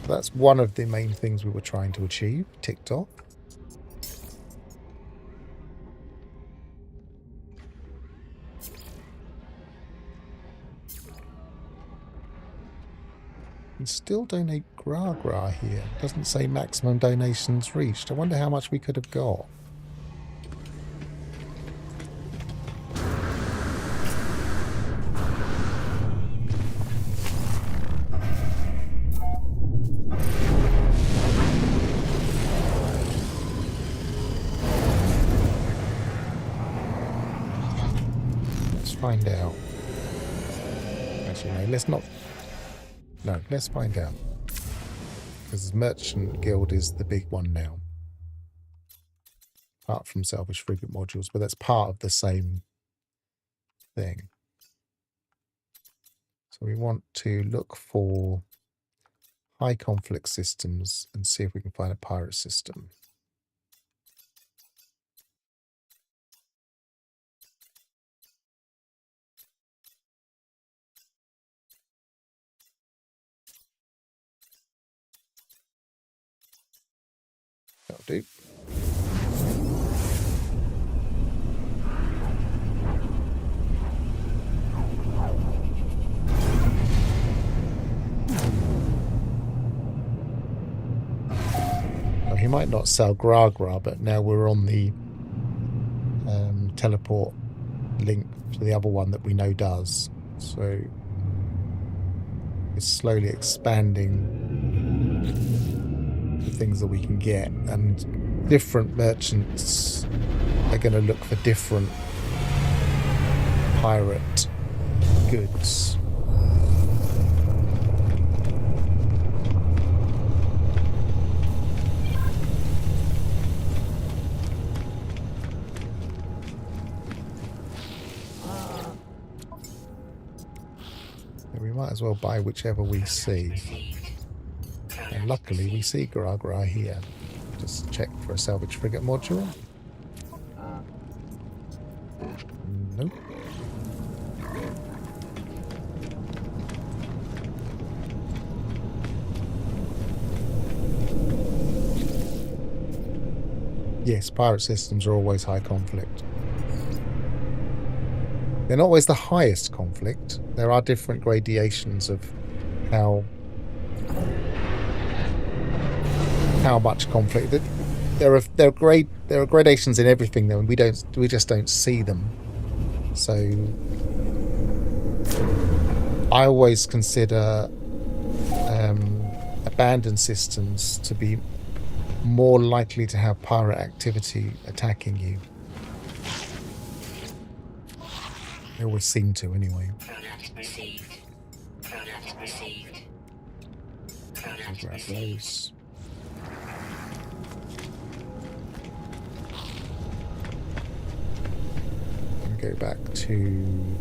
That's one of the main things we were trying to achieve, ticked off. And still donate Gra here. Doesn't say maximum donations reached. I wonder how much we could have got. Find out. Actually, no, let's not. No, let's find out. Because Merchant Guild is the big one now. Apart from Salvage Frigate modules, but that's part of the same thing. So we want to look for high conflict systems and see if we can find a pirate system. That'll do. Now, he might not sell Gra, but now we're on the teleport link to the other one that we know does. So it's slowly expanding the things that we can get, and different merchants are going to look for different pirate goods. We might as well buy whichever we see. And luckily we see Gra here. Just check for a salvage frigate module. Nope. Yes, pirate systems are always high conflict. They're not always the highest conflict. There are different gradations of how much conflict. There are gradations in everything though, and we just don't see them. So I always consider abandoned systems to be more likely to have pirate activity attacking you. They always seem to, anyway. I'll grab those. And go back to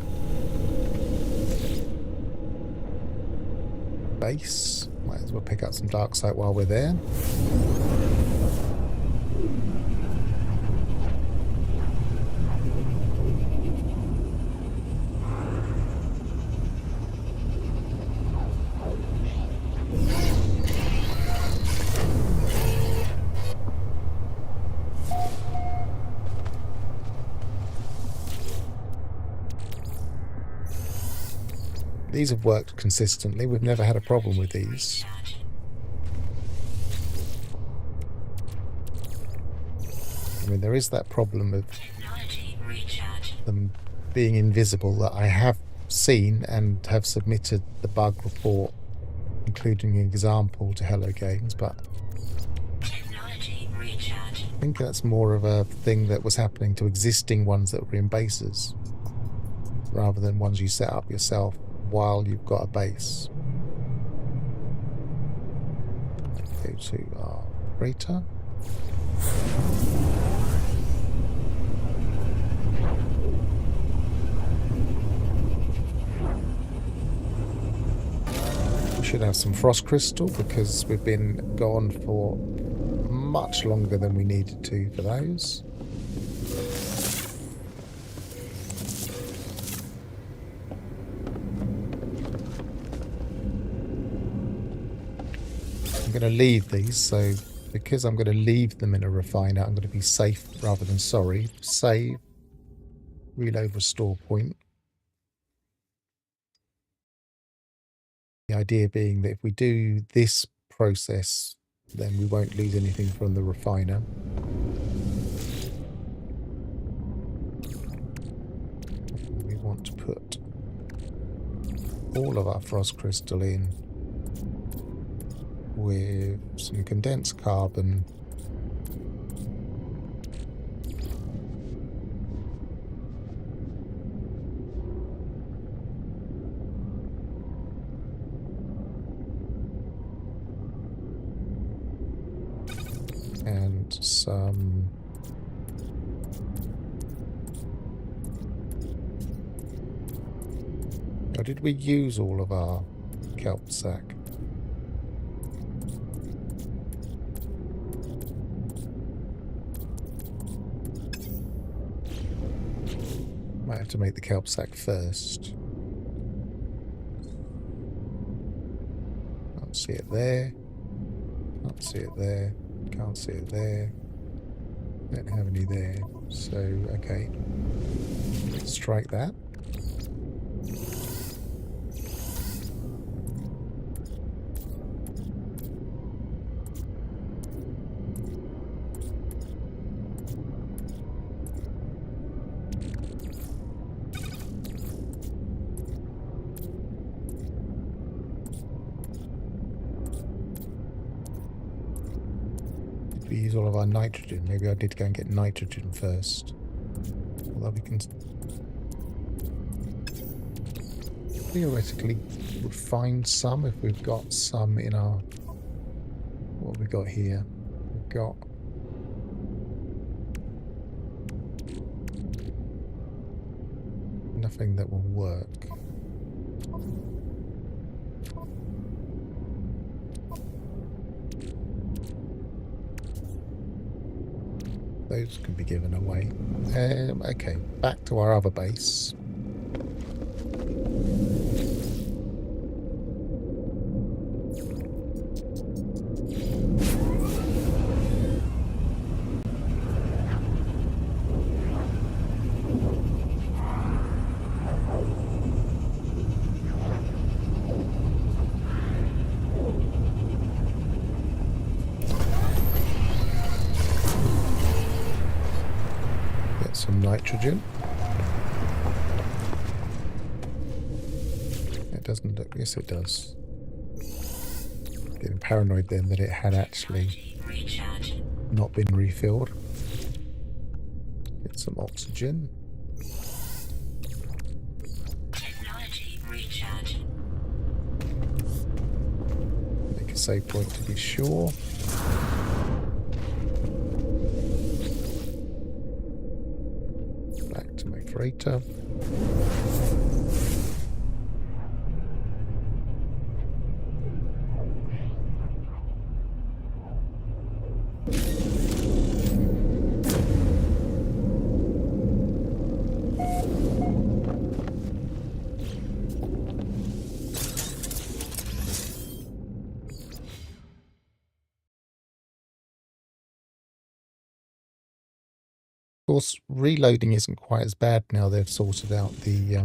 base. Might as well pick up some Darksight while we're there. These have worked consistently. We've never had a problem with these. I mean, there is that problem of them being invisible that I have seen and have submitted the bug report, including an example to Hello Games, but I think that's more of a thing that was happening to existing ones that were in bases, rather than ones you set up yourself while you've got a base. Go to our freighter. should have some frost crystal because we've been gone for much longer than we needed to for those. I'm going to leave these, so because I'm going to leave them in a refiner, I'm going to be safe rather than sorry. Save, reload, restore point. The idea being that if we do this process, then we won't lose anything from the refiner. We want to put all of our frost crystal in with some condensed carbon. And some or did we use all of our kelp sack? Might have to make the kelp sack first. Can't see it there. Can't see it there. Can't see it there. Don't have any there. So, okay. Strike that. We use all of our nitrogen. Maybe I did go and get nitrogen first. Although we can theoretically would find some if we've got some in our... What have we got here? We've got... nothing that will work. Those can be given away. Okay, back to our other base. Some nitrogen. It doesn't look... Yes, it does. Getting paranoid then that it had actually not been refilled. Get some oxygen. Technology recharge. Make a save point to be sure. Freighter. Of course, reloading isn't quite as bad now they've sorted out the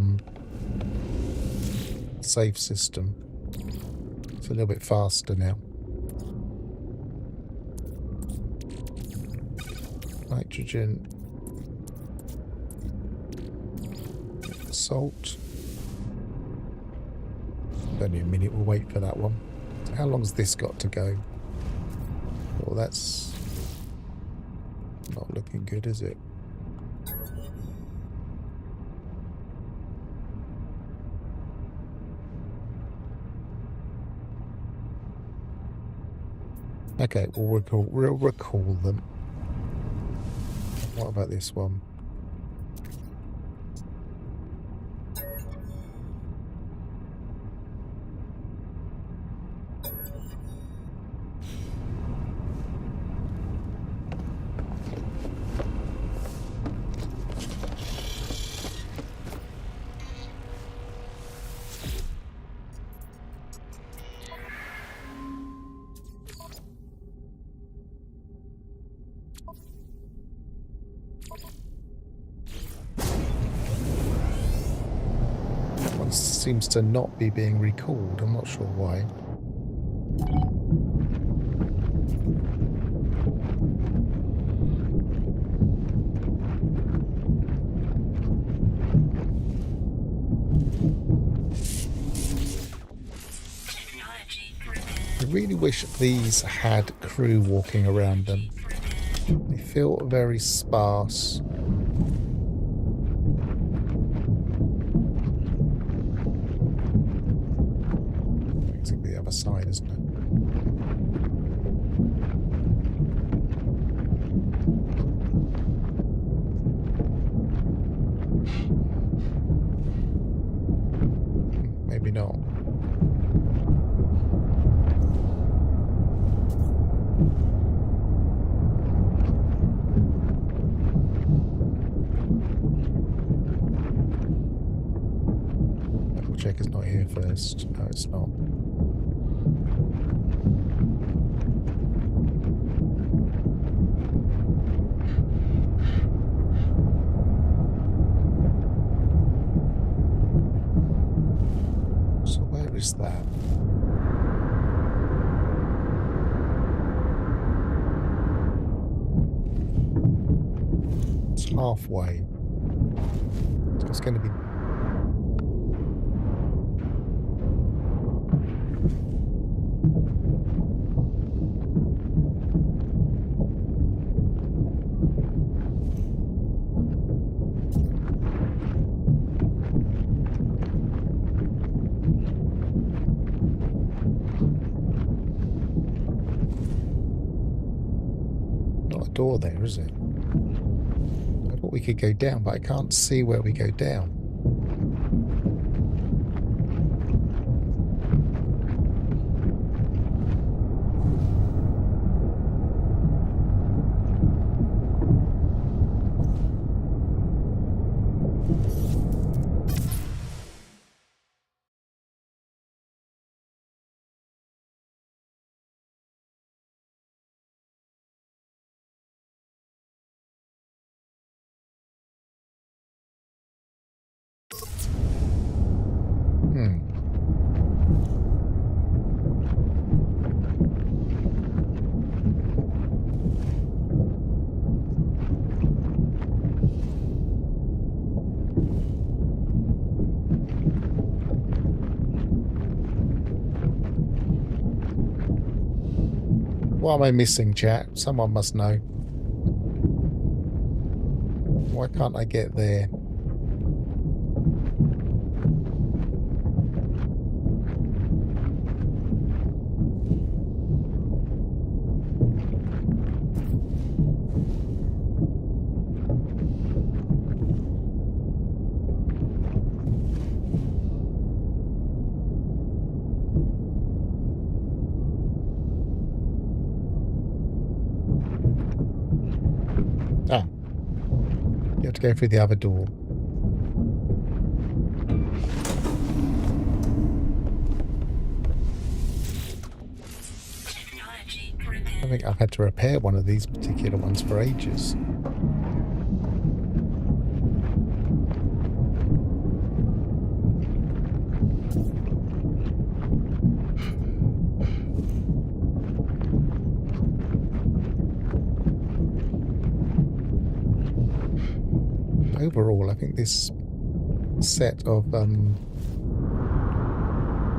save system. It's a little bit faster now. Nitrogen. Salt. Only a minute, we'll wait for that one. So how long's this got to go? Well, that's not looking good, is it? Okay, we'll recall them. What about this one? one seems to not be being recalled. I'm not sure why. Technology driven. I really wish these had crew walking around them. They feel very sparse. It's the other side, isn't it? Maybe not. Double check it's not here first. No, it's not. So where is that? It's halfway. So it's going to be... Not a door there, is it? I thought we could go down, but I can't see where we go down. Hmm. What am I missing, chat? Someone must know. Why can't I get there? Ah. You have to go through the other door. Technology driven. I think I've had to repair one of these particular ones for ages. Overall, I think this set of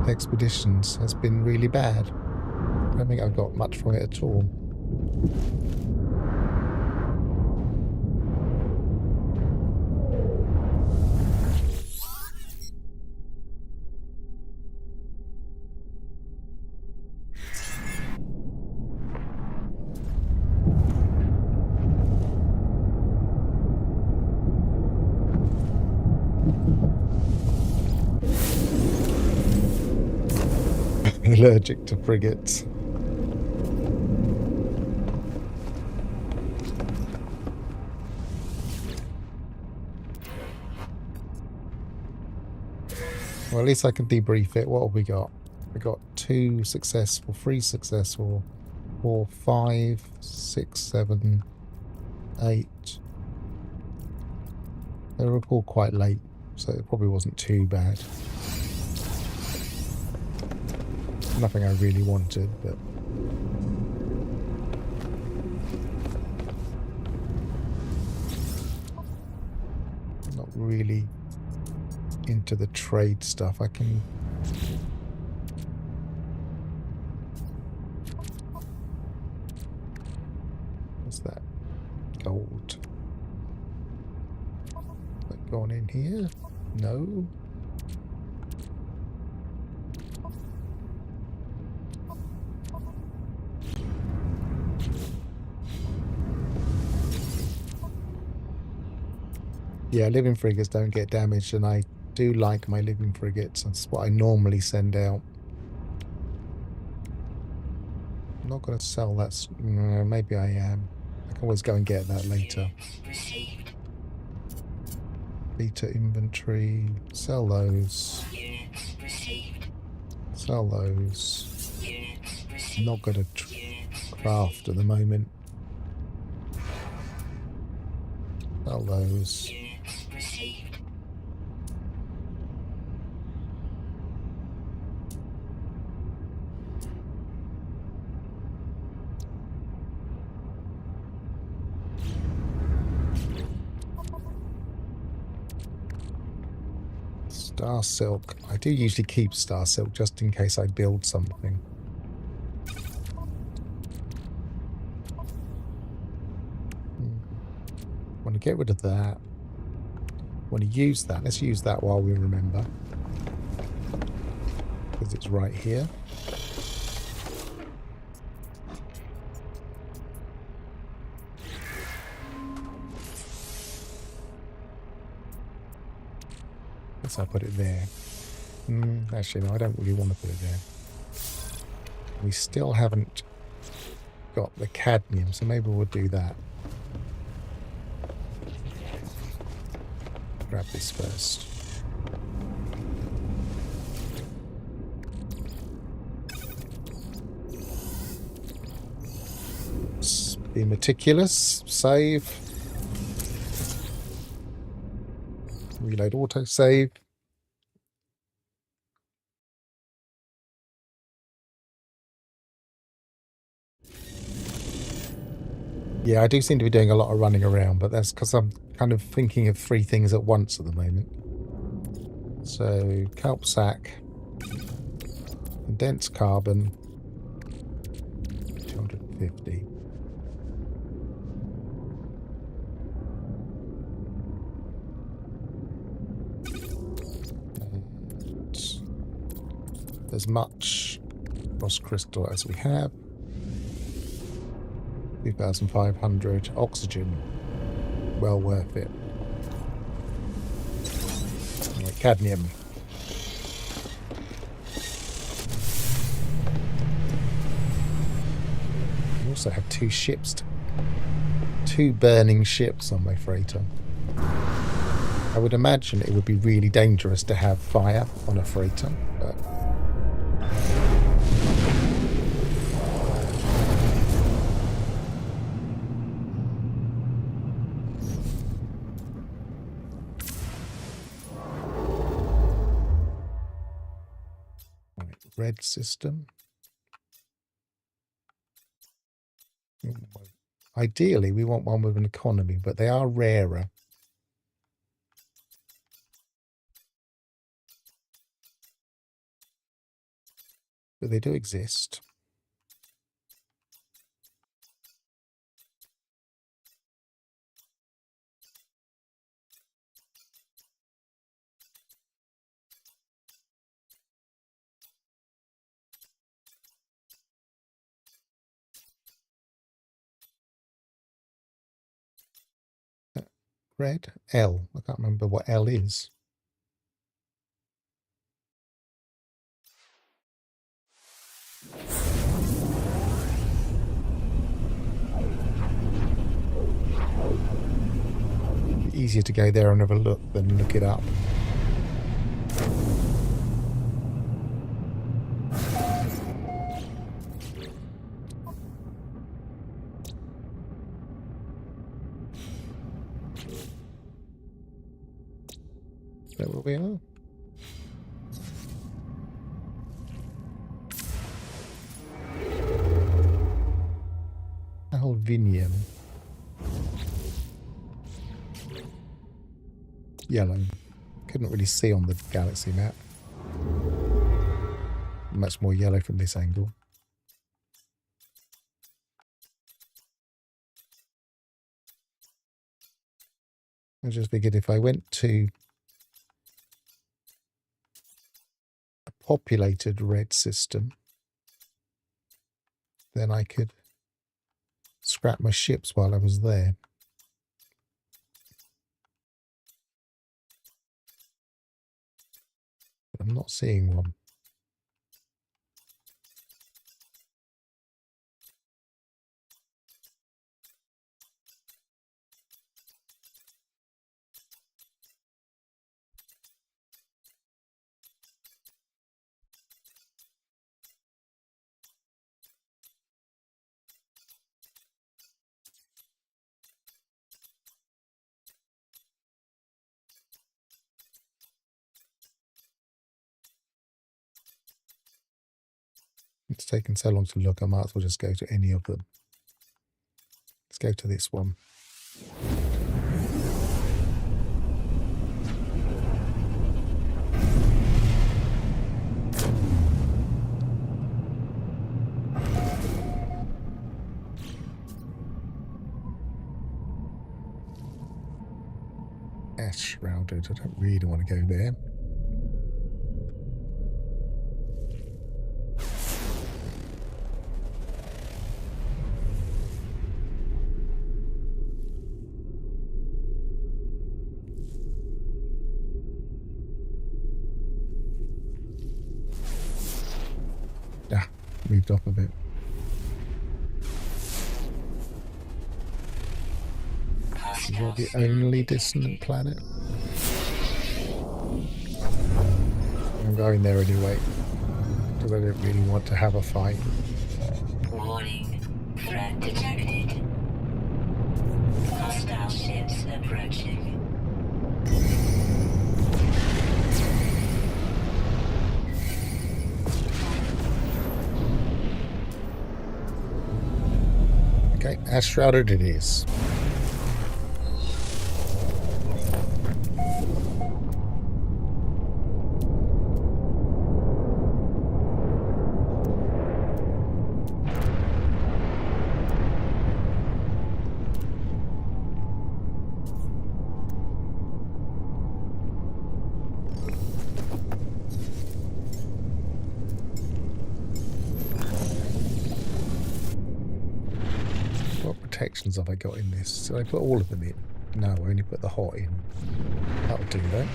expeditions has been really bad. I don't think I've got much from it at all. Allergic to frigates. Well, at least I can debrief it. What have we got? We got 2 successful, 3 successful, 4, 5, 6, 7, 8. They were all quite late, so it probably wasn't too bad. Nothing I really wanted, but not really into the trade stuff. I can what's that? Gold. That gone in here? No. Yeah, living frigates don't get damaged, and I do like my living frigates. That's what I normally send out. I'm not going to sell that. Maybe I am. I can always go and get that later. Received. Beta inventory. Sell those. Units received. Sell those. Units I'm received. not going to Units craft at the moment. Sell those. Units received. Star Silk. I do usually keep Star Silk just in case I build something. Want to get rid of that. Want to use that. Let's use that while we remember. Because it's right here. Guess I'll put it there. Actually, no, I don't really want to put it there. We still haven't got the cadmium, so maybe we'll do that. Grab this first. Be meticulous. Save. Reload auto save. Yeah, I do seem to be doing a lot of running around, but that's because I'm kind of thinking of 3 things at once at the moment. So, kelp sack, condensed carbon, 250. And as much frost crystal as we have. 2,500 oxygen. Well worth it. Right, cadmium. We also have 2 ships. 2 burning ships on my freighter. I would imagine it would be really dangerous to have fire on a freighter, but red system. Ideally, we want one with an economy, but they are rarer. But they do exist. Red? L. I can't remember what L is. Easier to go there and have a look than look it up. what we are? Alvinium. Yellow. Couldn't really see on the galaxy map. Much more yellow from this angle. I just figured if I went to a populated red system, then I could scrap my ships while I was there. But I'm not seeing one. It's taken so long to look, I might as well just go to any of them. Let's go to this one. Ash Shrouded. I don't really want to go there. Moved off a bit. Is that the only dissonant planet? I'm going there anyway, because I don't really want to have a fight. Warning. Threat detected. Hostile ships approaching. Okay, Ash Shrouded it is. Protections have I got in this? Did I put all of them in? No, I only put the hot in. That'll do that.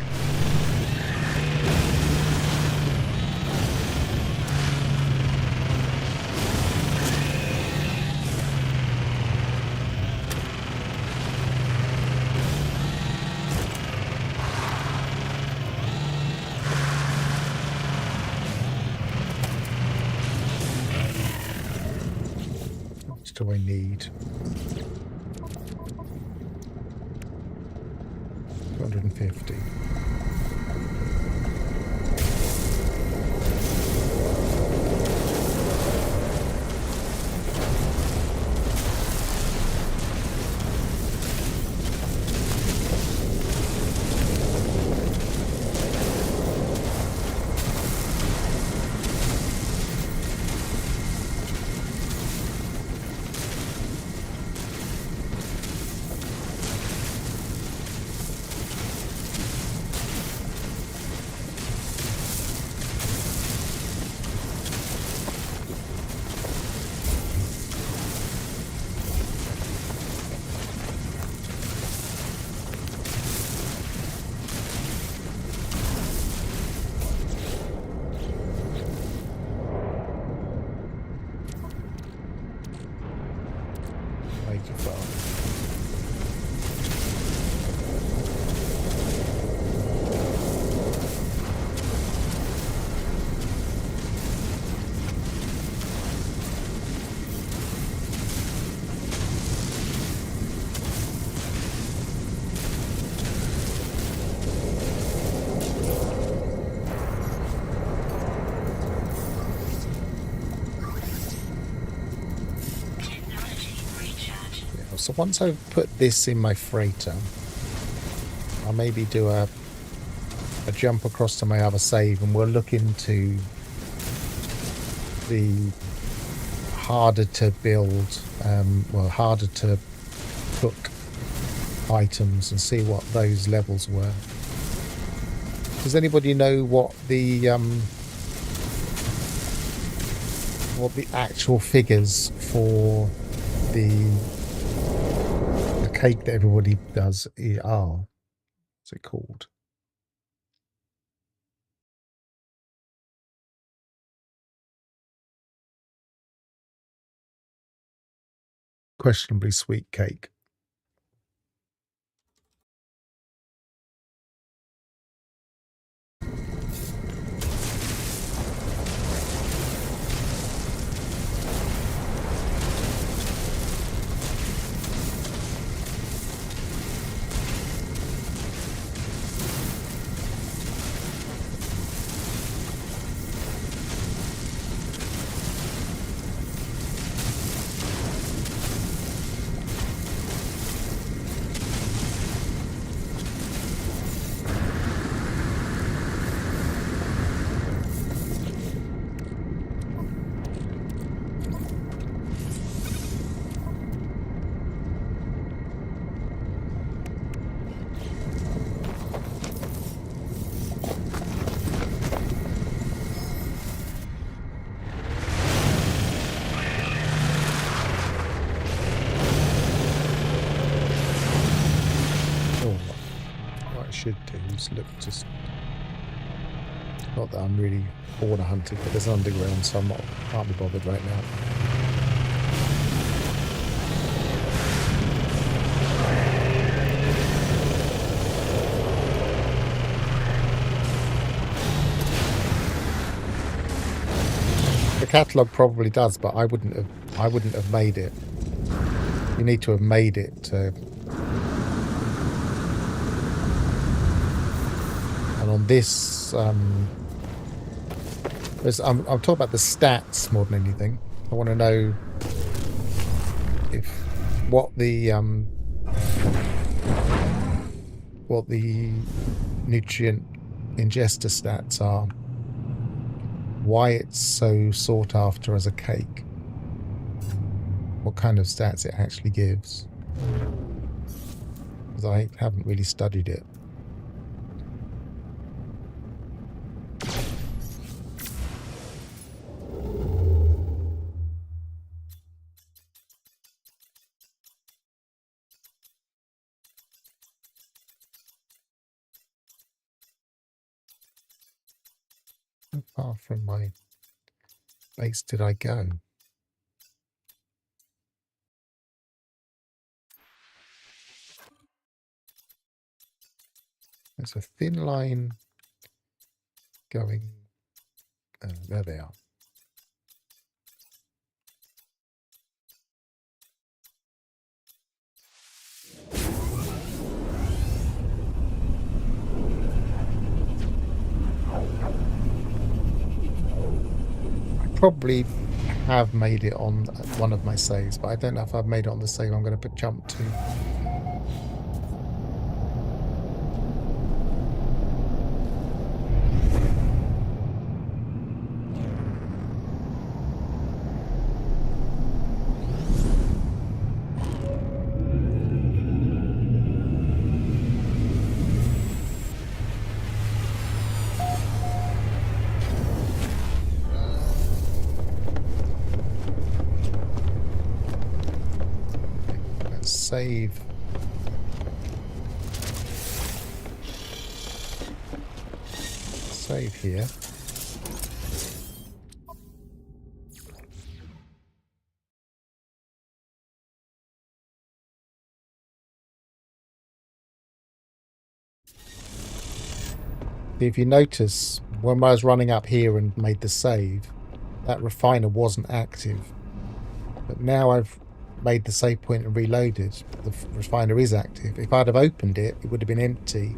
How much do I need? 250. So once I've put this in my freighter, I'll maybe do a jump across to my other save, and we'll look into the harder to build, well, harder to cook items and see what those levels were. Does anybody know what the actual figures for the cake that everybody does are? What's it called? Questionably sweet cake. Should do is look, just not that I'm really border hunting, but there's underground, so can't be bothered right now. The catalogue probably does, but I wouldn't have made it. You need to have made it to. And on this, I'm talking about the stats more than anything. I want to know what the nutrient ingester stats are, why it's so sought after as a cake, what kind of stats it actually gives, because I haven't really studied it. How far from my base did I go? There's a thin line going. There they are. Probably have made it on one of my saves, but I don't know if I've made it on the save I'm going to jump to. Save. Save here. If you notice, when I was running up here and made the save, that refiner wasn't active. But now I've made the save point and reloaded, the refiner is active. If I'd have opened it, it would have been empty,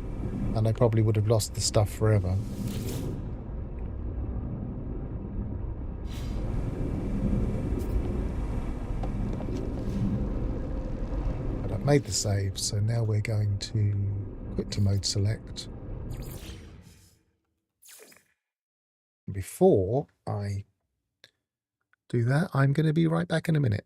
and I probably would have lost the stuff forever. made the save, so now we're going to quit to mode select. Before I do that, I'm going to be right back in a minute.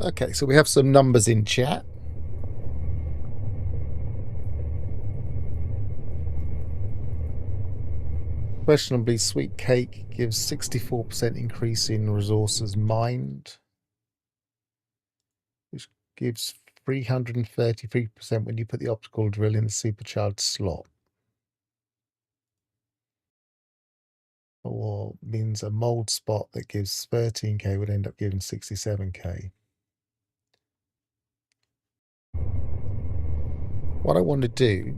Okay, so we have some numbers in chat. Questionably, Sweet Cake gives 64% increase in resources mined, which gives 333% when you put the optical drill in the supercharged slot. Or means a mold spot that gives 13k would end up giving 67k. What I want to do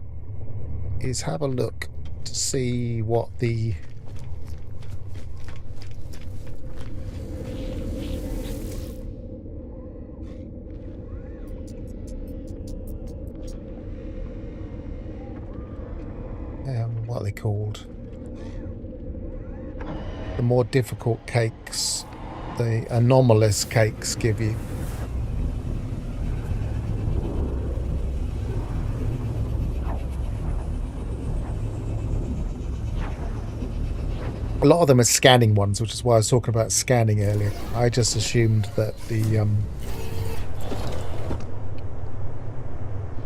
is have a look to see what the what are they called? The more difficult cakes, the anomalous cakes give you. A lot of them are scanning ones, which is why I was talking about scanning earlier. I just assumed that the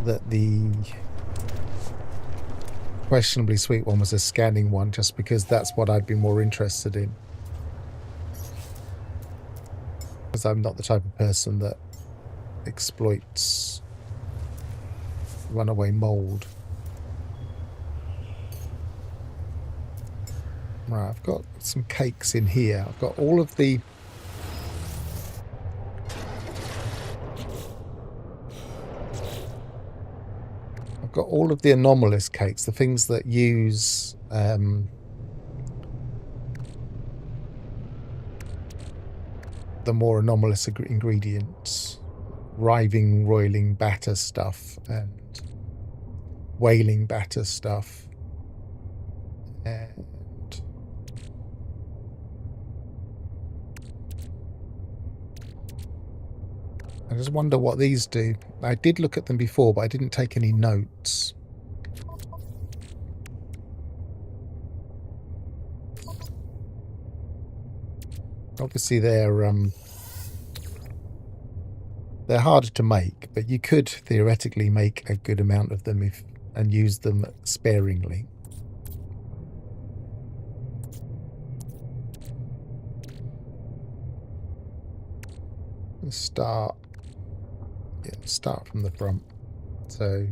that the questionably sweet one was a scanning one, just because that's what I'd be more interested in. Because I'm not the type of person that exploits runaway mold. Right, I've got some cakes in here. I've got all of the... I've got all of the anomalous cakes, the things that use... the more anomalous ingredients. Riving, roiling batter stuff and whaling batter stuff. And I just wonder what these do. I did look at them before, but I didn't take any notes. Obviously, they're harder to make, but you could theoretically make a good amount of them and use them sparingly. Let's start from the front. So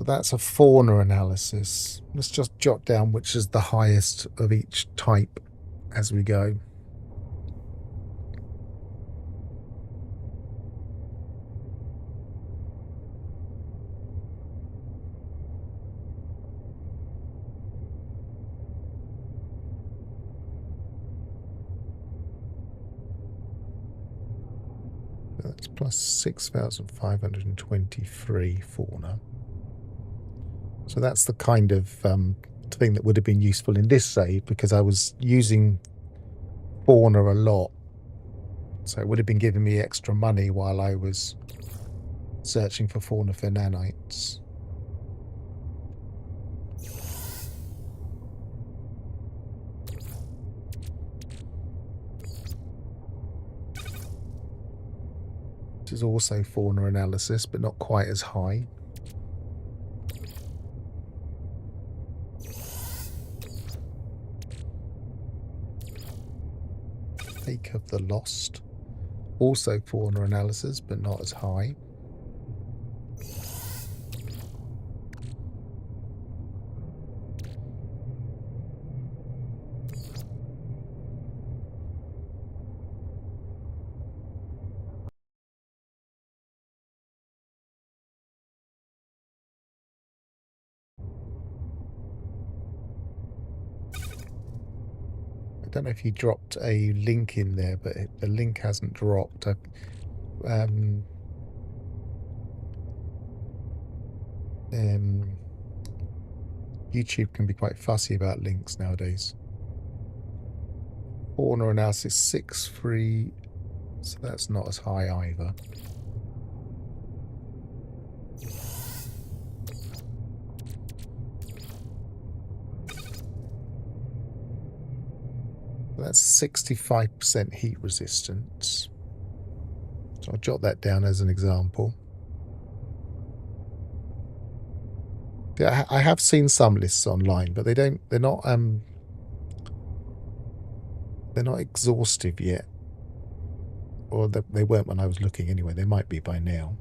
that's a fauna analysis. Let's just jot down which is the highest of each type as we go. That's plus 6,523 fauna. So that's the kind of thing that would have been useful in this save, because I was using fauna a lot. So it would have been giving me extra money while I was searching for fauna for nanites. This is also fauna analysis, but not quite as high. Lake of the Lost. Also fauna analysis, but not as high. I don't know if you dropped a link in there, but the link hasn't dropped. YouTube can be quite fussy about links nowadays. Fauna analysis 6.3, so that's not as high either. That's 65% heat resistance. So I'll jot that down as an example. Yeah, I have seen some lists online, but they're not exhaustive yet. Or they weren't when I was looking anyway. They might be by now.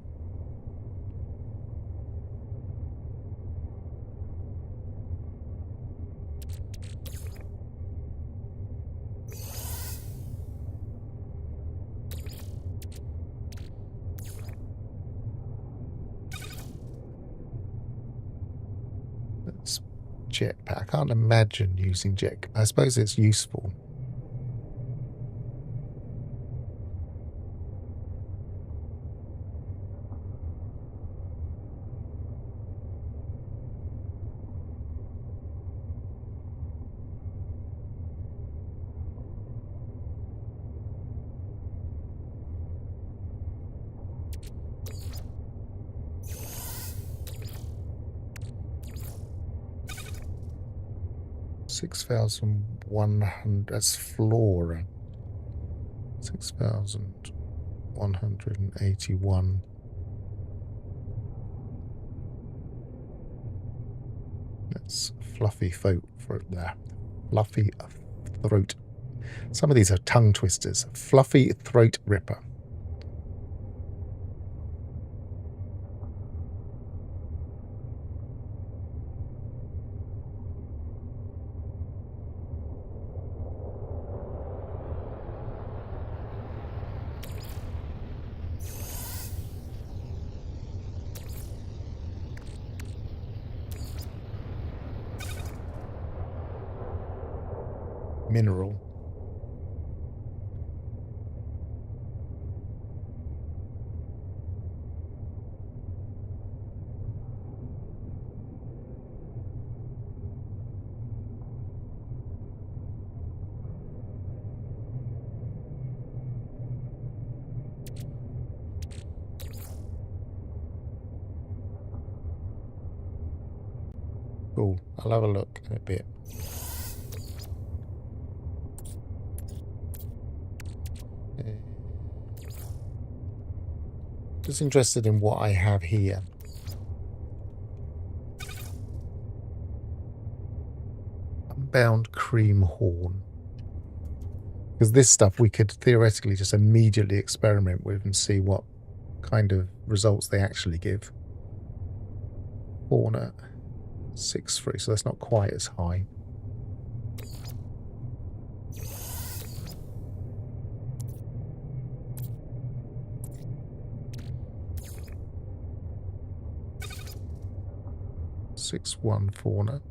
Jetpack. I can't imagine using jetpack. I suppose it's useful. $6,100. That's flora. 6,000. 181. That's fluffy throat there. Fluffy throat. Some of these are tongue twisters. Fluffy throat ripper. Mineral. Cool. I'll have a look in a bit. Just interested in what I have here. Unbound cream horn. Because this stuff we could theoretically just immediately experiment with and see what kind of results they actually give. Horn at 6.3, so that's not quite as high. Six-one fauna.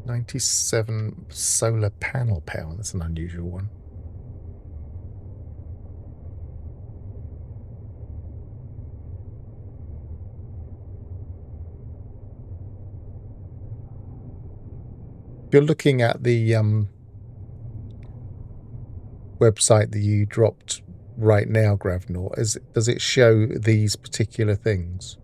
$97 solar panel power. That's an unusual one. If you're looking at the website that you dropped right now, Gravnor, does it show these particular things?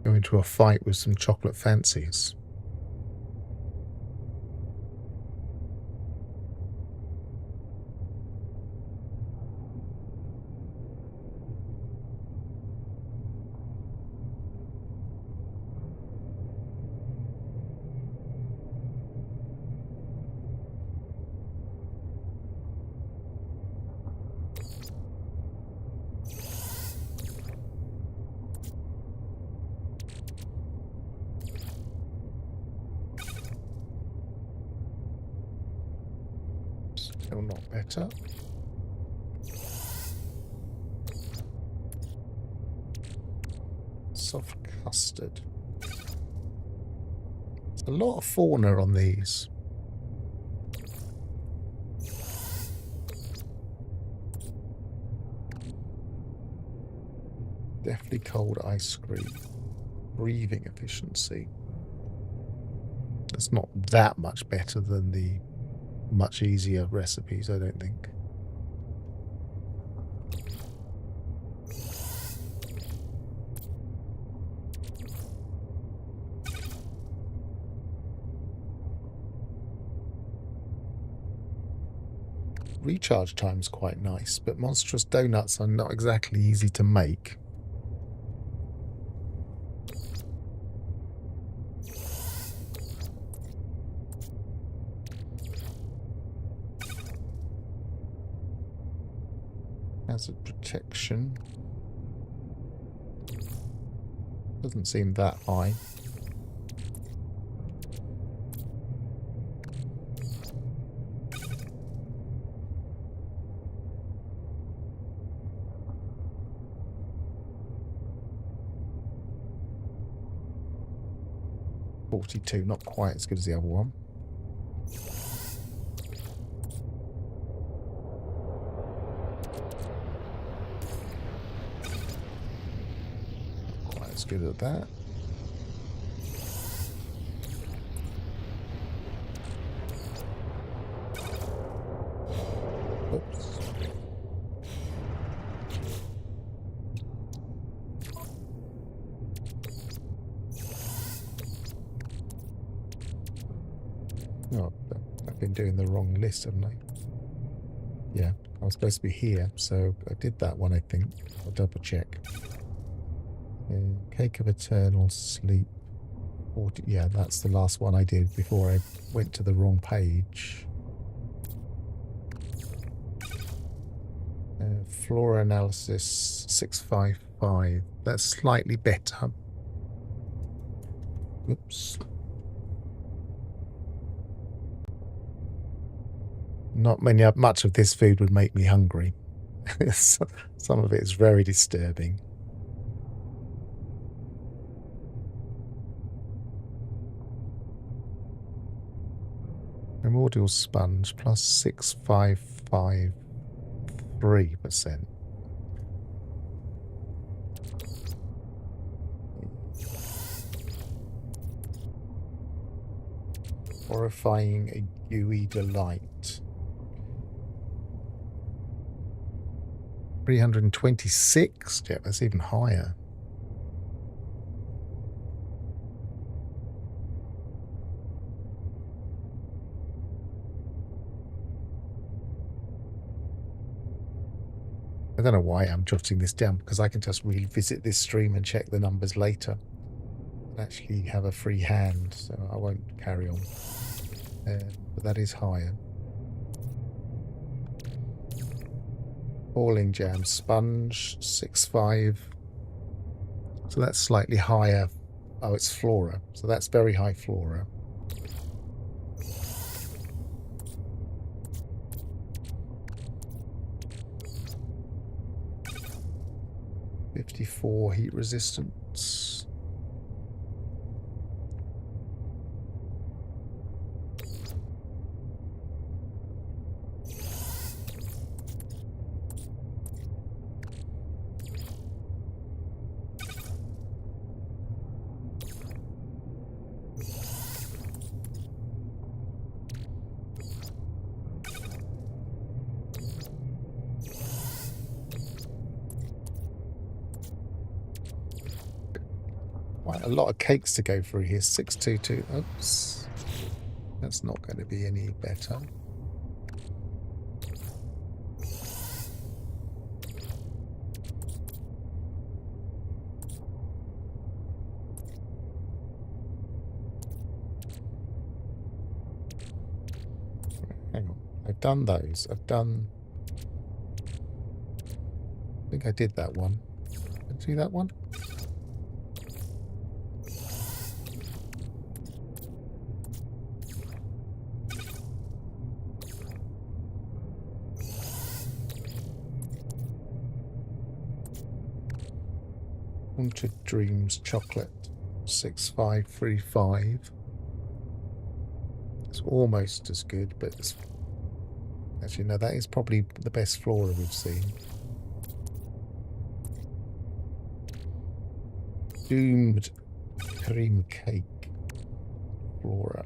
Go into a fight with some chocolate fancies. Still not better. Soft custard. There's a lot of fauna on these. Definitely cold ice cream. Breathing efficiency. That's not that much better than the much easier recipes, I don't think. Recharge time's quite nice, but monstrous donuts are not exactly easy to make. Hazard protection. Doesn't seem that high. 42, not quite as good as the other one. Not quite as good at that. Oops. Oh, I've been doing the wrong list, haven't I? Yeah, I was supposed to be here, so I did that one, I think. I'll double check. Cake of Eternal Sleep. 40, yeah, that's the last one I did before I went to the wrong page. Flora Analysis 655. That's slightly better. Oops. Not much of this food would make me hungry. Some of it is very disturbing. Primordial Sponge plus 6.553%. Horrifying Gooey Delight. 326? Yeah, that's even higher. I don't know why I'm jotting this down, because I can just revisit this stream and check the numbers later. And actually have a free hand, so I won't carry on. But that is higher. Falling Jam Sponge 6.5. So that's slightly higher. Oh, it's Flora. So that's very high Flora. .54 heat resistance. A lot of cakes to go through here. 622. Oops. That's not going to be any better. Hang on. I've done those. I think I did that one. Did I do that one? Haunted Dreams Chocolate 6.535. It's almost as good, but it's actually no, that is probably the best Flora we've seen. Doomed Cream Cake Flora.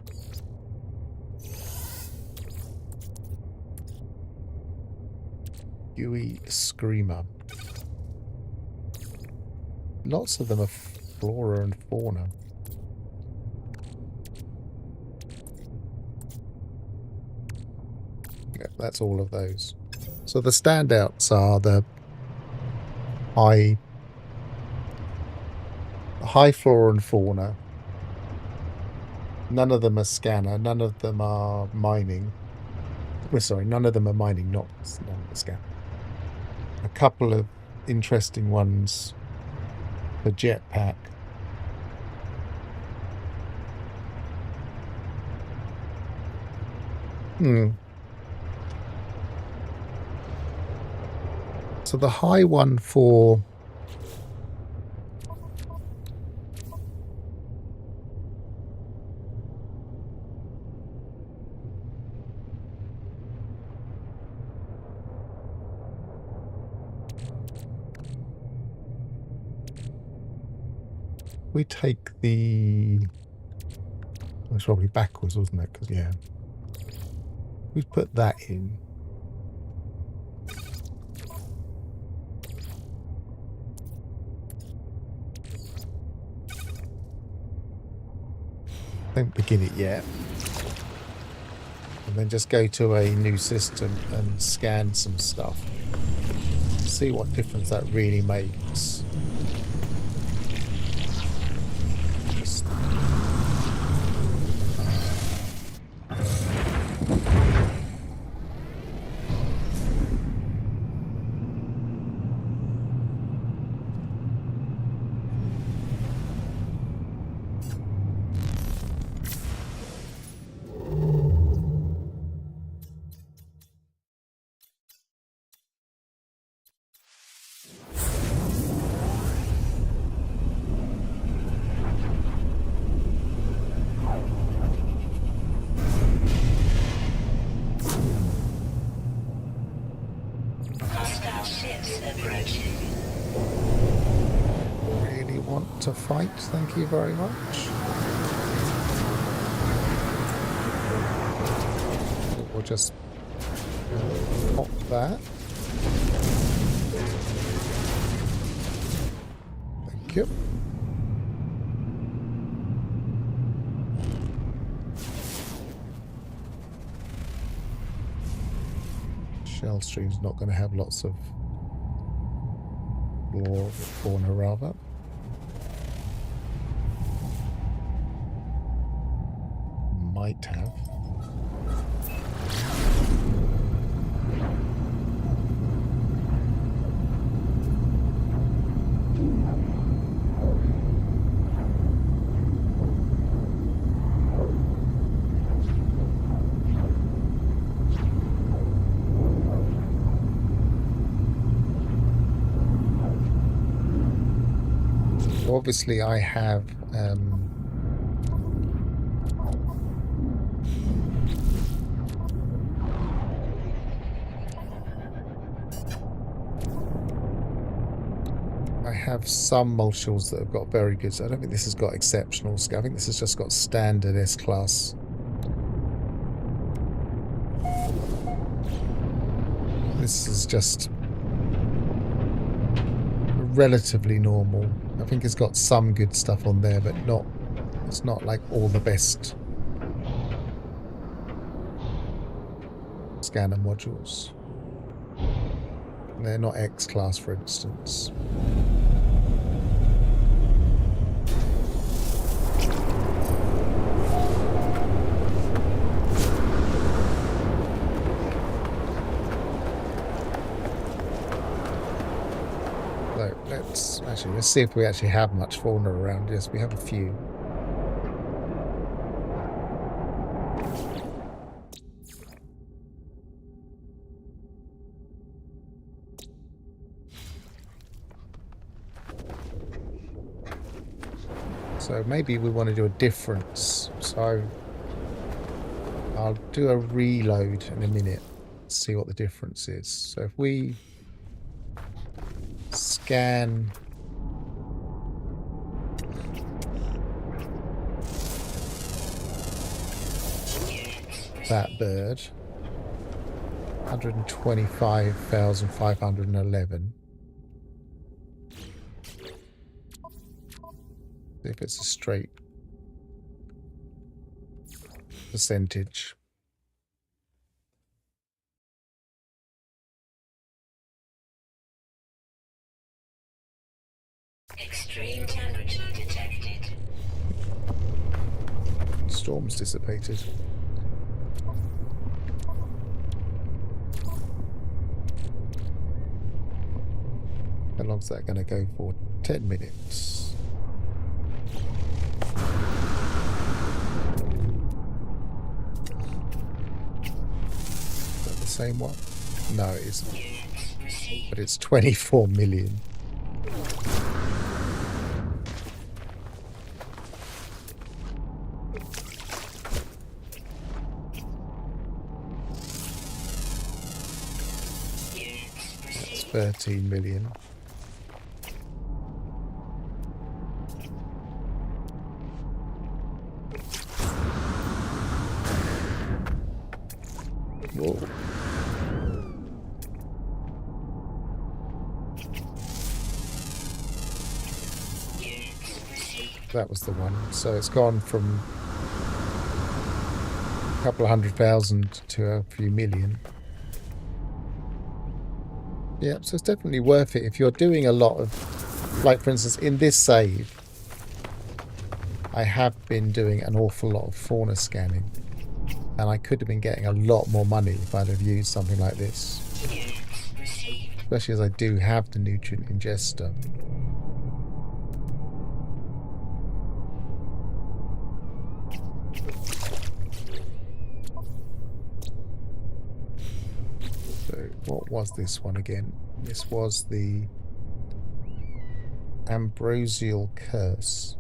Gooey Screamer. Lots of them are Flora and Fauna. Yeah, that's all of those. So the standouts are the high Flora and Fauna. None of them are scanner. None of them are mining. Well, sorry, none of them are mining, none of them are scanner. A couple of interesting ones. The jetpack. So the high one for We take the... It was probably backwards, wasn't it? Because, yeah. We put that in. Don't begin it yet. And then just go to a new system and scan some stuff. See what difference that really makes. Just Hostile ships approaching. really want to fight. Thank you very much. We'll just pop that. Thank you. Shell stream's not going to have lots of fauna rather. Might have. Obviously, I have some molecules that have got very good. So I don't think this has got exceptional skill. I think this has just got standard S-class. This is just relatively normal. I think it's got some good stuff on there, but not. It's not like all the best scanner modules. They're not X-class, for instance. Let's see if we actually have much fauna around. Yes, we have a few. So maybe we want to do a difference. So I'll do a reload in a minute, see what the difference is. So if we scan that bird, 125,511. If it's a straight percentage. Extreme temperature detected. Storm's dissipated. How long's that going to go for? 10 minutes. Is that the same one? No, it isn't. But it's 24 million. That's 13 million. That was the one. So it's gone from a couple of 100,000 to a few million. Yeah, so it's definitely worth it if you're doing a lot of, like for instance, in this save, I have been doing an awful lot of fauna scanning, and I could have been getting a lot more money if I'd have used something like this. Especially as I do have the nutrient ingester. So what was this one again? This was the Ambrosial Curse.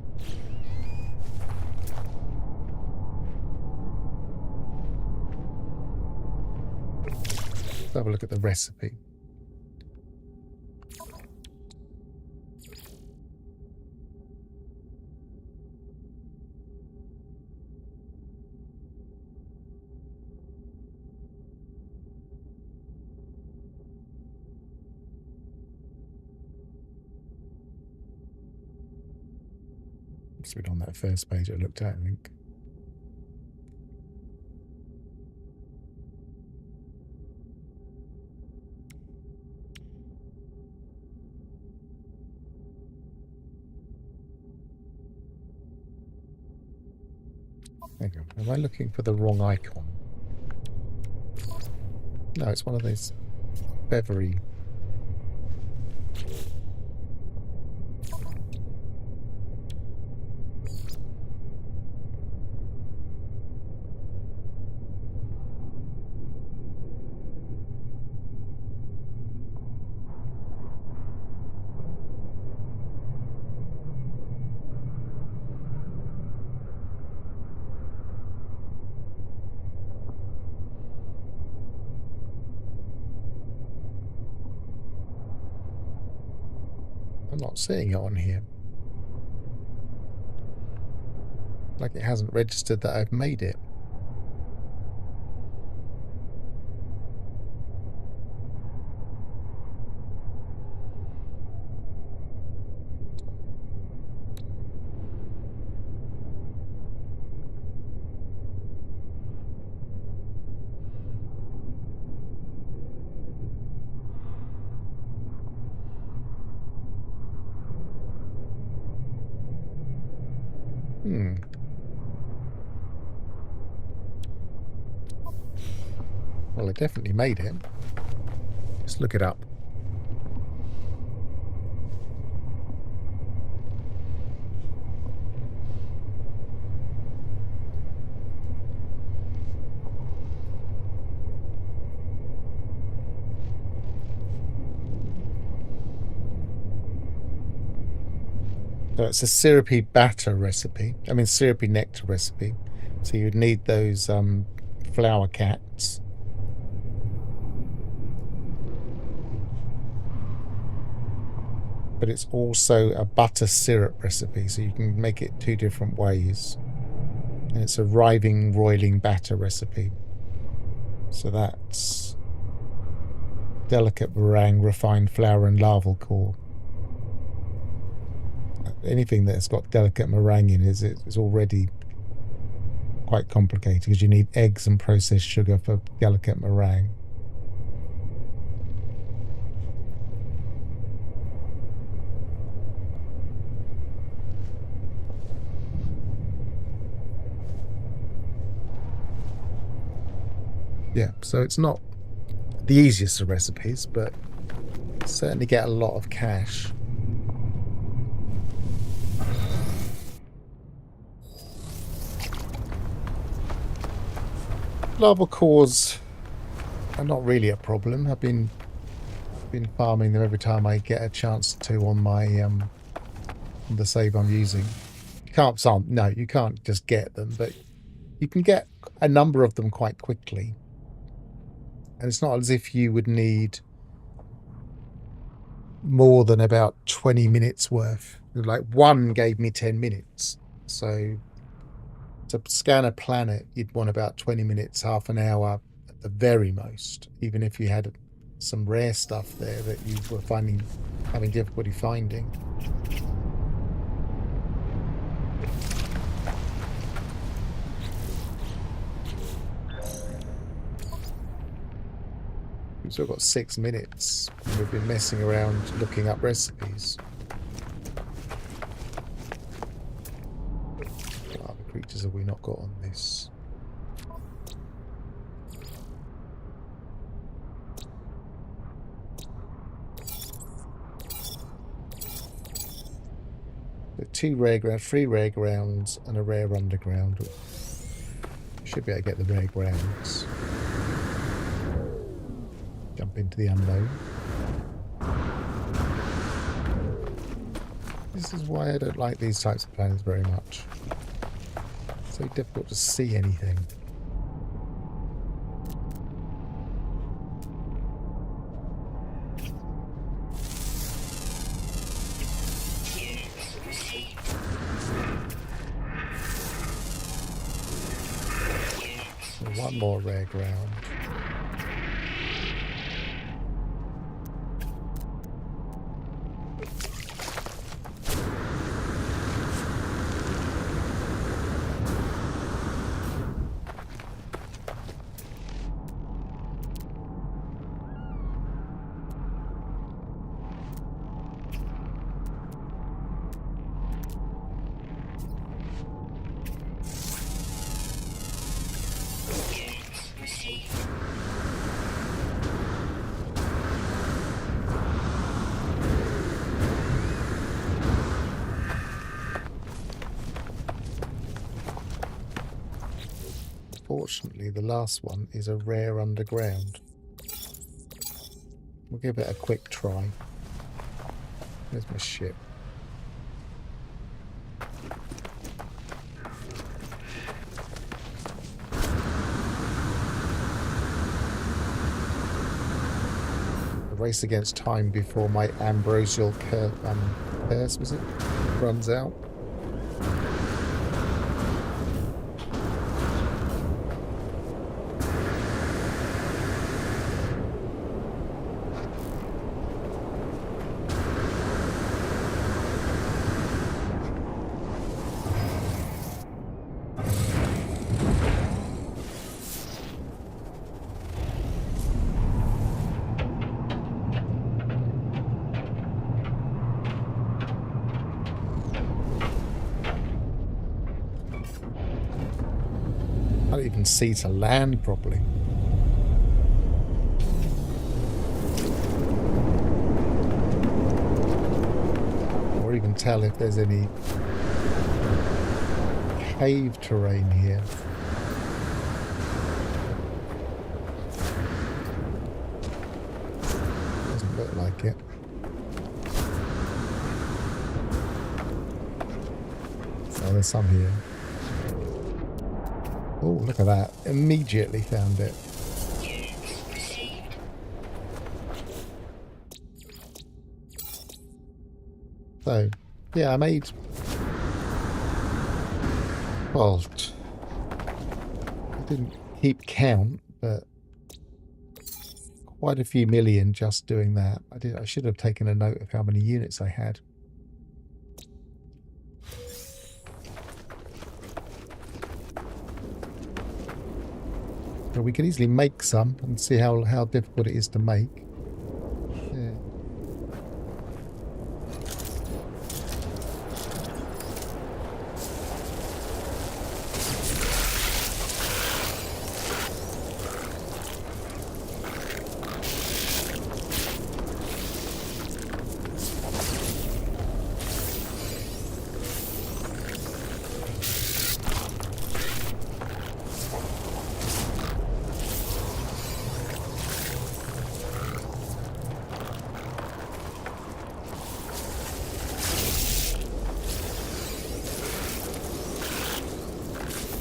Let's have a look at the recipe. Must have been on that first page I looked at, I think. Hang on, am I looking for the wrong icon? No, it's one of those feathery. I'm not seeing it on here. Like it hasn't registered that I've made it. Well, I definitely made it. Let's look it up. So it's a syrupy batter recipe. I mean, syrupy nectar recipe. So you'd need those flower cats. But it's also a butter syrup recipe, so you can make it two different ways. And it's a riving, roiling batter recipe. So that's delicate meringue, refined flour, and larval core. Anything that's got delicate meringue in is already quite complicated because you need eggs and processed sugar for delicate meringue. Yeah, so it's not the easiest of recipes, but certainly get a lot of cash. Larval cores are not really a problem. I've been farming them every time I get a chance to on my on the save I'm using. You can't just get them, but you can get a number of them quite quickly. And it's not as if you would need more than about 20 minutes worth. Like one gave me 10 minutes. So to scan a planet, you'd want about 20 minutes, half an hour at the very most, even if you had some rare stuff there that you were having difficulty finding. We've still got 6 minutes. We've been messing around looking up recipes. What other creatures have we not got on this? So 2 rare grounds, 3 rare grounds, and a rare underground. Should be able to get the rare grounds. Jump into the unknown. This is why I don't like these types of planets very much. It's so difficult to see anything. One more rare ground. Unfortunately, the last one is a rare underground. We'll give it a quick try. Where's my ship? A race against time before my ambrosial curse, was it? Runs out. I don't even see to land properly. Or even tell if there's any cave terrain here. Doesn't look like it. Oh, there's some here. Oh, look at that. Immediately found it. So, yeah, I made... Well, I didn't keep count, but quite a few million just doing that. I should have taken a note of how many units I had. We could easily make some and see how difficult it is to make. Yeah.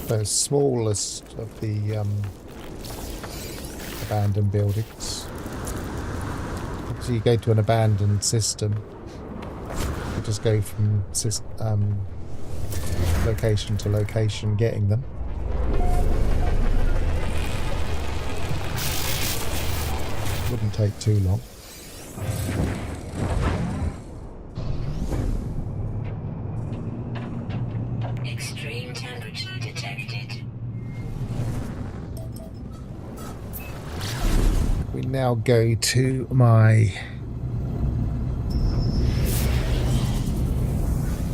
The smallest of the abandoned buildings. So you go to an abandoned system, you just go from location to location getting them. Wouldn't take too long. Extreme temperature detected. We now go to my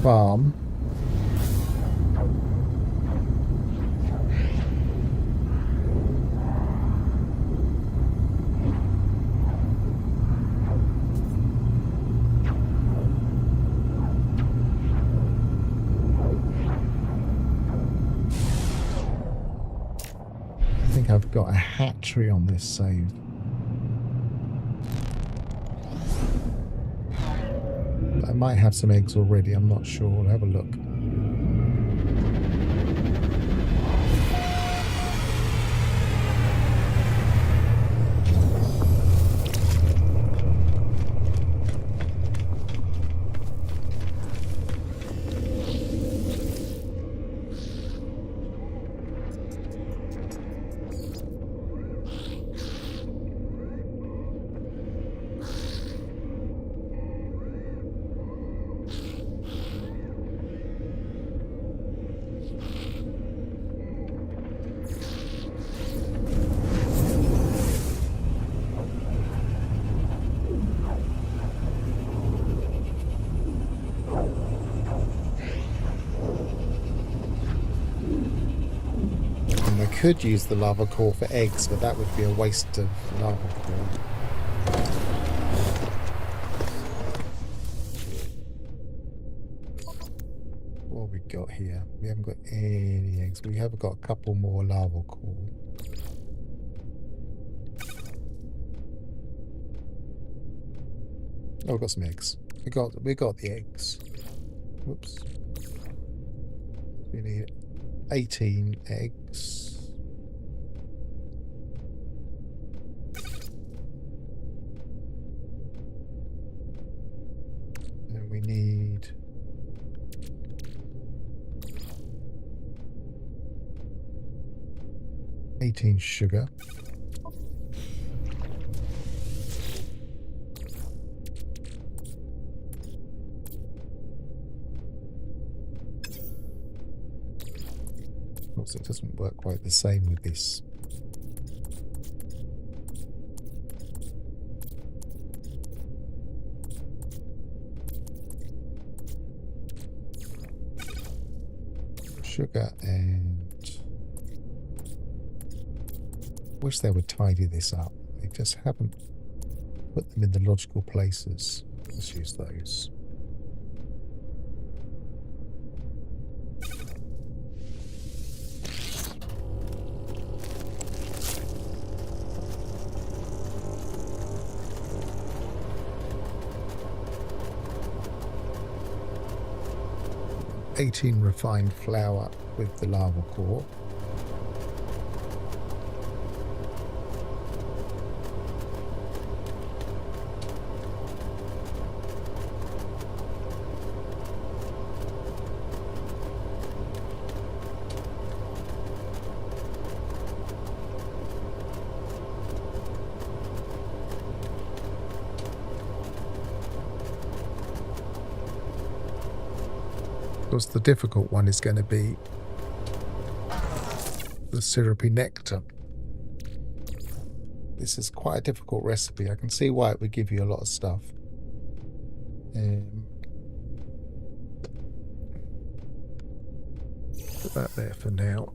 farm. I think I've got a hatchery on this save. I might have some eggs already, I'm not sure. I'll have a look. Could use the lava core for eggs, but that would be a waste of lava core. What have we got here? We haven't got any eggs. We have got a couple more lava core. Oh, we've got some eggs. We got the eggs. Whoops. We need 18 eggs. And we need 18 sugar. Also, it doesn't work quite the same with this. Sugar and... wish they would tidy this up. They just haven't put them in the logical places. Let's use those. $18 refined flour with the lava core. Of course, the difficult one is going to be the syrupy nectar. This is quite a difficult recipe. I can see why it would give you a lot of stuff. Put that there for now.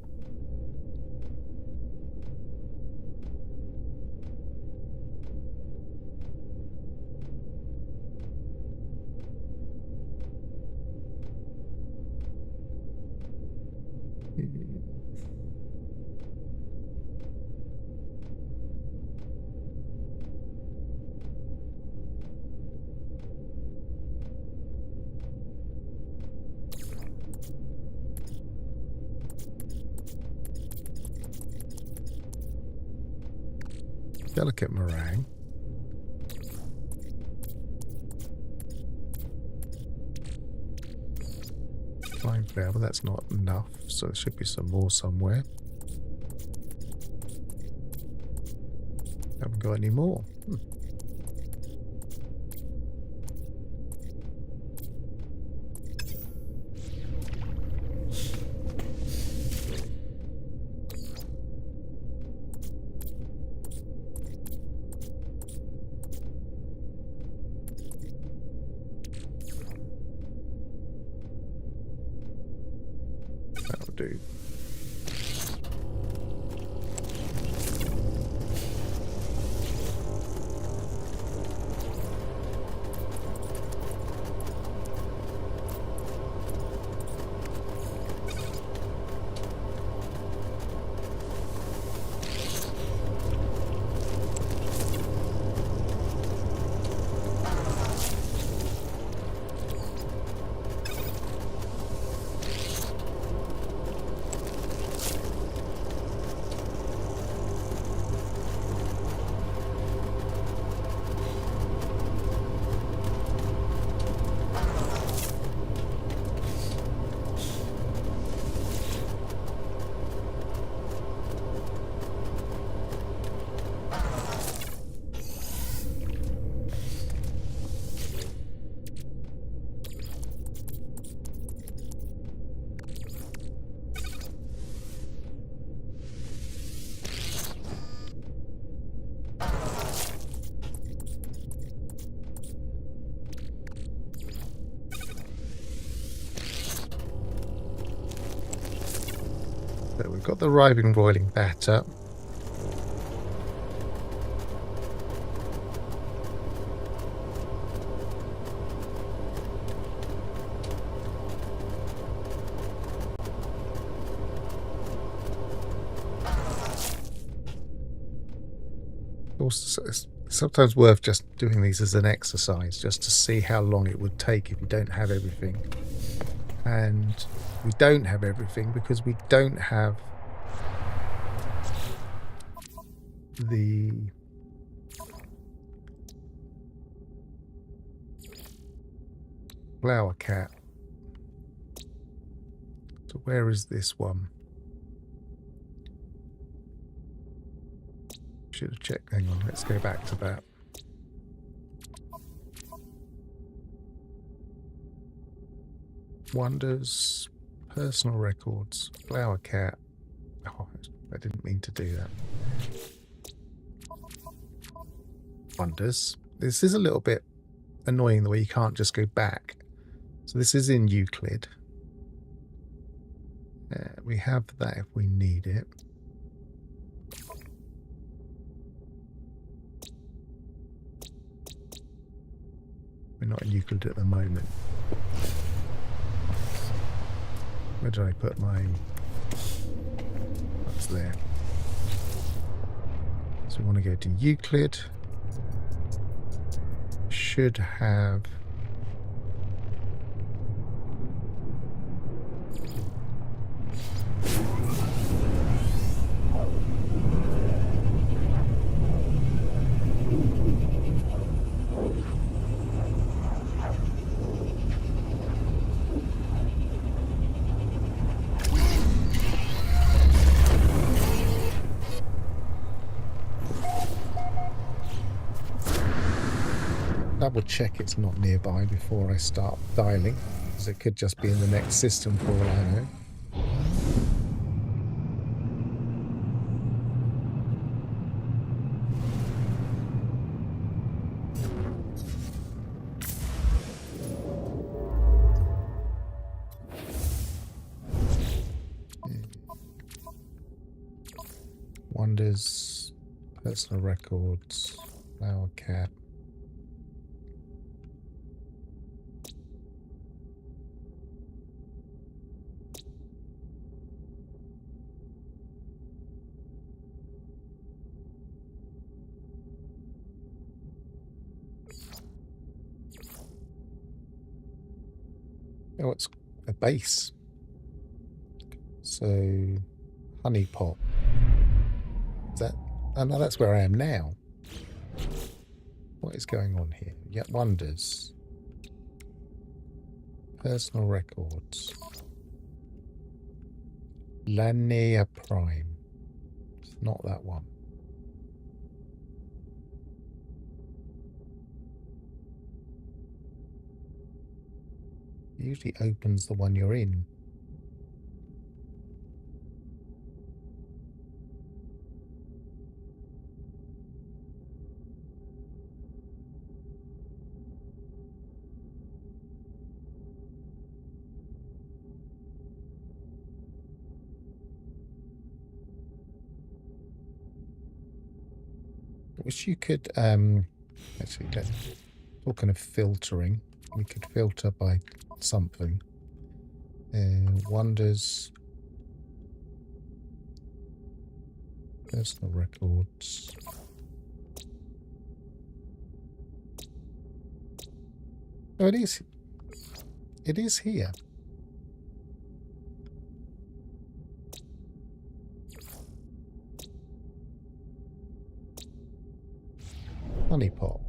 Delicate meringue. Fine flour, but that's not enough, so there should be some more somewhere. Haven't Haven't got any more. That'll do. So we've got the riving boiling batter. Also, it's sometimes worth just doing these as an exercise, just to see how long it would take if you don't have everything. And we don't have everything because we don't have the flower cat. So where is this one? Should have checked. Hang on, let's go back to that. Wonders, personal records, flower cat. Oh, I didn't mean to do that. Wonders. This is a little bit annoying the way you can't just go back. So this is in Euclid. We have that if we need it. We're not in Euclid at the moment. Where did I put my... That's there. So we want to go to Euclid. Should have... double check it's not nearby before I start dialing, because it could just be in the next system for all I know. Wonders, personal records, flower cat. Oh, it's a base. So, honeypot. Is that? Oh no, that's where I am now. What is going on here? Yet wonders. Personal records. Lania Prime. It's not that one. usually opens the one you're in. I wish you could actually talking of filtering, we could filter by something. Wonders, personal records. Oh, it is. It is here. Honeypot.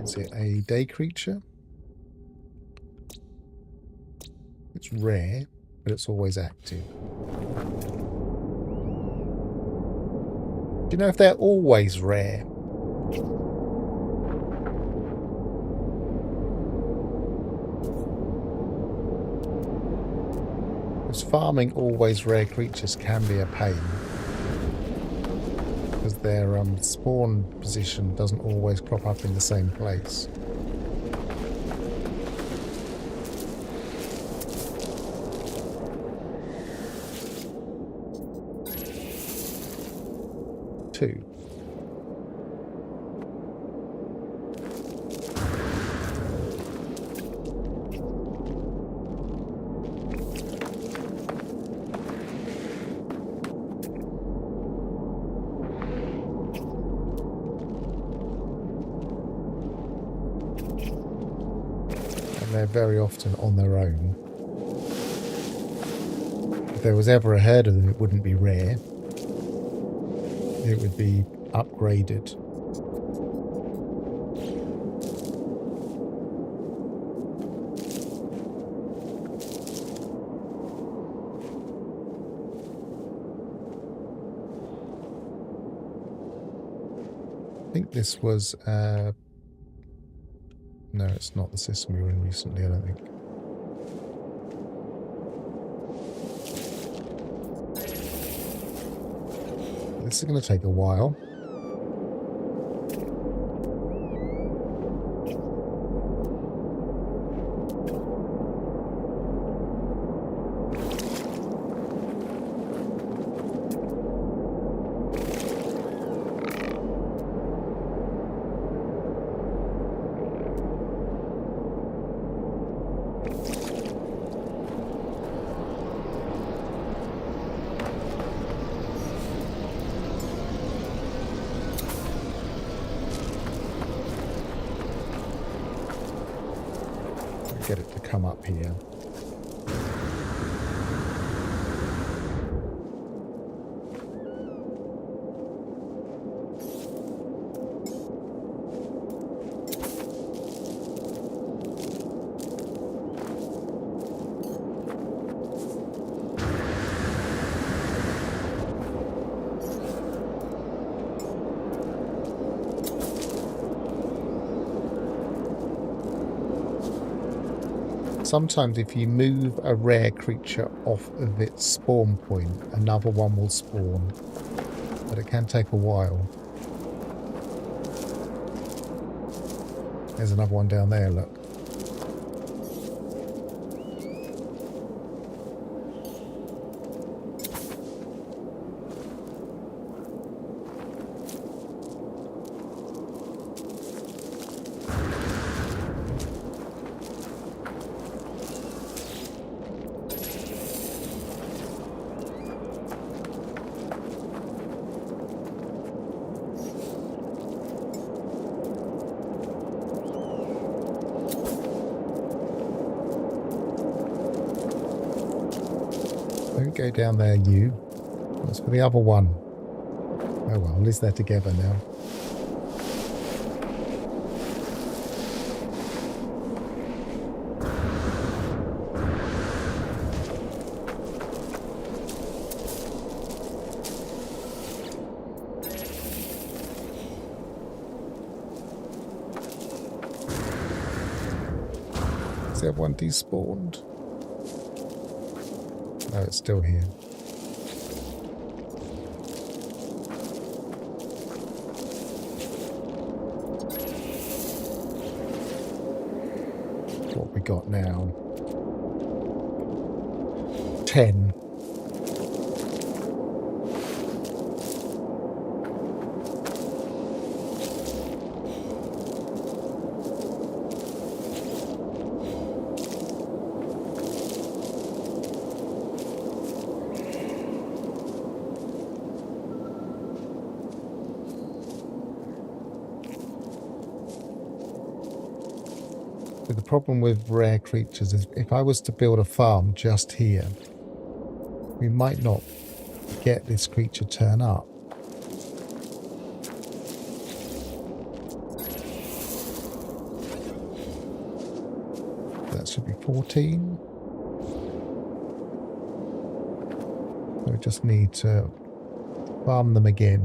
Is it a day creature? It's rare, but it's always active. Do you know if they're always rare? Because farming always rare creatures can be a pain. Because their spawn position doesn't always crop up in the same place. Two. They're very often on their own. If there was ever a herd of them, it wouldn't be rare. It would be upgraded. I think this was... no, it's not the system we were in recently, I don't think. This is going to take a while. Get it to come up here. Sometimes if you move a rare creature off of its spawn point, another one will spawn. But it can take a while. There's another one down there, look. go down there, you. What's for the other one? Oh well, at least they're together now. Is everyone despawned? No, it's still here. What we got now? 10. The problem with rare creatures is if I was to build a farm just here, we might not get this creature turn up. That should be 14. So we just need to farm them again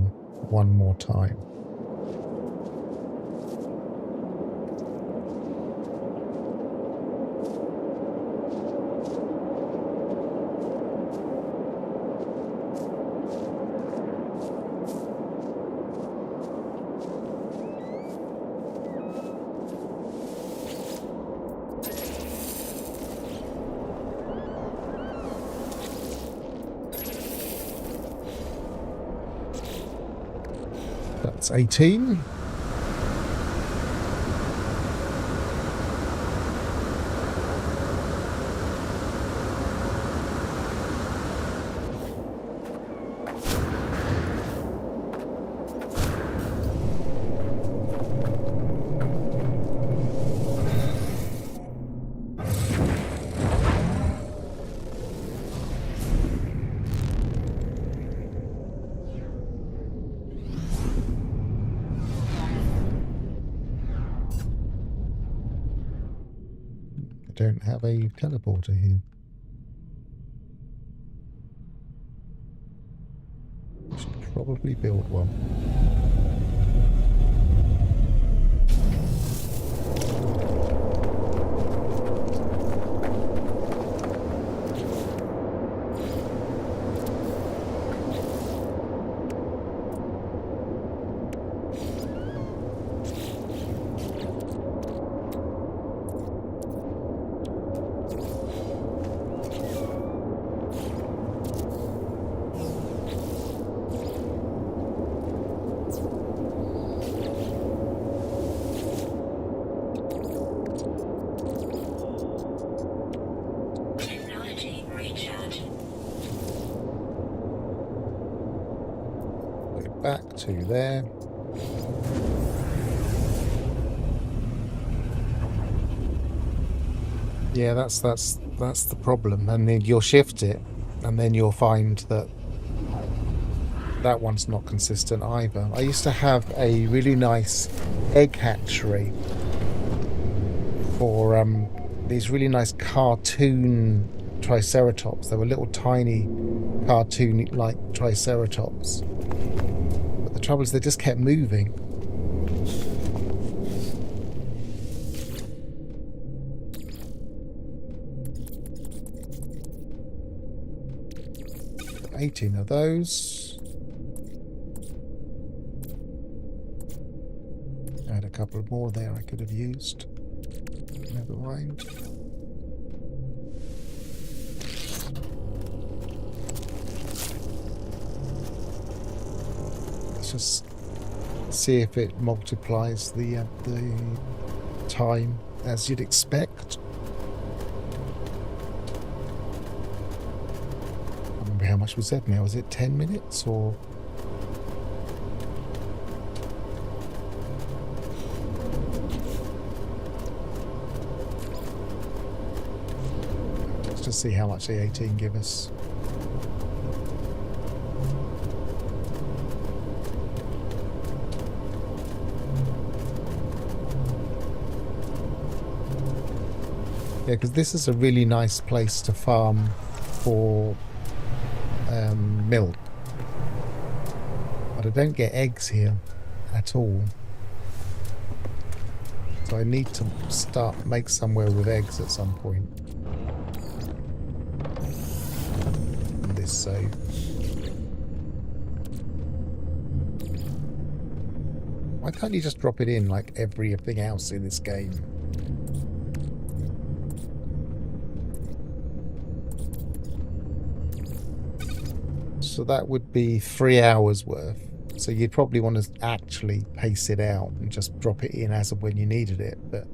one more time. That's 18. Don't have a teleporter here. Should probably build one. Back to there. Yeah, that's the problem. And then you'll shift it, and then you'll find that that one's not consistent either. I used to have a really nice egg hatchery for these really nice cartoon Triceratops. They were little tiny cartoon-like Triceratops. But the trouble is they just kept moving. $18 of those. I had a couple of more there I could have used. Never mind. Let's just see if it multiplies the time as you'd expect. I can't remember how much was said now. Was it 10 minutes or? Let's just see how much the 18 give us. Yeah, because this is a really nice place to farm for milk. But I don't get eggs here at all. So I need to make somewhere with eggs at some point. In this save. Why can't you just drop it in like everything else in this game? So that would be 3 hours worth. So you'd probably want to actually pace it out and just drop it in as of when you needed it. But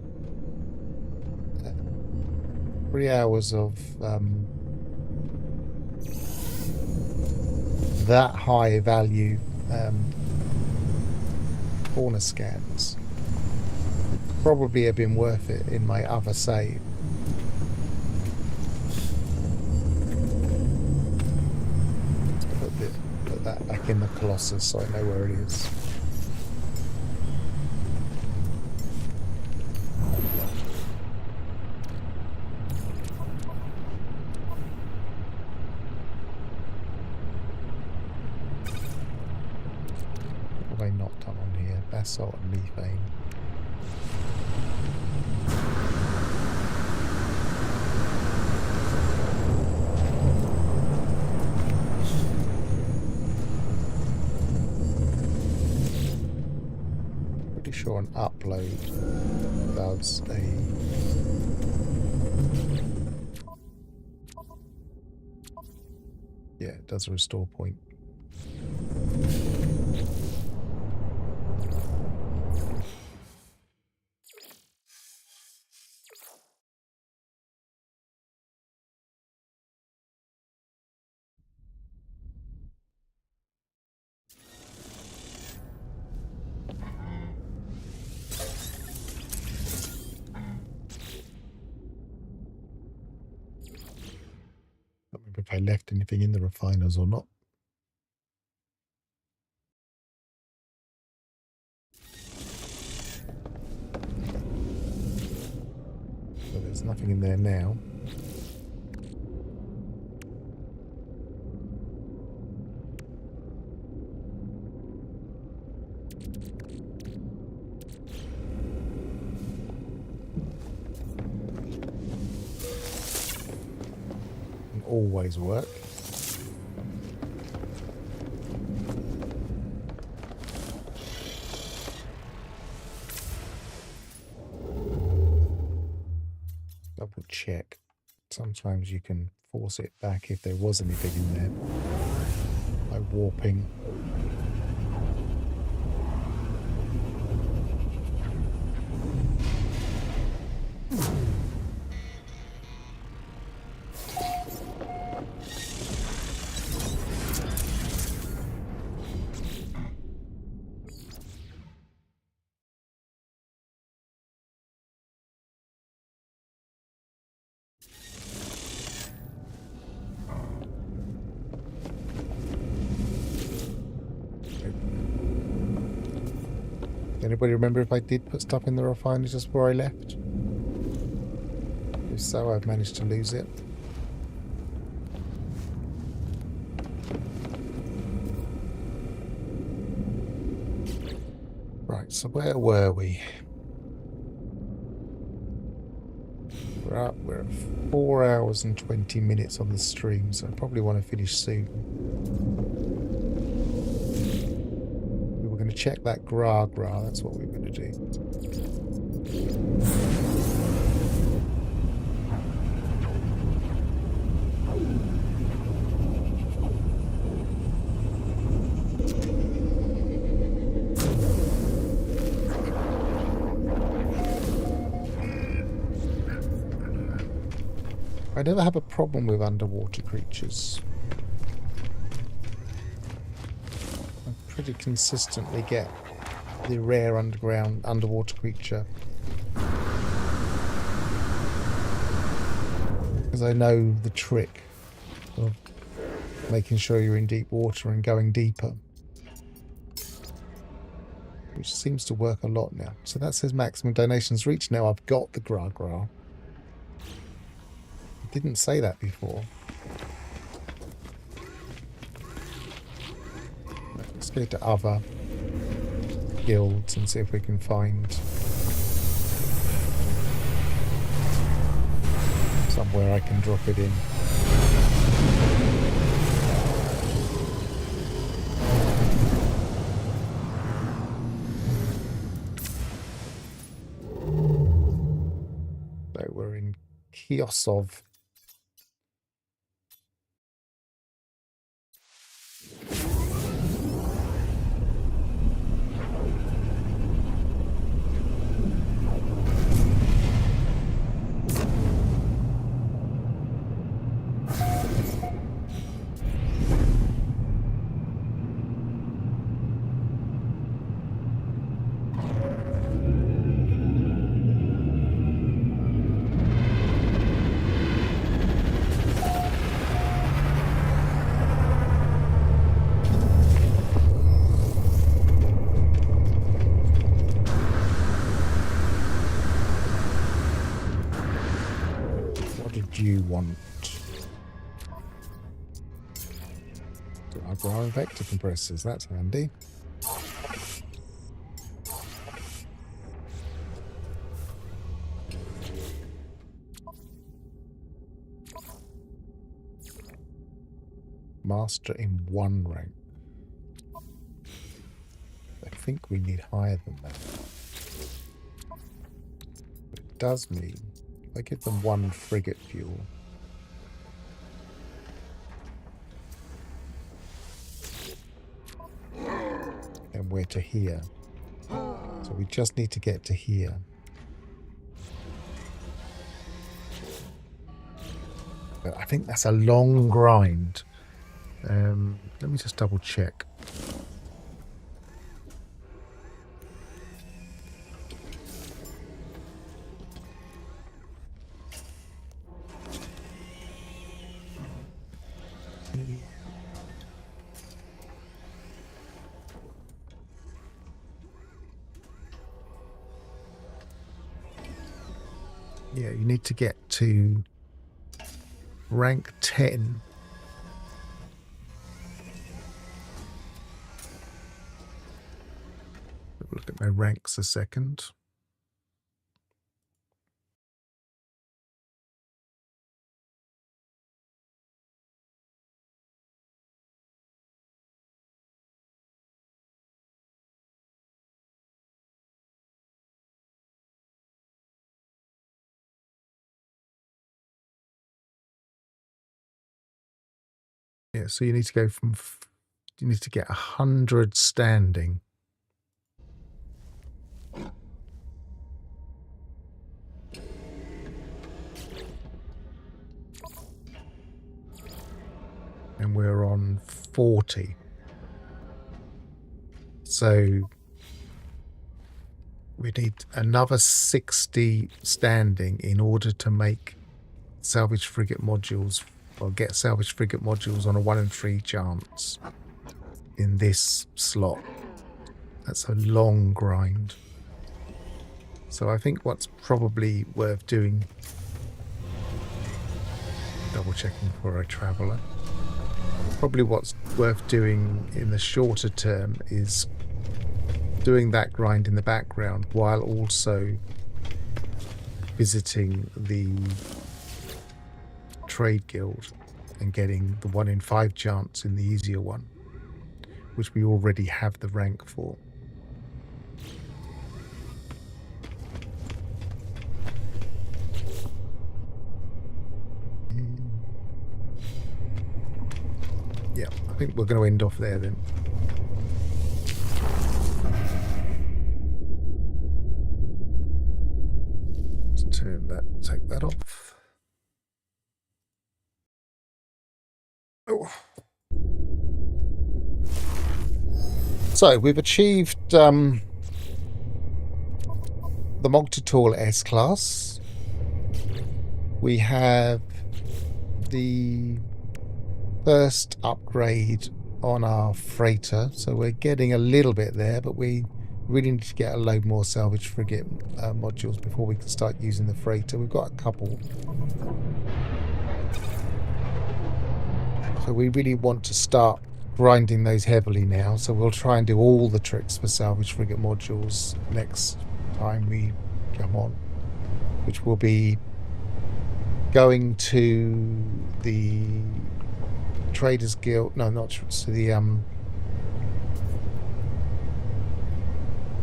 3 hours of that high value corner scans probably have been worth it in my other save. Put that back in the Colossus so I know where it is. What have I not done on here? Basalt and methane. Sure an upload does a it does a restore point. I don't remember if I left anything in the refiners or not. So there's nothing in there now. Can always work. Double check. Sometimes you can force it back if there was anything in there by warping. Anybody remember if I did put stuff in the refiner just before I left? If so, I've managed to lose it. Right, so where were we? We're at 4 hours and 20 minutes on the stream, so I probably want to finish soon. We were going to check that Gra, that's what we were going to do. I never have a problem with underwater creatures. I pretty consistently get the rare underwater creature. Because I know the trick of making sure you're in deep water and going deeper. Which seems to work a lot now. So that says maximum donations reached. Now I've got the Gra. Didn't say that before. Let's go to other guilds and see if we can find somewhere I can drop it in. So we're in Kiosov. You want Agra vector compressors, that's handy. Master in 1 rank. I think we need higher than that. It does mean I give them 1 frigate fuel. And we're to here. So we just need to get to here. But I think that's a long grind. Let me just double check. Yeah, you need to get to rank 10. Look at my ranks a second. Yeah, so you need to go from, you need to get 100 standing. And we're on 40. So we need another 60 standing in order to make salvage frigate modules, or get salvage frigate modules on a 1 in 3 chance in this slot. That's a long grind. So I think what's probably worth doing, double checking for a traveller, probably what's worth doing in the shorter term is doing that grind in the background while also visiting the trade guild and getting the 1 in 5 chance in the easier one, which we already have the rank for. Yeah, I think we're going to end off there then. Let's turn that, take that off. Oh. So we've achieved the Mog-Tutorl S-Class. We have the first upgrade on our freighter, so we're getting a little bit there, but we really need to get a load more salvage frigate modules before we can start using the freighter. We've got a couple. So we really want to start grinding those heavily now. So we'll try and do all the tricks for salvage frigate modules next time we come on, which will be going to the Traders Guild. No, not to the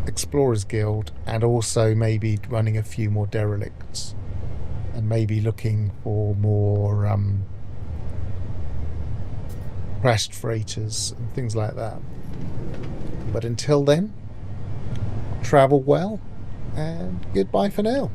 Explorers Guild, and also maybe running a few more derelicts, and maybe looking for more crashed freighters and things like that. But until then, travel well and goodbye for now.